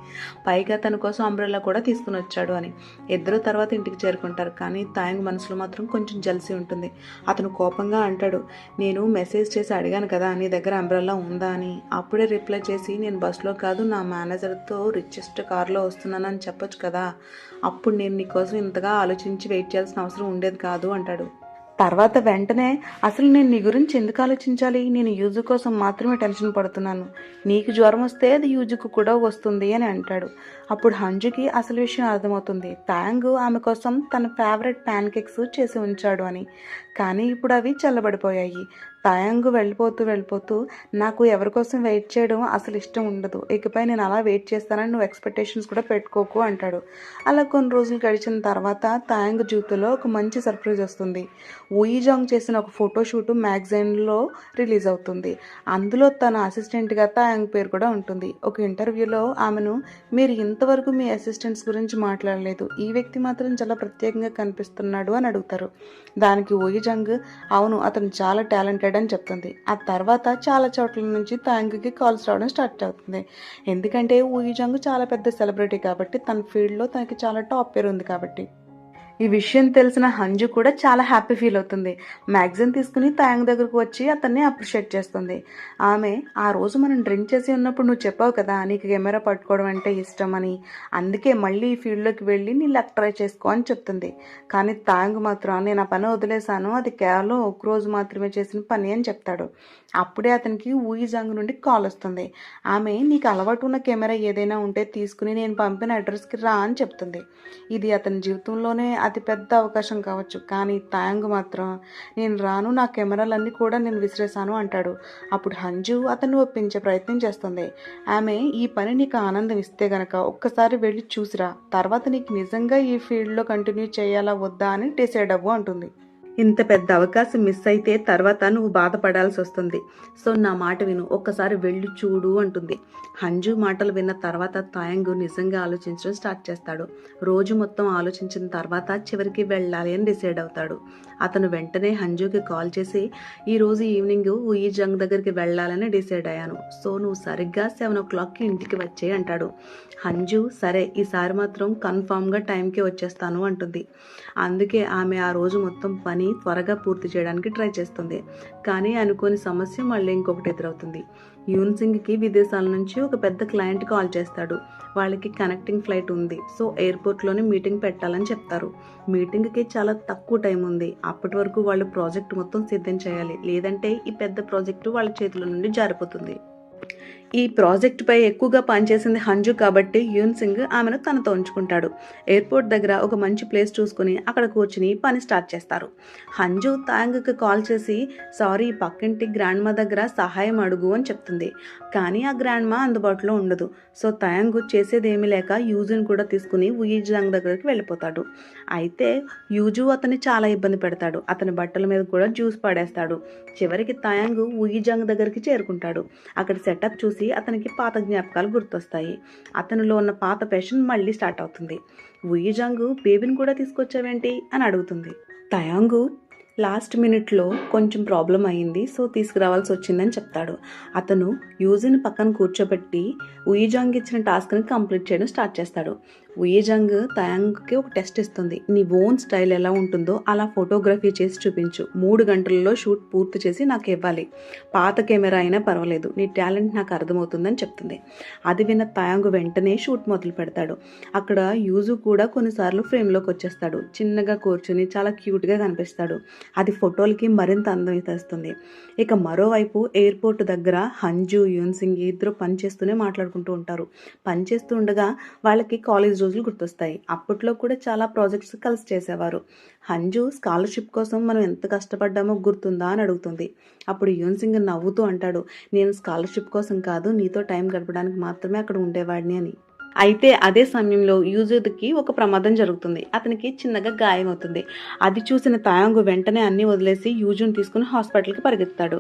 పైగా తన కోసం అంబ్రెల్లా కూడా తీసుకుని వచ్చాడు అని. ఇద్దరు తర్వాత ఇంటికి చేరుకుంటారు. కానీ తాయంగ్ మనసులో మాత్రం కొంచెం జెలసీ ఉంటుంది. అతను కోపంగా అంటాడు, "నేను మెసేజ్ చేసి అడిగాను కదా నీ దగ్గర అంబ్రెల్లా ఉందా అని, అప్పుడే రిప్లై చేసి నేను బస్సులో కాదు నా మేనేజర్తో రిచెస్ట్ కార్లో వస్తున్నానని చెప్పొచ్చు కదా, అప్పుడు నేను నీకోసం ఇంతగా ఆలోచించి వెయిట్ చేయాల్సిన అవసరం ఉండేది కాదు" అంటాడు. తర్వాత వెంటనే, "అసలు నేను నీ గురించి ఎందుకు ఆలోచించాలి, నేను యూజు కోసం మాత్రమే టెన్షన్ పడుతున్నాను, నీకు జ్వరం వస్తే అది యూజుకు కూడా వస్తుంది" అని అంటాడు. అప్పుడు హంజుకి అసలు విషయం అర్థమవుతుంది. తాయంగ్ ఆమె కోసం తన ఫేవరెట్ ప్యాన్ కేక్స్ చేసి ఉంచాడు అని. కానీ ఇప్పుడు అవి చల్లబడిపోయాయి. తాయంగ్ వెళ్ళిపోతూ, "నాకు ఎవరి కోసం వెయిట్ చేయడం అసలు ఇష్టం ఉండదు, ఇకపై నేను అలా వెయిట్ చేస్తానని నువ్వు ఎక్స్పెక్టేషన్స్ కూడా పెట్టుకోకు" అంటాడు. అలా కొన్ని రోజులు గడిచిన తర్వాత తాయంగ్ జీవితంలో ఒక మంచి సర్ప్రైజ్ వస్తుంది. వుయిజాంగ్ చేసిన ఒక ఫోటోషూట్ మ్యాగజైన్లో రిలీజ్ అవుతుంది. అందులో తన అసిస్టెంట్గా తాయంగ్ పేరు కూడా ఉంటుంది. ఒక ఇంటర్వ్యూలో ఆమెను, "మీరు ఇంతవరకు మీ అసిస్టెంట్స్ గురించి మాట్లాడలేదు, ఈ వ్యక్తి మాత్రం చాలా ప్రత్యేకంగా కనిపిస్తున్నాడు" అని అడుగుతారు. దానికి వుయిజాంగ్, "అవును, అతను చాలా టాలెంటెడ్" అని చెప్తుంది. ఆ తర్వాత చాలా చోట్ల నుంచి తాయంగ్కి కాల్స్ రావడం స్టార్ట్ అవుతుంది. ఎందుకంటే వుయిజాంగ్ చాలా పెద్ద సెలబ్రిటీ కాబట్టి, తన ఫీల్డ్లో తనకి చాలా టాప్ పేరు ఉంది కాబట్టి. ఈ విషయం తెలిసిన హంజు కూడా చాలా హ్యాపీ ఫీల్ అవుతుంది. మ్యాగజైన్ తీసుకుని తయాంగ్ దగ్గరకు వచ్చి అతన్ని అప్రిషియేట్ చేస్తుంది. ఆమె, ఆ రోజు మనం డ్రింక్ చేసి ఉన్నప్పుడు నువ్వు చెప్పావు కదా నీకు కెమెరా పట్టుకోవడం అంటే ఇష్టం అని, అందుకే మళ్ళీ ఈ ఫీల్డ్లోకి వెళ్ళి నీ లక్ ట్రై చేసుకో అని చెప్తుంది. కానీ తయాంగ్ మాత్రం నేను ఆ పని వదిలేశాను, అది కేవలం ఒక రోజు మాత్రమే చేసిన పని అని చెప్తాడు. అప్పుడే అతనికి ఊయిజాంగ్ నుండి కాల్ వస్తుంది. ఆమె, నీకు అలవాటు ఉన్న కెమెరా ఏదైనా ఉంటే తీసుకుని నేను పంపిన అడ్రస్కి రా అని చెప్తుంది. ఇది అతని జీవితంలోనే అతిపెద్ద అవకాశం కావచ్చు, కానీ తయాంగ్ మాత్రం నేను రాను, నా కెమెరాలన్నీ కూడా నేను విసిరేశాను అంటాడు. అప్పుడు హంజు అతన్ని ఒప్పించే ప్రయత్నం చేస్తుంది. ఆమె, ఈ పని నీకు ఆనందం ఇస్తే గనక ఒక్కసారి వెళ్ళి చూసిరా, తర్వాత నీకు నిజంగా ఈ ఫీల్డ్లో కంటిన్యూ చేయాలా వద్దా అని డిసైడ్ అవ్వు అంటుంది. ఇంత పెద్ద అవకాశం మిస్ అయితే తర్వాత నువ్వు బాధపడాల్సి వస్తుంది, సో నా మాట విను, ఒక్కసారి వెళ్ళి చూడు అంటుంది. హంజు మాటలు విన్న తర్వాత తయాంగ్ నిజంగా ఆలోచించడం స్టార్ట్ చేస్తాడు. రోజు మొత్తం ఆలోచించిన తర్వాత చివరికి వెళ్ళాలి అని డిసైడ్ అవుతాడు. అతను వెంటనే హంజుకి కాల్ చేసి, ఈరోజు ఈవినింగ్ ఊయిజాంగ్ దగ్గరికి వెళ్ళాలని డిసైడ్ అయ్యాను, సో నువ్వు సరిగ్గా 7 o'clockకి ఇంటికి వచ్చే అంటాడు. హంజు, సరే ఈసారి మాత్రం కన్ఫామ్గా టైంకి వచ్చేస్తాను అంటుంది. అందుకే ఆమె ఆ రోజు మొత్తం పని త్వరగా పూర్తి చేయడానికి ట్రై చేస్తుంది. కానీ అనుకోని సమస్య మళ్ళీ ఇంకొకటి ఎదురవుతుంది. యూన్ సింగ్కి విదేశాల నుంచి ఒక పెద్ద క్లయింట్ కాల్ చేస్తాడు. వాళ్ళకి కనెక్టింగ్ ఫ్లైట్ ఉంది, సో ఎయిర్పోర్ట్లోనే మీటింగ్ పెట్టాలని చెప్తారు. మీటింగ్కి చాలా తక్కువ టైం ఉంది. అప్పటి వరకు వాళ్ళు ప్రాజెక్ట్ మొత్తం సిద్ధం చేయాలి, లేదంటే ఈ పెద్ద ప్రాజెక్టు వాళ్ళ చేతుల నుండి జారిపోతుంది. ఈ ప్రాజెక్టుపై ఎక్కువగా పనిచేసింది హంజు కాబట్టి యూన్ సింగ్ ఆమెను తనతో ఉంచుకుంటాడు. ఎయిర్పోర్ట్ దగ్గర ఒక మంచి ప్లేస్ చూసుకుని అక్కడ కూర్చుని పని స్టార్ట్ చేస్తారు. హంజు తయాంగ్కి కాల్ చేసి, సారీ పక్కింటి గ్రాండ్ మా దగ్గర సహాయం అడుగు అని చెప్తుంది. కానీ ఆ గ్రాండ్ మా అందుబాటులో ఉండదు. సో తయాంగ్ చేసేదేమీ లేక యూజుని కూడా తీసుకుని ఊయిజాంగ్ దగ్గరికి వెళ్ళిపోతాడు. అయితే యూజు అతన్ని చాలా ఇబ్బంది పెడతాడు. అతని బట్టల మీద కూడా జ్యూస్ పడేస్తాడు. చివరికి తయాంగ్ ఊయిజాంగ్ దగ్గరికి చేరుకుంటాడు. అక్కడ సెటప్ చూసి అతనికి పాత జ్ఞాపకాలు గుర్తొస్తాయి. అతనిలో ఉన్న పాత ప్యాషన్ మళ్ళీ స్టార్ట్ అవుతుంది. ఊయిజాంగ్, బేబీని కూడా తీసుకొచ్చావేంటి అని అడుగుతుంది. తయాంగ్, లాస్ట్ మినిట్లో కొంచెం ప్రాబ్లం అయ్యింది, సో తీసుకురావాల్సి వచ్చిందని చెప్తాడు. అతను యూజిని పక్కన కూర్చోబెట్టి ఊయిజాంగ్ ఇచ్చిన టాస్క్ని కంప్లీట్ చేయడం స్టార్ట్ చేస్తాడు. ఊయిజాంగ్ తయాంగ్కి ఒక టెస్ట్ ఇస్తుంది. నీ ఓన్ స్టైల్ ఎలా ఉంటుందో అలా ఫోటోగ్రఫీ చేసి చూపించు, 3 గంటల్లో షూట్ పూర్తి చేసి నాకు ఇవ్వాలి, పాత కెమెరా అయినా పర్వాలేదు, నీ టాలెంట్ నాకు అర్థమవుతుందని చెప్తుంది. అది విన్న తయాంగ్ వెంటనే షూట్ మొదలు పెడతాడు. అక్కడ యూజు కూడా కొన్నిసార్లు ఫ్రేమ్లోకి వచ్చేస్తాడు. చిన్నగా కూర్చుని చాలా క్యూట్గా కనిపిస్తాడు. అది ఫోటోలకి మరింత అందం తెస్తుంది. ఇక మరోవైపు ఎయిర్పోర్ట్ దగ్గర హంజు, యూన్ సింగ్ ఇద్దరు పనిచేస్తూనే మాట్లాడుకుంటూ ఉంటారు. పనిచేస్తూ ఉండగా వాళ్ళకి కాలేజ్ రోజులు గుర్తొస్తాయి. అప్పట్లో కూడా చాలా ప్రాజెక్ట్స్ కలిసి చేసేవారు. హంజు, స్కాలర్షిప్ కోసం మనం ఎంత కష్టపడ్డామో గుర్తుందా అని అడుగుతుంది. అప్పుడు యూన్ సింగ్ నవ్వుతూ అంటాడు, నేను స్కాలర్షిప్ కోసం కాదు, నీతో టైం గడపడానికి మాత్రమే అక్కడ ఉండేవాడిని అని. అయితే అదే సమయంలో యూజుకి ఒక ప్రమాదం జరుగుతుంది. అతనికి చిన్నగా గాయం అవుతుంది. అది చూసిన తయాంగ్ వెంటనే అన్నీ వదిలేసి యూజుని తీసుకుని హాస్పిటల్కి పరిగెత్తాడు.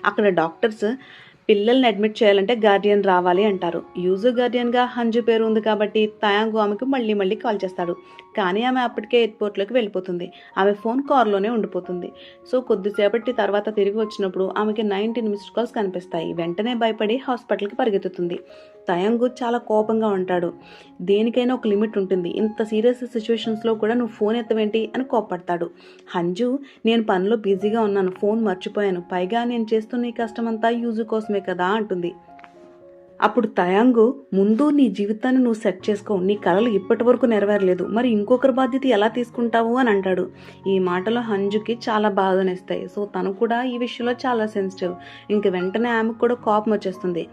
అక్కడ డాక్టర్స్ పిల్లల్ని అడ్మిట్ చేయాలంటే గార్డియన్ రావాలి అంటారు. యూజు గార్డియన్గా హంజు పేరు ఉంది కాబట్టి తయాంగ్ ఆమెకు మళ్ళీ కాల్ చేస్తాడు. కానీ ఆమె అప్పటికే ఎయిర్పోర్ట్లోకి వెళ్ళిపోతుంది. ఆమె ఫోన్ కార్లోనే ఉండిపోతుంది. సో కొద్దిసేపటి తర్వాత తిరిగి వచ్చినప్పుడు ఆమెకి 19 మిస్డ్ కాల్స్ కనిపిస్తాయి. వెంటనే భయపడి హాస్పిటల్కి పరిగెత్తుతుంది. తయాంగ్ చాలా కోపంగా ఉంటాడు. దేనికైనా ఒక లిమిట్ ఉంటుంది, ఇంత సీరియస్ సిచ్యువేషన్స్లో కూడా నువ్వు ఫోన్ ఎత్తవేంటి అని కోపడతాడు. హంజు, నేను పనిలో బిజీగా ఉన్నాను, ఫోన్ మర్చిపోయాను, పైగా నేను చేస్తున్న ఈ కష్టమంతా యూజు కోసమే కదా అంటుంది. అప్పుడు తయాంగ్, ముందు నీ జీవితాన్ని నువ్వు సెట్ చేసుకో, నీ కలలు ఇప్పటి వరకు నెరవేరలేదు, మరి ఇంకొకరి బాధ్యత ఎలా తీసుకుంటావు అని అంటాడు. ఈ మాటలు హంజుకి చాలా బాధనిస్తాయి. సో తను కూడా ఈ విషయంలో చాలా సెన్సిటివ్. ఇంక వెంటనే ఆమెకు కూడా కోపం వచ్చేస్తుంది.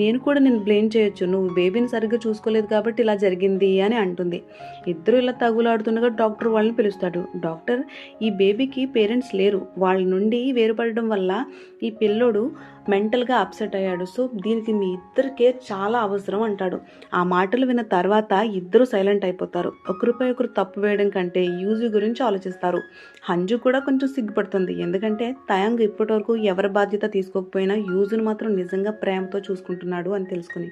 నేను కూడా నేను బ్లేమ్ చేయొచ్చు, నువ్వు బేబీని సరిగ్గా చూసుకోలేదు కాబట్టి ఇలా జరిగింది అని అంటుంది. ఇద్దరు ఇలా తగులాడుతుండగా డాక్టర్ వాళ్ళని పిలుస్తాడు. డాక్టర్, ఈ బేబీకి పేరెంట్స్ లేరు, వాళ్ళ నుండి వేరుపడడం వల్ల ఈ పిల్లోడు మెంటల్గా అప్సెట్ అయ్యాడు, సో దీనికి మీ ఇద్దరు కేర్ చాలా అవసరం అంటాడు. ఆ మాటలు విన్న తర్వాత ఇద్దరు సైలెంట్ అయిపోతారు. ఒకరిపై ఒకరు తప్పు వేయడం కంటే యూజు గురించి ఆలోచిస్తారు. హంజు కూడా కొంచెం సిగ్గుపడుతుంది, ఎందుకంటే తయాంగ్ ఇప్పటి వరకు ఎవరి బాధ్యత తీసుకోకపోయినా యూజును మాత్రం నిజంగా ప్రేమతో చూసుకుంటున్నాడు అని తెలుసుకుని.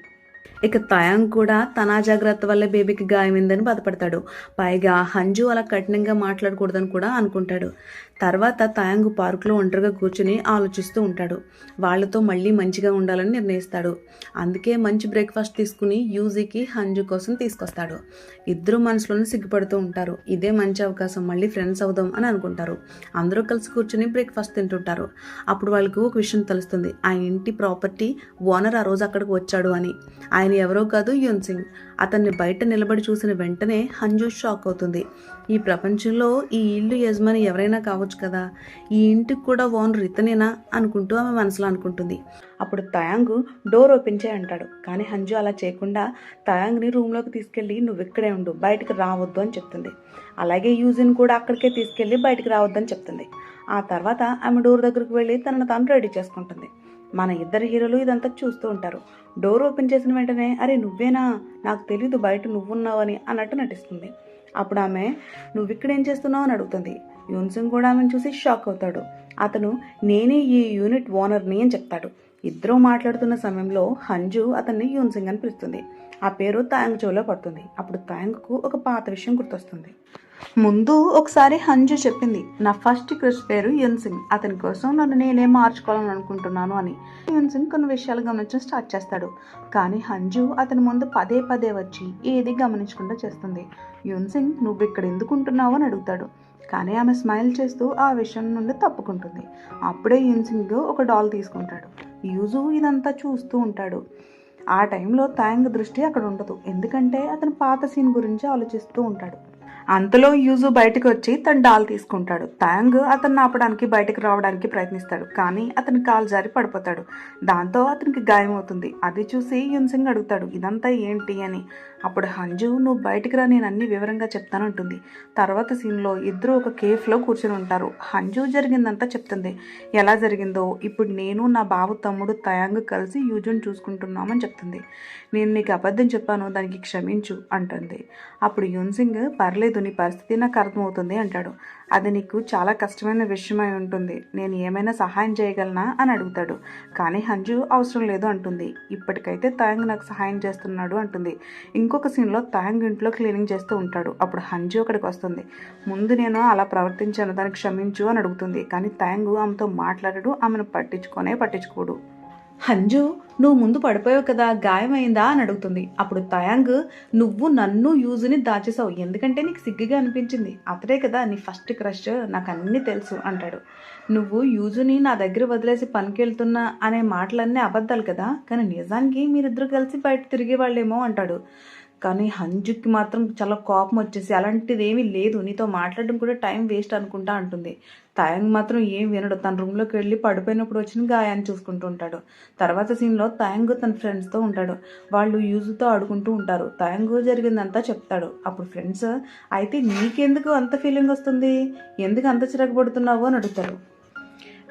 ఇక తయాంగ్ కూడా తన జాగ్రత్త వల్ల బేబీకి గాయమైందని బాధపడతాడు. పైగా హంజు అలా కఠినంగా మాట్లాడకూడదని కూడా అనుకుంటాడు. తర్వాత తయాంగ్ పార్కులో ఒంటరిగా కూర్చుని ఆలోచిస్తూ ఉంటాడు. వాళ్ళతో మళ్ళీ మంచిగా ఉండాలని నిర్ణయిస్తాడు. అందుకే మంచి బ్రేక్ఫాస్ట్ తీసుకుని యూజీకి హంజు కోసం తీసుకొస్తాడు. ఇద్దరు మనసులోనే సిగ్గుపడుతూ ఉంటారు. ఇదే మంచి అవకాశం, మళ్ళీ ఫ్రెండ్స్ అవుదాం అని అనుకుంటారు. అందరూ కలిసి కూర్చుని బ్రేక్ఫాస్ట్ తింటుంటారు. అప్పుడు వాళ్ళకు ఒక విషయం తెలుస్తుంది. ఆ ఇంటి ప్రాపర్టీ ఓనర్ ఆ రోజు అక్కడికి వచ్చాడు అని. ఆయన ఎవరో కాదు, యూన్ సింగ్. అతన్ని బయట నిలబడి చూసిన వెంటనే హంజు షాక్ అవుతుంది. ఈ ప్రపంచంలో ఈ ఇల్లు యజమాని ఎవరైనా కావచ్చు కదా, ఈ ఇంటికి కూడా ఓనర్ ఇతనేనా అనుకుంటూ ఆమె మనసులో అనుకుంటుంది. అప్పుడు తయాంగ్ డోర్ ఓపెన్ చేయి అంటాడు. కానీ హంజు అలా చేయకుండా తయాంగ్ని రూమ్లోకి తీసుకెళ్ళి నువ్వు ఇక్కడే ఉండు, బయటికి రావద్దు అని చెప్తుంది. అలాగే యూజిన్ కూడా అక్కడికే తీసుకెళ్ళి బయటికి రావద్దని చెప్తుంది. ఆ తర్వాత ఆమె డోర్ దగ్గరకు వెళ్ళి తనను తాను రెడీ చేసుకుంటుంది. మన ఇద్దరు హీరోలు ఇదంతా చూస్తూ ఉంటారు. డోర్ ఓపెన్ చేసిన వెంటనే అరే నువ్వేనా, నాకు తెలీదు బయట నువ్వున్నావని అన్నట్టు నటిస్తుంది. అప్పుడు ఆమె నువ్వు ఇక్కడ ఏం చేస్తున్నావు అని అడుగుతుంది. యూన్ సింగ్ కూడా ఆమెను చూసి షాక్ అవుతాడు. అతను నేనే ఈ యూనిట్ ఓనర్ని అని చెప్తాడు. ఇద్దరూ మాట్లాడుతున్న సమయంలో హంజు అతన్ని యూన్ సింగ్ అని పిలుస్తుంది. ఆ పేరు తయాంగ్ చెవిలో పడుతుంది. అప్పుడు తయాంగ్కు ఒక పాత విషయం గుర్తొస్తుంది. ముందు ఒకసారి హంజు చెప్పింది, నా ఫస్ట్ క్రష్ పేరు యూన్ సింగ్, అతని కోసం నన్ను నేనే మార్చుకోవాలని అనుకుంటున్నాను అని. యూన్ సింగ్ కొన్ని విషయాలు గమనించడం స్టార్ట్ చేస్తాడు. కానీ హంజు అతని ముందు పదే పదే వచ్చి ఏది గమనించకుండా చేస్తుంది. యూన్ సింగ్ నువ్వు ఇక్కడ ఎందుకు ఉంటున్నావు అని అడుగుతాడు. కానీ ఆమె స్మైల్ చేస్తూ ఆ విషయం నుండి తప్పుకుంటుంది. అప్పుడే యూన్ సింగ్ ఒక డాల్ తీసుకుంటాడు. యూజు ఇదంతా చూస్తూ ఉంటాడు. ఆ టైంలో తాయాంగ్ దృష్టి అక్కడ ఉండదు. ఎందుకంటే అతను పాత సీన్ గురించి ఆలోచిస్తూ ఉంటాడు. అంతలో యూజు బయటకు వచ్చి తన డాల్ తీసుకుంటాడు. తాయాంగ్ అతన్ని ఆపడానికి బయటకు రావడానికి ప్రయత్నిస్తాడు. కానీ అతని కాలు జారి పడిపోతాడు. దాంతో అతనికి గాయమవుతుంది. అది చూసి యూన్ సింగ్ అడుగుతాడు ఇదంతా ఏంటి అని. అప్పుడు హంజు నువ్వు బయటికి రా, నేను అన్ని వివరంగా చెప్తానంటుంది. తర్వాత సీన్లో ఇద్దరు ఒక కేఫ్లో కూర్చొని ఉంటారు. హంజు జరిగిందంతా చెప్తుంది. ఎలా జరిగిందో ఇప్పుడు నేను నా బావ తమ్ముడు తయాంగ్ కలిసి యూజుని చూసుకుంటున్నామని చెప్తుంది. నేను నీకు అబద్ధం చెప్పాను, దానికి క్షమించు అంటుంది. అప్పుడు యూన్ సింగ్ పర్లేదు, నీ పరిస్థితి నాకు అర్థమవుతుంది అంటాడు. అది నీకు చాలా కష్టమైన విషయమై ఉంటుంది, నేను ఏమైనా సహాయం చేయగలనా అని అడుగుతాడు. కానీ హంజు అవసరం లేదు అంటుంది. ఇప్పటికైతే తయాంగ్ నాకు సహాయం చేస్తున్నాడు అంటుంది. ఇంకొక సీన్లో తయాంగ్ ఇంట్లో క్లీనింగ్ చేస్తూ ఉంటాడు. అప్పుడు హంజు అక్కడికి వస్తుంది. ముందు నేను అలా ప్రవర్తించాను, దానికి క్షమించు అని అడుగుతుంది. కానీ తయాంగ్ ఆమెతో మాట్లాడడు, ఆమెను పట్టించుకోడు. హంజు నువ్వు ముందు పడిపోయావు కదా, గాయమైందా అని అడుగుతుంది. అప్పుడు తయాంగ్ నువ్వు నన్ను యూజుని దాచేసావు, ఎందుకంటే నీకు సిగ్గుగా అనిపించింది, అతడే కదా నీ ఫస్ట్ క్రష్, నాకు అన్నీ తెలుసు అంటాడు. నువ్వు యూజుని నా దగ్గర వదిలేసి పనికి వెళ్తున్నా అనే మాటలన్నీ అబద్ధాలు కదా, కానీ నిజానికి మీరిద్దరు కలిసి బయట తిరిగే వాళ్ళేమో అంటాడు. కానీ హంజుకి మాత్రం చాలా కోపం వచ్చేసి అలాంటిది ఏమీ లేదు, నీతో మాట్లాడడం కూడా టైం వేస్ట్ అనుకుంటా అంటుంది. తయాంగ్ మాత్రం ఏం వినడు. తన రూమ్లోకి వెళ్ళి పడిపోయినప్పుడు వచ్చిన గాయాన్ని చూసుకుంటూ ఉంటాడు. తర్వాత సీన్లో తయాంగ్ తన ఫ్రెండ్స్తో ఉంటాడు. వాళ్ళు యూజుతో ఆడుకుంటూ ఉంటారు. తయాంగ్ జరిగిందంతా చెప్తాడు. అప్పుడు ఫ్రెండ్స్ అయితే నీకెందుకు అంత ఫీలింగ్ వస్తుంది, ఎందుకు అంత చిరకబడుతున్నావు అని అడుగుతారు.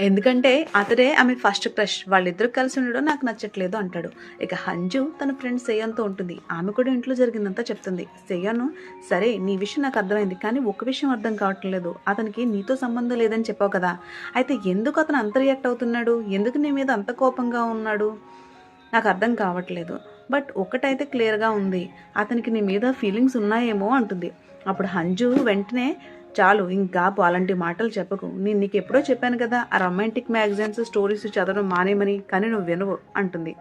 ఎందుకంటే అతడే ఆమె ఫస్ట్ క్రష్, వాళ్ళిద్దరు కలిసి ఉండడం నాకు నచ్చట్లేదు అంటాడు. ఇక హంజు తన ఫ్రెండ్ సేయన్తో ఉంటుంది. ఆమె కూడా ఇంట్లో జరిగిందంతా చెప్తుంది. సేయన్ సరే నీ విషయం నాకు అర్థమైంది, కానీ ఒక విషయం అర్థం కావటం లేదు, అతనికి నీతో సంబంధం లేదని చెప్పావు కదా, అయితే ఎందుకు అతను అంత రియాక్ట్ అవుతున్నాడు, ఎందుకు నీ మీద అంత కోపంగా ఉన్నాడు, నాకు అర్థం కావట్లేదు. బట్ ఒకటైతే క్లియర్గా ఉంది, అతనికి నీ మీద ఫీలింగ్స్ ఉన్నాయేమో అంటుంది. అప్పుడు హంజు వెంటనే చాలు ఇంకా అలాంటి మాటలు చెప్పకు, నేను నీకు ఎప్పుడో చెప్పాను కదా ఆ రొమాంటిక్ మ్యాగజైన్స్ స్టోరీస్ చదవడం మానేమని, కానీ నువ్వు వినవు అంటుంది.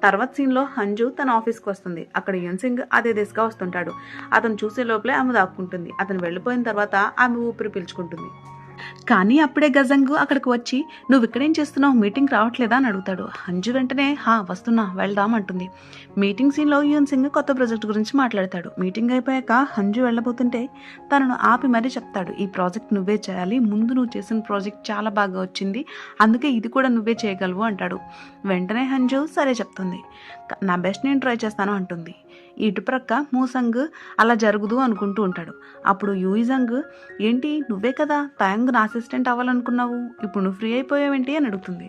తర్వాత సీన్లో హంజు తన ఆఫీస్కి వస్తుంది. అక్కడ యూన్ సింగ్ అదే దిశగా వస్తుంటాడు. అతను చూసే లోపలే ఆమె దాక్కుంటుంది. అతను వెళ్ళిపోయిన తర్వాత ఆమె ఊపిరి పీల్చుకుంటుంది. కానీ అప్పుడే గజంగ్ అక్కడికి వచ్చి నువ్వు ఇక్కడేం చేస్తున్నావు, మీటింగ్ రావట్లేదా అని అడుగుతాడు. హంజు వెంటనే వస్తున్నా వెళ్దాం అంటుంది. మీటింగ్ సీన్లో యూన్ సింగ్ కొత్త ప్రాజెక్ట్ గురించి మాట్లాడతాడు. మీటింగ్ అయిపోయాక హంజు వెళ్ళబోతుంటే తనను ఆపి మరీ చెప్తాడు, ఈ ప్రాజెక్ట్ నువ్వే చేయాలి, ముందు నువ్వు చేసిన ప్రాజెక్ట్ చాలా బాగా వచ్చింది, అందుకే ఇది కూడా నువ్వే చేయగలవు అంటాడు. వెంటనే హంజు సరే చెప్తుంది. నా బెస్ట్ నేను ట్రై చేస్తాను అంటుంది. ఇటుప్రక్క మూసంగ్ అలా జరుగుదు అనుకుంటూ ఉంటాడు. అప్పుడు యూయిజంగ్ ఏంటి నువ్వే కదా తయాంగ్ నా అసిస్టెంట్ అవ్వాలనుకున్నావు, ఇప్పుడు నువ్వు ఫ్రీ అయిపోయావేంటి అని అడుగుతుంది.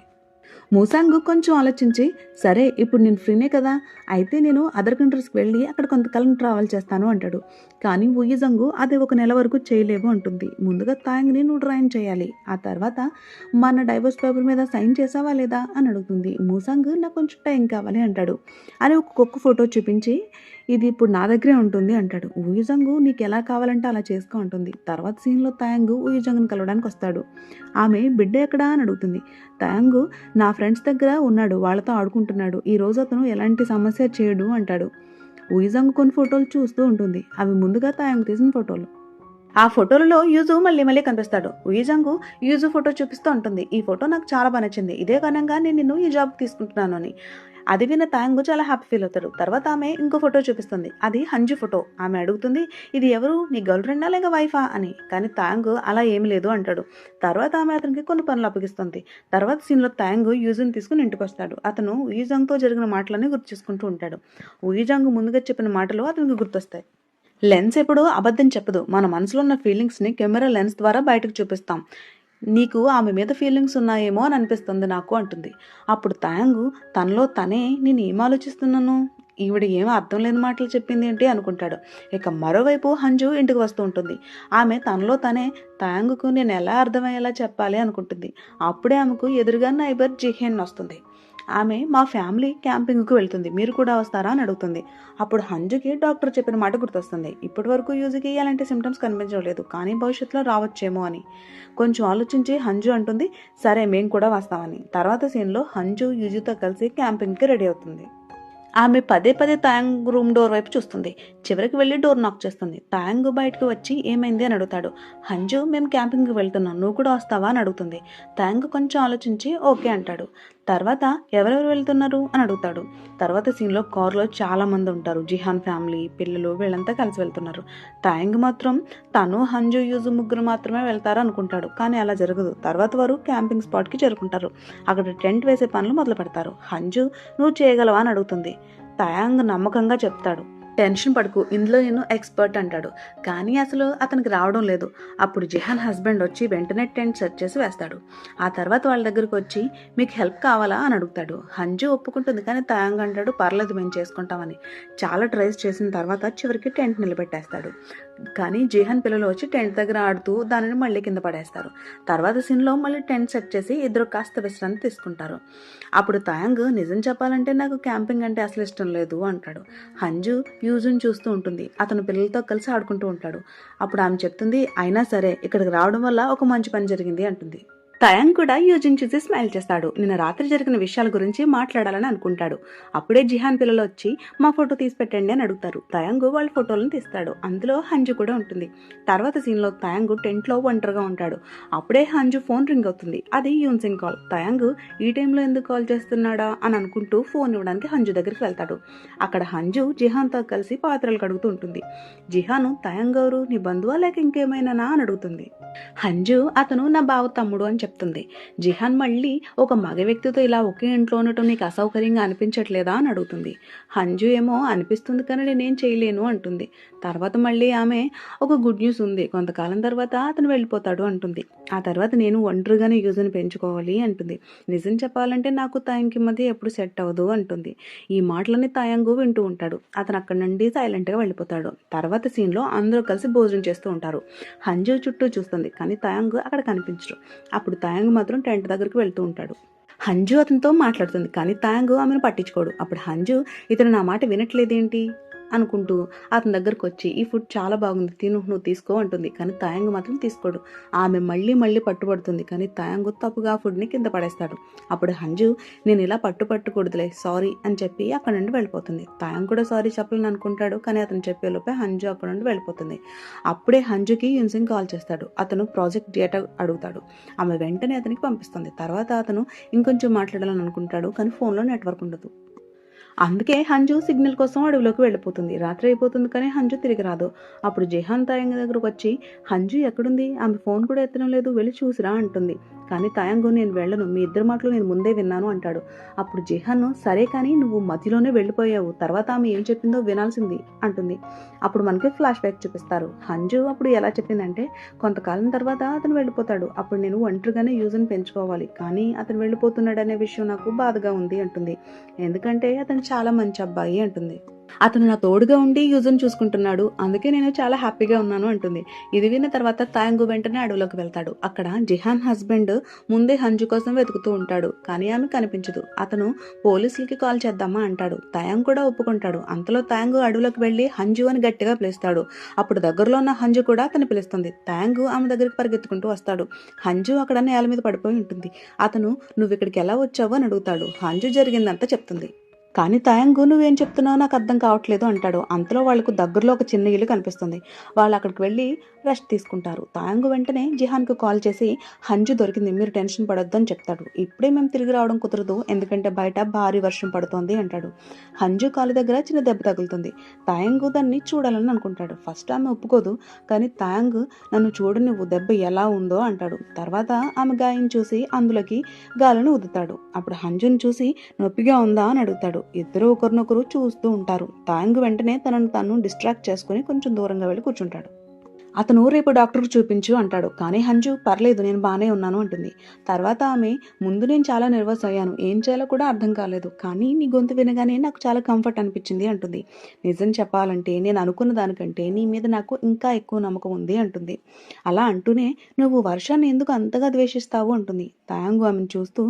మూసాంగ్ కొంచెం ఆలోచించి, సరే ఇప్పుడు నేను ఫ్రీనే కదా, అయితే నేను అదర్ కంట్రీస్కి వెళ్ళి అక్కడ కొంతకాలం ట్రావెల్ చేస్తాను అంటాడు. కానీ ఉయిజంగు అది 1 నెల వరకు చేయలేవు అంటుంది. ముందుగా తాయంగ్ని నువ్వు డ్రాయింగ్ చేయాలి, ఆ తర్వాత మన డైవోర్స్ పేపర్ మీద సైన్ చేసావా లేదా అని అడుగుతుంది. మూసాంగ్ నాకు కొంచెం టైం కావాలి అంటాడు. అని ఒక కుక్క ఫోటో చూపించి, ఇది ఇప్పుడు నా దగ్గరే ఉంటుంది అంటాడు. ఉయిజంగు నీకు ఎలా కావాలంటే అలా చేసుకో అంటుంది. తర్వాత సీన్లో తాయంగ్ ఉయిజంగుని కలవడానికి వస్తాడు. ఆమె బిడ్డ ఎక్కడా అని అడుగుతుంది. తాయంగ్ నా ఫ్రెండ్స్ దగ్గర ఉన్నాడు, వాళ్ళతో ఆడుకుంటున్నాడు, ఈ రోజు అతను ఎలాంటి సమస్య చేయడు అంటాడు. ఉయిజంగ్ కొన్ని ఫోటోలు చూస్తూ ఉంటుంది. అవి ముందుగా తాయంగ్ తీసిన ఫోటోలు. ఆ ఫోటోలలో యూజు మళ్ళీ మళ్ళీ కనిపిస్తాడు. ఉయిజంగు యూజు ఫోటో చూపిస్తూ ఉంటుంది. ఈ ఫోటో నాకు చాలా బాగా నచ్చింది, ఇదే కారణంగా నేను నిన్ను ఈ జాబ్ తీసుకుంటున్నాను అని. అది విన్న తాయంగ్ చాలా హ్యాపీ ఫీల్ అవుతాడు. తర్వాత ఆమె ఇంకో ఫోటో చూపిస్తుంది. అది హంజు ఫోటో. ఆమె అడుగుతుంది, ఇది ఎవరు, నీ గర్ల్ ఫ్రెండా లేక వైఫా అని. కానీ తాయంగ్ అలా ఏమి లేదు అంటాడు. తర్వాత ఆమె అతనికి కొన్ని పనులు అప్పగిస్తుంది. తర్వాత సీన్లో తాయంగ్ యూజుని తీసుకుని ఇంటికి వస్తాడు. అతను ఉయిజంగ్తో జరిగిన మాటలన్నీ గుర్తు చేసుకుంటూ ఉంటాడు. ఉయిజంగ్ ముందుగా చెప్పిన మాటలు అతనికి గుర్తొస్తాయి. లెన్స్ ఎప్పుడూ అబద్ధం చెప్పదు, మన మనసులో ఉన్న ఫీలింగ్స్ని కెమెరా లెన్స్ ద్వారా బయటకు చూపిస్తాం. నీకు ఆమె మీద ఫీలింగ్స్ ఉన్నాయేమో అని అనిపిస్తుంది నాకు అంటుంది. అప్పుడు తాయంగ్ తనలో తనే, నేను ఏం ఆలోచిస్తున్నాను, ఈవిడ ఏమో అర్థం లేని మాటలు చెప్పింది ఏంటి అనుకుంటాడు. ఇక మరోవైపు హంజు ఇంటికి వస్తూ ఉంటుంది. ఆమె తనలో తనే తాయంగ్కు నేను ఎలా అర్థమయ్యేలా చెప్పాలి అనుకుంటుంది. అప్పుడే ఆమెకు ఎదురుగా నైబర్ జిహెన్ వస్తుంది. ఆమె మా ఫ్యామిలీ క్యాంపింగ్కు వెళ్తుంది, మీరు కూడా వస్తారా అని అడుగుతుంది. అప్పుడు హంజుకి డాక్టర్ చెప్పిన మాట గుర్తొస్తుంది. ఇప్పటి వరకు యూజుకి ఎలాంటి సిమ్టమ్స్ కనిపించలేదు, కానీ భవిష్యత్తులో రావచ్చేమో అని. కొంచెం ఆలోచించి హంజు అంటుంది, సరే మేము కూడా వస్తామని. తర్వాత సీన్లో హంజు యూజుతో కలిసి క్యాంపింగ్కి రెడీ అవుతుంది. ఆమె పదే పదే తాయంగ్ రూమ్ డోర్ వైపు చూస్తుంది. చివరికి వెళ్ళి డోర్ నాక్ చేస్తుంది. తాయంగ్ బయటకు వచ్చి ఏమైంది అని అడుగుతాడు. హంజు మేము క్యాంపింగ్కి వెళ్తున్నాం, నువ్వు కూడా వస్తావా అని అడుగుతుంది. తాయంగ్ కొంచెం ఆలోచించి ఓకే అంటాడు. తర్వాత ఎవరెవరు వెళ్తున్నారు అని అడుగుతాడు. తర్వాత సీన్లో కారులో చాలా మంది ఉంటారు. జిహాన్ ఫ్యామిలీ, పిల్లలు, వీళ్ళంతా కలిసి వెళ్తున్నారు. తాయంగ్ మాత్రం తను హంజు యూజు ముగ్గురు మాత్రమే వెళ్తారు అనుకుంటాడు, కానీ అలా జరగదు. తర్వాత వారు క్యాంపింగ్ స్పాట్కి చేరుకుంటారు. అక్కడ టెంట్ వేసే పనులు మొదలు పెడతారు. హంజు నువ్వు చేయగలవా అని అడుగుతుంది. తాయంగ్ నమ్మకంగా చెప్తాడు, టెన్షన్ పడుకు, ఇందులో నేను ఎక్స్పర్ట్ అంటాడు. కానీ అసలు అతనికి రావడం లేదు. అప్పుడు జిహాన్ హస్బెండ్ వచ్చి వెంటనే టెంట్ సెట్ చేసి వేస్తాడు. ఆ తర్వాత వాళ్ళ దగ్గరికి వచ్చి మీకు హెల్ప్ కావాలా అని అడుగుతాడు. హంజు ఒప్పుకుంటుంది, కానీ తాయంగ్ అంటాడు పర్లేదు మేము చేసుకుంటామని. చాలా ట్రైస్ చేసిన తర్వాత చివరికి టెంట్ నిలబెట్టేస్తాడు. కానీ జిహాన్ పిల్లలు వచ్చి టెంట్ దగ్గర ఆడుతూ దానిని మళ్ళీ కింద పడేస్తారు. తర్వాత సీన్లో మళ్ళీ టెంట్ సెట్ చేసి ఇద్దరు కాస్త విశ్రాంతి తీసుకుంటారు. అప్పుడు తాయంగ్ నిజం చెప్పాలంటే నాకు క్యాంపింగ్ అంటే అసలు ఇష్టం లేదు అంటాడు. హంజు యూజుని చూస్తూ ఉంటుంది. అతను పిల్లలతో కలిసి ఆడుకుంటూ ఉంటాడు. అప్పుడు ఆమె చెప్తుంది, అయినా సరే ఇక్కడికి రావడం వల్ల ఒక మంచి పని జరిగింది అంటుంది. తాయంగ్ కూడా యూజిన్ చూసి స్మైల్ చేస్తాడు. నిన్న రాత్రి జరిగిన విషయాల గురించి మాట్లాడాలని అనుకుంటాడు. అప్పుడే జిహాన్ పిల్లలు వచ్చి మా ఫోటో తీసి పెట్టండి అని అడుగుతారు. తాయంగ్ వాళ్ళ ఫోటోలను తీస్తాడు. అందులో హంజు కూడా ఉంటుంది. తర్వాత సీన్లో తాయంగ్ టెంట్లో ఒంటరిగా ఉంటాడు. అప్పుడే హంజు ఫోన్ రింగ్ అవుతుంది. అది యూన్సిన్ కాల్. తాయంగ్ ఈ టైంలో ఎందుకు కాల్ చేస్తున్నాడా అని అనుకుంటూ ఫోన్ ఇవ్వడానికి హంజు దగ్గరికి వెళ్తాడు. అక్కడ హంజు జిహాన్తో కలిసి పాత్రలు కడుగుతూ ఉంటుంది. జిహాను తాయంగ్ ఎవరు, నీ బంధువా లేక ఇంకేమైనా అని అడుగుతుంది. హంజు అతను నా బావ తమ్ముడు అని చెప్తుంది. జిహాన్ మళ్ళీ ఒక మగ వ్యక్తితో ఇలా ఒకే ఇంట్లో ఉండటం నీకు అసౌకర్యంగా అనిపించట్లేదా అని అడుగుతుంది. హంజు ఏమో అనిపిస్తుంది కానీ నేనేం చేయలేను అంటుంది. తర్వాత మళ్ళీ ఆమె ఒక గుడ్ న్యూస్ ఉంది, కొంతకాలం తర్వాత అతను వెళ్ళిపోతాడు అంటుంది. ఆ తర్వాత నేను ఒంటరిగానే యూజ్ని పెంచుకోవాలి అంటుంది. నిజం చెప్పాలంటే నాకు తాయంగ్కి మధ్య ఎప్పుడు సెట్ అవ్వదు అంటుంది. ఈ మాటలని తాయంగ్ వింటూ ఉంటాడు. అతను అక్కడి నుండి సైలెంట్గా వెళ్ళిపోతాడు. తర్వాత సీన్లో అందరూ కలిసి భోజనం చేస్తూ ఉంటారు. హంజు చుట్టూ చూస్తుంది, కానీ తాయంగ్ అక్కడ కనిపించరు. అప్పుడు తాయంగ్ మాత్రం టెంట్ దగ్గరికి వెళ్తూ ఉంటాడు. హంజు అతనితో మాట్లాడుతుంది, కానీ తాయంగ్ ఆమెను పట్టించుకోడు. అప్పుడు హంజు ఇతను నా మాట వినట్లేదేంటి అనుకుంటూ అతని దగ్గరకు వచ్చి ఈ ఫుడ్ చాలా బాగుంది, తిను, నువ్వు తీసుకో అంటుంది. కానీ తాయంగ్ మాత్రం తీసుకోడు. ఆమె మళ్ళీ మళ్ళీ పట్టుబడుతుంది, కానీ తాయంగ్ తప్పుగా ఆ ఫుడ్ని కింద పడేస్తాడు. అప్పుడు హంజు నేను ఇలా పట్టుకూడదులే, సారీ అని చెప్పి అక్కడ నుండి వెళ్ళిపోతుంది. తాయంగ్ కూడా సారీ చెప్పాలని అనుకుంటాడు, కానీ అతను చెప్పేలోపే హంజు అక్కడ నుండి వెళ్ళిపోతుంది. అప్పుడే హంజుకి యూన్సింగ్ కాల్ చేస్తాడు. అతను ప్రాజెక్ట్ డేటా అడుగుతాడు. ఆమె వెంటనే అతనికి పంపిస్తుంది. తర్వాత అతను ఇంకొంచెం మాట్లాడాలని అనుకుంటాడు, కానీ ఫోన్లో నెట్వర్క్ ఉండదు. అందుకే హంజు సిగ్నల్ కోసం అడవిలోకి వెళ్ళిపోతుంది. రాత్రి అయిపోతుంది కానీ హంజు తిరిగి రాదు. అప్పుడు జెహాన్ తాయంగ్ దగ్గరకు వచ్చి, హంజు ఎక్కడుంది, ఆమె ఫోన్ కూడా ఎత్తడం లేదు, వెళ్ళి చూసిరా అంటుంది. కానీ తాయంగు, నేను వెళ్ళను, మీ ఇద్దరి మాటలు నేను ముందే విన్నాను అంటాడు. అప్పుడు జెహాన్, సరే కానీ నువ్వు మధ్యలోనే వెళ్ళిపోయావు, తర్వాత ఆమె ఏం చెప్పిందో వినాల్సింది అంటుంది. అప్పుడు మనకి ఫ్లాష్ బ్యాక్ చూపిస్తారు. హంజు అప్పుడు ఎలా చెప్పిందంటే, కొంతకాలం తర్వాత అతను వెళ్ళిపోతాడు, అప్పుడు నేను ఒంటరిగానే యూజ్ని పెంచుకోవాలి, కానీ అతను వెళ్ళిపోతున్నాడనే విషయం నాకు బాధగా ఉంది అంటుంది. ఎందుకంటే అతను చాలా మంచి అబ్బాయి అంటుంది. అతను నా తోడుగా ఉండి యూజన్ చూసుకుంటున్నాడు, అందుకే నేను చాలా హ్యాపీగా ఉన్నాను అంటుంది. ఇది విన్న తర్వాత తాయంగు వెంటనే అడవిలోకి వెళ్తాడు. అక్కడ జిహాన్ హస్బెండ్ ముందే హంజు కోసం వెతుకుతూ ఉంటాడు, కానీ ఆమె కనిపించదు. అతను పోలీసులకి కాల్ చేద్దామా అంటాడు. తాయంగ్ కూడా ఒప్పుకుంటాడు. అంతలో తాయంగు అడవిలోకి వెళ్లి హంజు అని గట్టిగా పిలుస్తాడు. అప్పుడు దగ్గరలో ఉన్న హంజు కూడా అతను పిలుస్తుంది. తాయంగు ఆమె దగ్గరికి పరిగెత్తుకుంటూ వస్తాడు. హంజు అక్కడ నేల మీద పడిపోయి ఉంటుంది. అతను, నువ్వు ఇక్కడికి ఎలా వచ్చావు అని అడుగుతాడు. హంజు జరిగిందంతా చెప్తుంది. కానీ తాయంగు, నువ్వేం చెప్తున్నావు నాకు అర్థం కావట్లేదు అంటాడు. అంతలో వాళ్లకు దగ్గరలో ఒక చిన్న ఇల్లు కనిపిస్తుంది. వాళ్ళు అక్కడికి వెళ్ళి రెస్ట్ తీసుకుంటారు. తాయంగు వెంటనే జిహాన్కు కాల్ చేసి, హంజు దొరికింది, మీరు టెన్షన్ పడొద్దు అని చెప్తాడు. ఇప్పుడే మేము తిరిగి రావడం కుదరదు, ఎందుకంటే బయట భారీ వర్షం పడుతోంది అంటాడు. హంజు కాలు దగ్గర చిన్న దెబ్బ తగులుతుంది. తాయంగు దాన్ని చూడాలని అనుకుంటాడు. ఫస్ట్ ఆమె ఒప్పుకోదు, కానీ తాయంగు, నన్ను చూడు, నువ్వు దెబ్బ ఎలా ఉందో అంటాడు. తర్వాత ఆమె గాయం చూసి అందులోకి గాలిని ఊదుతాడు. అప్పుడు హంజుని చూసి, నొప్పిగా ఉందా అని అడుగుతాడు. ఇద్దరు ఒకరినొకరు చూస్తూ ఉంటారు. తాయంగు వెంటనే తనను తాను డిస్ట్రాక్ట్ చేసుకుని కొంచెం దూరంగా వెళ్ళి కూర్చుంటాడు. అతను, రేపు డాక్టర్కి చూపించు అంటాడు. కానీ హంజు, పర్లేదు, నేను బాగానే ఉన్నాను అంటుంది. తర్వాత ఆమె, ముందు నేను చాలా నర్వస్ అయ్యాను, ఏం చేయాలో కూడా అర్థం కాలేదు, కానీ నీ గొంతు వినగానే నాకు చాలా కంఫర్ట్ అనిపించింది అంటుంది. నిజం చెప్పాలంటే నేను అనుకున్న దానికంటే నీ మీద నాకు ఇంకా ఎక్కువ నమ్మకం ఉంది అంటుంది. అలా అంటూనే, నువ్వు వర్షాన్ని ఎందుకు అంతగా ద్వేషిస్తావు అంటుంది. తాయంగు ఆమెను చూస్తూ,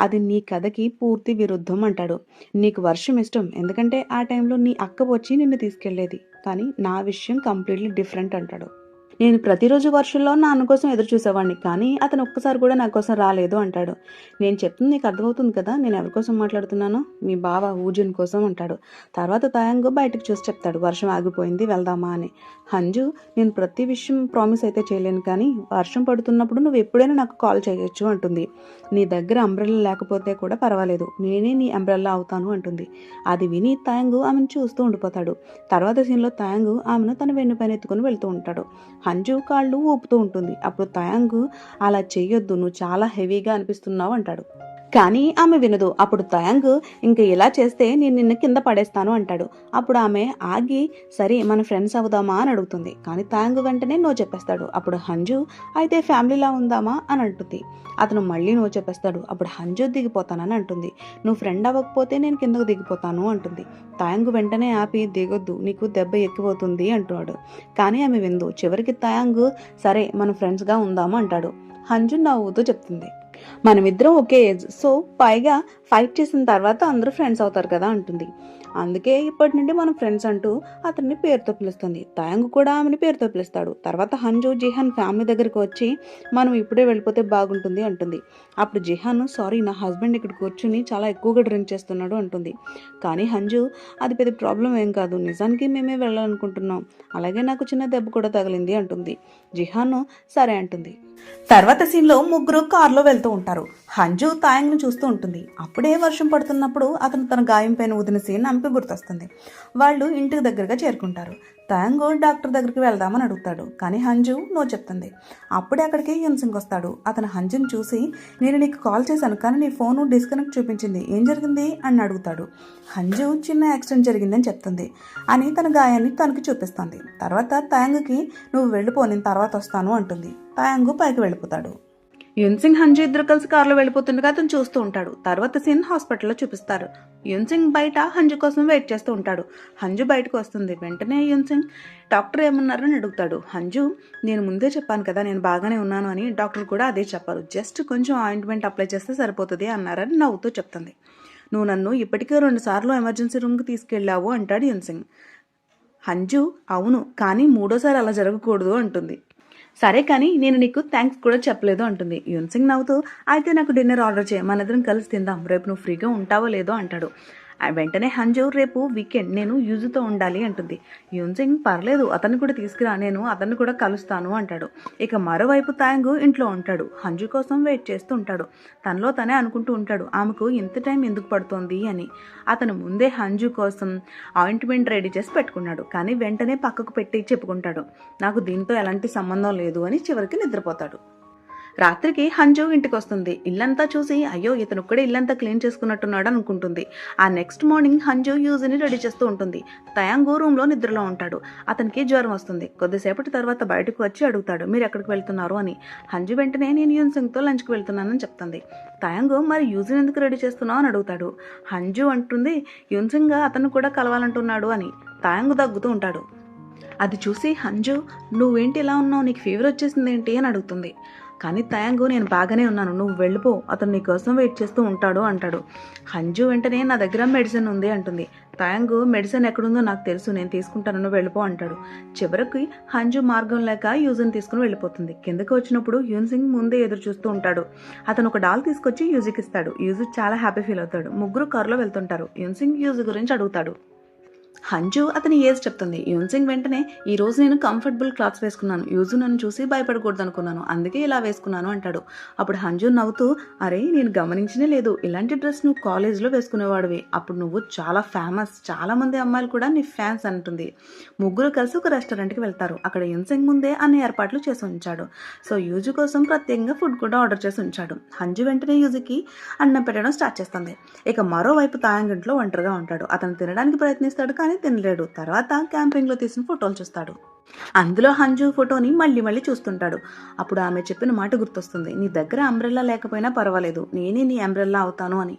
అది నీ కథకి పూర్తి విరుద్ధం అంటాడు. నీకు వర్షం ఇష్టం, ఎందుకంటే ఆ టైంలో నీ అక్క వచ్చి నిన్ను తీసుకెళ్లేది, కానీ నా విషయం కంప్లీట్లీ డిఫరెంట్ అంటాడు. నేను ప్రతిరోజు వర్షంలో నాన్న కోసం ఎదురు చూసేవాడిని, కానీ అతను ఒక్కసారి కూడా నా కోసం రాలేదు అంటాడు. నేను చెప్తుంది నీకు అర్థమవుతుంది కదా, నేను ఎవరి కోసం మాట్లాడుతున్నాను, మీ బావ ఊజున్ కోసం అంటాడు. తర్వాత తాయంగు బయటకు చూసి చెప్తాడు, వర్షం ఆగిపోయింది, వెళ్దామా అని. హంజు, నేను ప్రతి విషయం ప్రామిస్ అయితే చేయలేను, కానీ వర్షం పడుతున్నప్పుడు నువ్వు ఎప్పుడైనా నాకు కాల్ చేయొచ్చు అంటుంది. నీ దగ్గర అంబ్రెల్లా లేకపోతే కూడా పర్వాలేదు, నేనే నీ అంబ్రెల్లా అవుతాను అంటుంది. అది విని తాయంగు ఆమెను చూస్తూ ఉండిపోతాడు. తర్వాత సీన్లో తాయంగు ఆమెను తన వెన్నుపైన ఎత్తుకుని వెళ్తూ ఉంటాడు. హంజు కాళ్ళు ఊపుతూ ఉంటుంది. అప్పుడు తాయంగు, అలా చెయ్యొద్దు, నువ్వు చాలా హెవీగా అనిపిస్తున్నావు అంటాడు. కానీ ఆమె వినదు. అప్పుడు తాయంగ్, ఇంక ఇలా చేస్తే నేను నిన్ను కింద పడేస్తాను అంటాడు. అప్పుడు ఆమె ఆగి, సరే మన ఫ్రెండ్స్ అవుదామా అని అడుగుతుంది. కానీ తాయంగ్ వెంటనే నో చెప్పేస్తాడు. అప్పుడు హంజు, అయితే ఫ్యామిలీలా ఉందామా అని అంటుంది. అతను మళ్ళీ నో చెప్పేస్తాడు. అప్పుడు హంజు, దిగిపోతానని అంటుంది. నువ్వు ఫ్రెండ్ అవ్వకపోతే నేను కిందకు దిగిపోతాను అంటుంది. తాయంగ్ వెంటనే ఆపి, దిగొద్దు, నీకు దెబ్బ ఎక్కిపోతుంది అంటున్నాడు. కానీ ఆమె విందు. చివరికి తాయంగ్, సరే మనం ఫ్రెండ్స్గా ఉందాము అంటాడు. హంజు నవ్వుతూ చెప్తుంది, మనమిద్దరం ఒకే ఏజ్, సో పైగా ఫైట్ చేసిన తర్వాత అందరూ ఫ్రెండ్స్ అవుతారు కదా అంటుంది. అందుకే ఇప్పటి నుండి మనం ఫ్రెండ్స్ అంటూ అతన్ని పేరుతో పిలుస్తుంది. తాయంగ్ కూడా ఆమెని పేరుతో పిలుస్తాడు. తర్వాత హంజు జిహాన్ ఫ్యామిలీ దగ్గరికి వచ్చి, మనం ఇప్పుడే వెళ్ళిపోతే బాగుంటుంది అంటుంది. అప్పుడు జిహాన్, సారీ, నా హస్బెండ్ ఇక్కడ కూర్చుని చాలా ఎక్కువగా డ్రింక్ చేస్తున్నాడు అంటుంది. కానీ హంజు, అది పెద్ద ప్రాబ్లం ఏం కాదు, నిజానికి మేమే వెళ్ళాలనుకుంటున్నాం, అలాగే నాకు చిన్న దెబ్బ కూడా తగిలింది అంటుంది. జిహాన్ సరే అంటుంది. తర్వాత సీన్లో ముగ్గురు కారులో వెళ్తూ ఉంటారు. హంజు తాయంగ్ను చూస్తూ ఉంటుంది. అప్పుడే వర్షం పడుతున్నప్పుడు అతను తన గాయం పైన ఊదిన సీన్ ఆమెకు గుర్తొస్తుంది. వాళ్ళు ఇంటికి దగ్గరగా చేరుకుంటారు. తాయంగ్ డాక్టర్ దగ్గరికి వెళ్దామని అడుగుతాడు. కానీ హంజు నో చెప్తుంది. అప్పుడే అక్కడికి యున్సింగ్ వస్తాడు. అతను హంజుని చూసి, నేను నీకు కాల్ చేశాను, కానీ నీ ఫోను డిస్కనెక్ట్ చూపించింది, ఏం జరిగింది అని అడుగుతాడు. హంజు, చిన్న యాక్సిడెంట్ జరిగిందని చెప్తుంది అని తన గాయాన్ని తనకి చూపిస్తుంది. తర్వాత తాయంగ్కి, నువ్వు వెళ్ళిపో, నేను తర్వాత వస్తాను అంటుంది. తాయంగ్ పైకి వెళ్ళిపోతాడు. యున్సింగ్ హంజు ఇద్దరు కలిసి కారులో వెళ్ళిపోతుండగా అతను చూస్తూ ఉంటాడు. తర్వాత సీన్ హాస్పిటల్లో చూపిస్తారు. యున్సింగ్ బయట హంజు కోసం వెయిట్ చేస్తూ ఉంటాడు. హంజు బయటకు వస్తుంది. వెంటనే యున్సింగ్, డాక్టర్ ఏమన్నారని అడుగుతాడు. హంజు, నేను ముందే చెప్పాను కదా నేను బాగానే ఉన్నాను అని, డాక్టర్ కూడా అదే చెప్పారు, జస్ట్ కొంచెం ఆయింట్మెంట్ అప్లై చేస్తే సరిపోతుంది అన్నారని నవ్వుతూ చెప్తుంది. నువ్వు నన్ను ఇప్పటికే 2 సార్లు ఎమర్జెన్సీ రూమ్కి తీసుకెళ్ళావు అంటాడు యున్సింగ్. హంజు, అవును, కానీ 3వ సారి అలా జరగకూడదు అంటుంది. సరే కానీ నేను నీకు థ్యాంక్స్ కూడా చెప్పలేదు అంటుంది. యున్సింగ్ నవ్వుతూ, అయితే నాకు డిన్నర్ ఆర్డర్ చేయి, మన ఇద్దరం కలిసి తిందాం, రేపు నువ్వు ఫ్రీగా ఉంటావో లేదో అంటాడు. వెంటనే హంజు రేపు వీకెండ్ నేను యూజుతో ఉండాలి అంటుంది. యూన్సింగ్ పర్లేదు అతన్ని కూడా తీసుకురా, నేను అతన్ని కూడా కలుస్తాను అంటాడు. ఇక మరోవైపు తాంగు ఇంట్లో ఉంటాడు. హంజు కోసం వెయిట్ చేస్తూ ఉంటాడు. తనలో తనే అనుకుంటూ ఉంటాడు, ఆమెకు ఇంత టైం ఎందుకు పడుతోంది అని. అతను ముందే హంజు కోసం ఆయింట్మెంట్ రెడీ చేసి పెట్టుకున్నాడు. కానీ వెంటనే పక్కకు పెట్టి చెప్పుకుంటాడు, నాకు దీంతో ఎలాంటి సంబంధం లేదు అని. చివరికి నిద్రపోతాడు. రాత్రికి హంజు ఇంటికి వస్తుంది. ఇల్లంతా చూసి అయ్యో ఇతను కూడా ఇల్లంతా క్లీన్ చేసుకున్నట్టున్నాడు అనుకుంటుంది. ఆ నెక్స్ట్ మార్నింగ్ హంజు యూజ్ని రెడీ చేస్తూ ఉంటుంది. తయాంగు రూమ్లో నిద్రలో ఉంటాడు. అతనికి జ్వరం వస్తుంది. కొద్దిసేపటి తర్వాత బయటకు వచ్చి అడుగుతాడు, మీరు ఎక్కడికి వెళ్తున్నారు అని. హంజు వెంటనే నేను యూన్సింగ్తో లంచ్కి వెళ్తున్నానని చెప్తుంది. తయాంగు మరి యూజ్ని ఎందుకు రెడీ చేస్తున్నావు అని అడుగుతాడు. హంజు అంటుంది, యూన్సింగ్ అతను కూడా కలవాలంటున్నాడు అని. తయాంగు దగ్గుతూ ఉంటాడు. అది చూసి హంజు నువ్వేంటి ఇలా ఉన్నావు, నీకు ఫీవర్ వచ్చేసింది ఏంటి అని అడుగుతుంది. కానీ తయాంగు నేను బాగానే ఉన్నాను, నువ్వు వెళ్ళిపో, అతను నీ కోసం వెయిట్ చేస్తూ ఉంటాడు అంటాడు. హంజు వెంటనే నా దగ్గర మెడిసిన్ ఉంది అంటుంది. తయాంగు మెడిసిన్ ఎక్కడుందో నాకు తెలుసు, నేను తీసుకుంటాను, నువ్వు వెళ్ళిపో అంటాడు. చివరికి హంజు మార్గం లేక యూజ్ని తీసుకుని వెళ్ళిపోతుంది. కిందకి వచ్చినప్పుడు యూన్సింగ్ ముందే ఎదురు చూస్తూ ఉంటాడు. అతను ఒక డాల్ తీసుకొచ్చి యూజ్కి ఇస్తాడు. యూజ్ చాలా హ్యాపీ ఫీల్ అవుతాడు. ముగ్గురు కారులో వెళ్తుంటారు. యూన్సింగ్ యూజ్ గురించి అడుగుతాడు. హంజు అతని ఏజ్ చెప్తుంది. యూన్సింగ్ వెంటనే ఈ రోజు నేను కంఫర్టబుల్ క్లాత్స్ వేసుకున్నాను, యూజు నన్ను చూసి భయపడకూడదు అనుకున్నాను, అందుకే ఇలా వేసుకున్నాను అంటాడు. అప్పుడు హంజు నవ్వుతూ, అరే నేను గమనించనే లేదు, ఇలాంటి డ్రెస్ నువ్వు కాలేజ్లో వేసుకునేవాడివి, అప్పుడు నువ్వు చాలా ఫేమస్, చాలా మంది అమ్మాయిలు కూడా నీ ఫ్యాన్స్ అంటుంది. ముగ్గురు కలిసి ఒక రెస్టారెంట్కి వెళ్తారు. అక్కడ యూన్సింగ్ ముందే అన్ని ఏర్పాట్లు చేసి ఉంచాడు. సో యూజు కోసం ప్రత్యేకంగా ఫుడ్ కూడా ఆర్డర్ చేసి ఉంచాడు. హంజు వెంటనే యూజుకి అన్నం పెట్టడం స్టార్ట్ చేస్తుంది. ఇక మరోవైపు తాయాంగ్ ఇంట్లో ఒంటరిగా ఉంటాడు. అతను తినడానికి ప్రయత్నిస్తాడు కానీ తినలేడు. తర్వాత క్యాంపింగ్లో తీసిన ఫోటోలు చూస్తాడు. అందులో హంజు ఫోటోని మళ్ళీ చూస్తుంటాడు. అప్పుడు ఆమె చెప్పిన మాట గుర్తొస్తుంది, నీ దగ్గర అంబ్రెల్లా లేకపోయినా పర్వాలేదు, నేనే నీ అంబ్రెల్లా అవుతాను అని.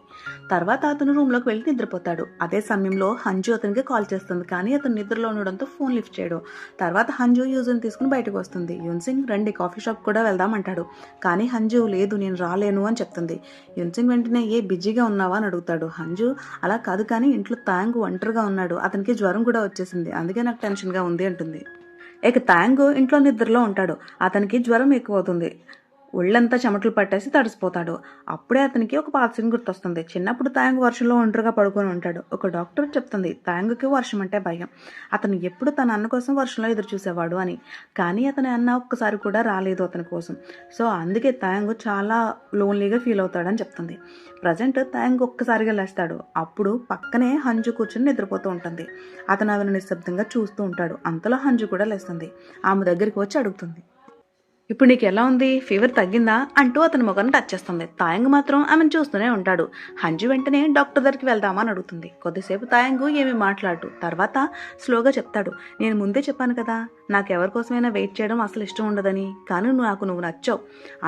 తర్వాత అతను రూమ్లోకి వెళ్ళి నిద్రపోతాడు. అదే సమయంలో హంజు అతనికి కాల్ చేస్తుంది. కానీ అతను నిద్రలో ఉండడంతో ఫోన్ లిఫ్ట్ చేయడు. తర్వాత హంజు యూజ్ని తీసుకుని బయటకు వస్తుంది. యూన్సింగ్ రండి కాఫీ షాప్ కూడా వెళ్దామంటాడు. కానీ హంజు లేదు నేను రాలేను అని చెప్తుంది. యూన్సింగ్ వెంటనే బిజీగా ఉన్నావా అని అడుగుతాడు. హంజు అలా కాదు, కానీ ఇంట్లో తాంగు ఒంటరిగా ఉన్నాడు, అతనికి జ్వరం కూడా వచ్చేసింది, అందుకే నాకు టెన్షన్గా ఉంది అంటుంది. ఇక తాంగు ఇంట్లో నిద్రలో ఉంటాడు. అతనికి జ్వరం ఎక్కువ అవుతుంది. ఒళ్ళంతా చెమటలు పట్టేసి తడిసిపోతాడు. అప్పుడే అతనికి ఒక పాత సీన్ గుర్తొస్తుంది. చిన్నప్పుడు తాంగు వర్షంలో ఒంటరిగా పడుకొని ఉంటాడు. ఒక డాక్టర్ చెప్తుంది తాంగుకి వర్షం అంటే భయం, అతను ఎప్పుడు తన అన్న కోసం వర్షంలో ఎదురు చూసేవాడు అని. కానీ అతని అన్న ఒక్కసారి కూడా రాలేదు అతని కోసం. సో అందుకే తాంగు చాలా లోన్లీగా ఫీల్ అవుతాడని చెప్తుంది. ప్రజెంట్ తాంగు ఒక్కసారిగా లేస్తాడు. అప్పుడు పక్కనే హంజు కూర్చొని నిద్రపోతూ ఉంటుంది. అతను ఆమెను నిశ్శబ్దంగా చూస్తూ ఉంటాడు. అంతలో హంజు కూడా లేస్తుంది. ఆమె దగ్గరికి వచ్చి అడుగుతుంది, ఇప్పుడు నీకు ఎలా ఉంది, ఫీవర్ తగ్గిందా అంటూ అతని ముఖాన్ని టచ్ చేస్తుంది. తాయంగు మాత్రం ఆమెను చూస్తూనే ఉంటాడు. హంజు వెంటనే డాక్టర్ దగ్గరికి వెళ్దామా అని అడుగుతుంది. కొద్దిసేపు తాయంగు ఏమీ మాట్లాడు. తర్వాత స్లోగా చెప్తాడు, నేను ముందే చెప్పాను కదా, నాకు ఎవరి కోసమైనా వెయిట్ చేయడం అసలు ఇష్టం ఉండదని, కానీ నువ్వు నచ్చావు,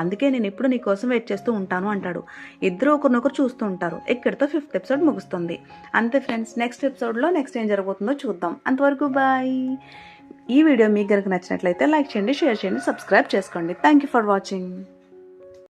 అందుకే నేను ఎప్పుడు నీ కోసం వెయిట్ చేస్తూ ఉంటాను అంటాడు. ఇద్దరు ఒకరినొకరు చూస్తూ ఉంటారు. ఇక్కడితో 5th ఎపిసోడ్ ముగుస్తుంది. అంతే ఫ్రెండ్స్, నెక్స్ట్ ఎపిసోడ్లో నెక్స్ట్ ఏం జరగబోతుందో చూద్దాం. అంతవరకు బాయ్. ఈ వీడియో మీకు కనుక నచ్చినట్లయితే లైక్ చేయండి, షేర్ చేయండి, సబ్స్క్రైబ్ చేసుకోండి. Thank you for watching.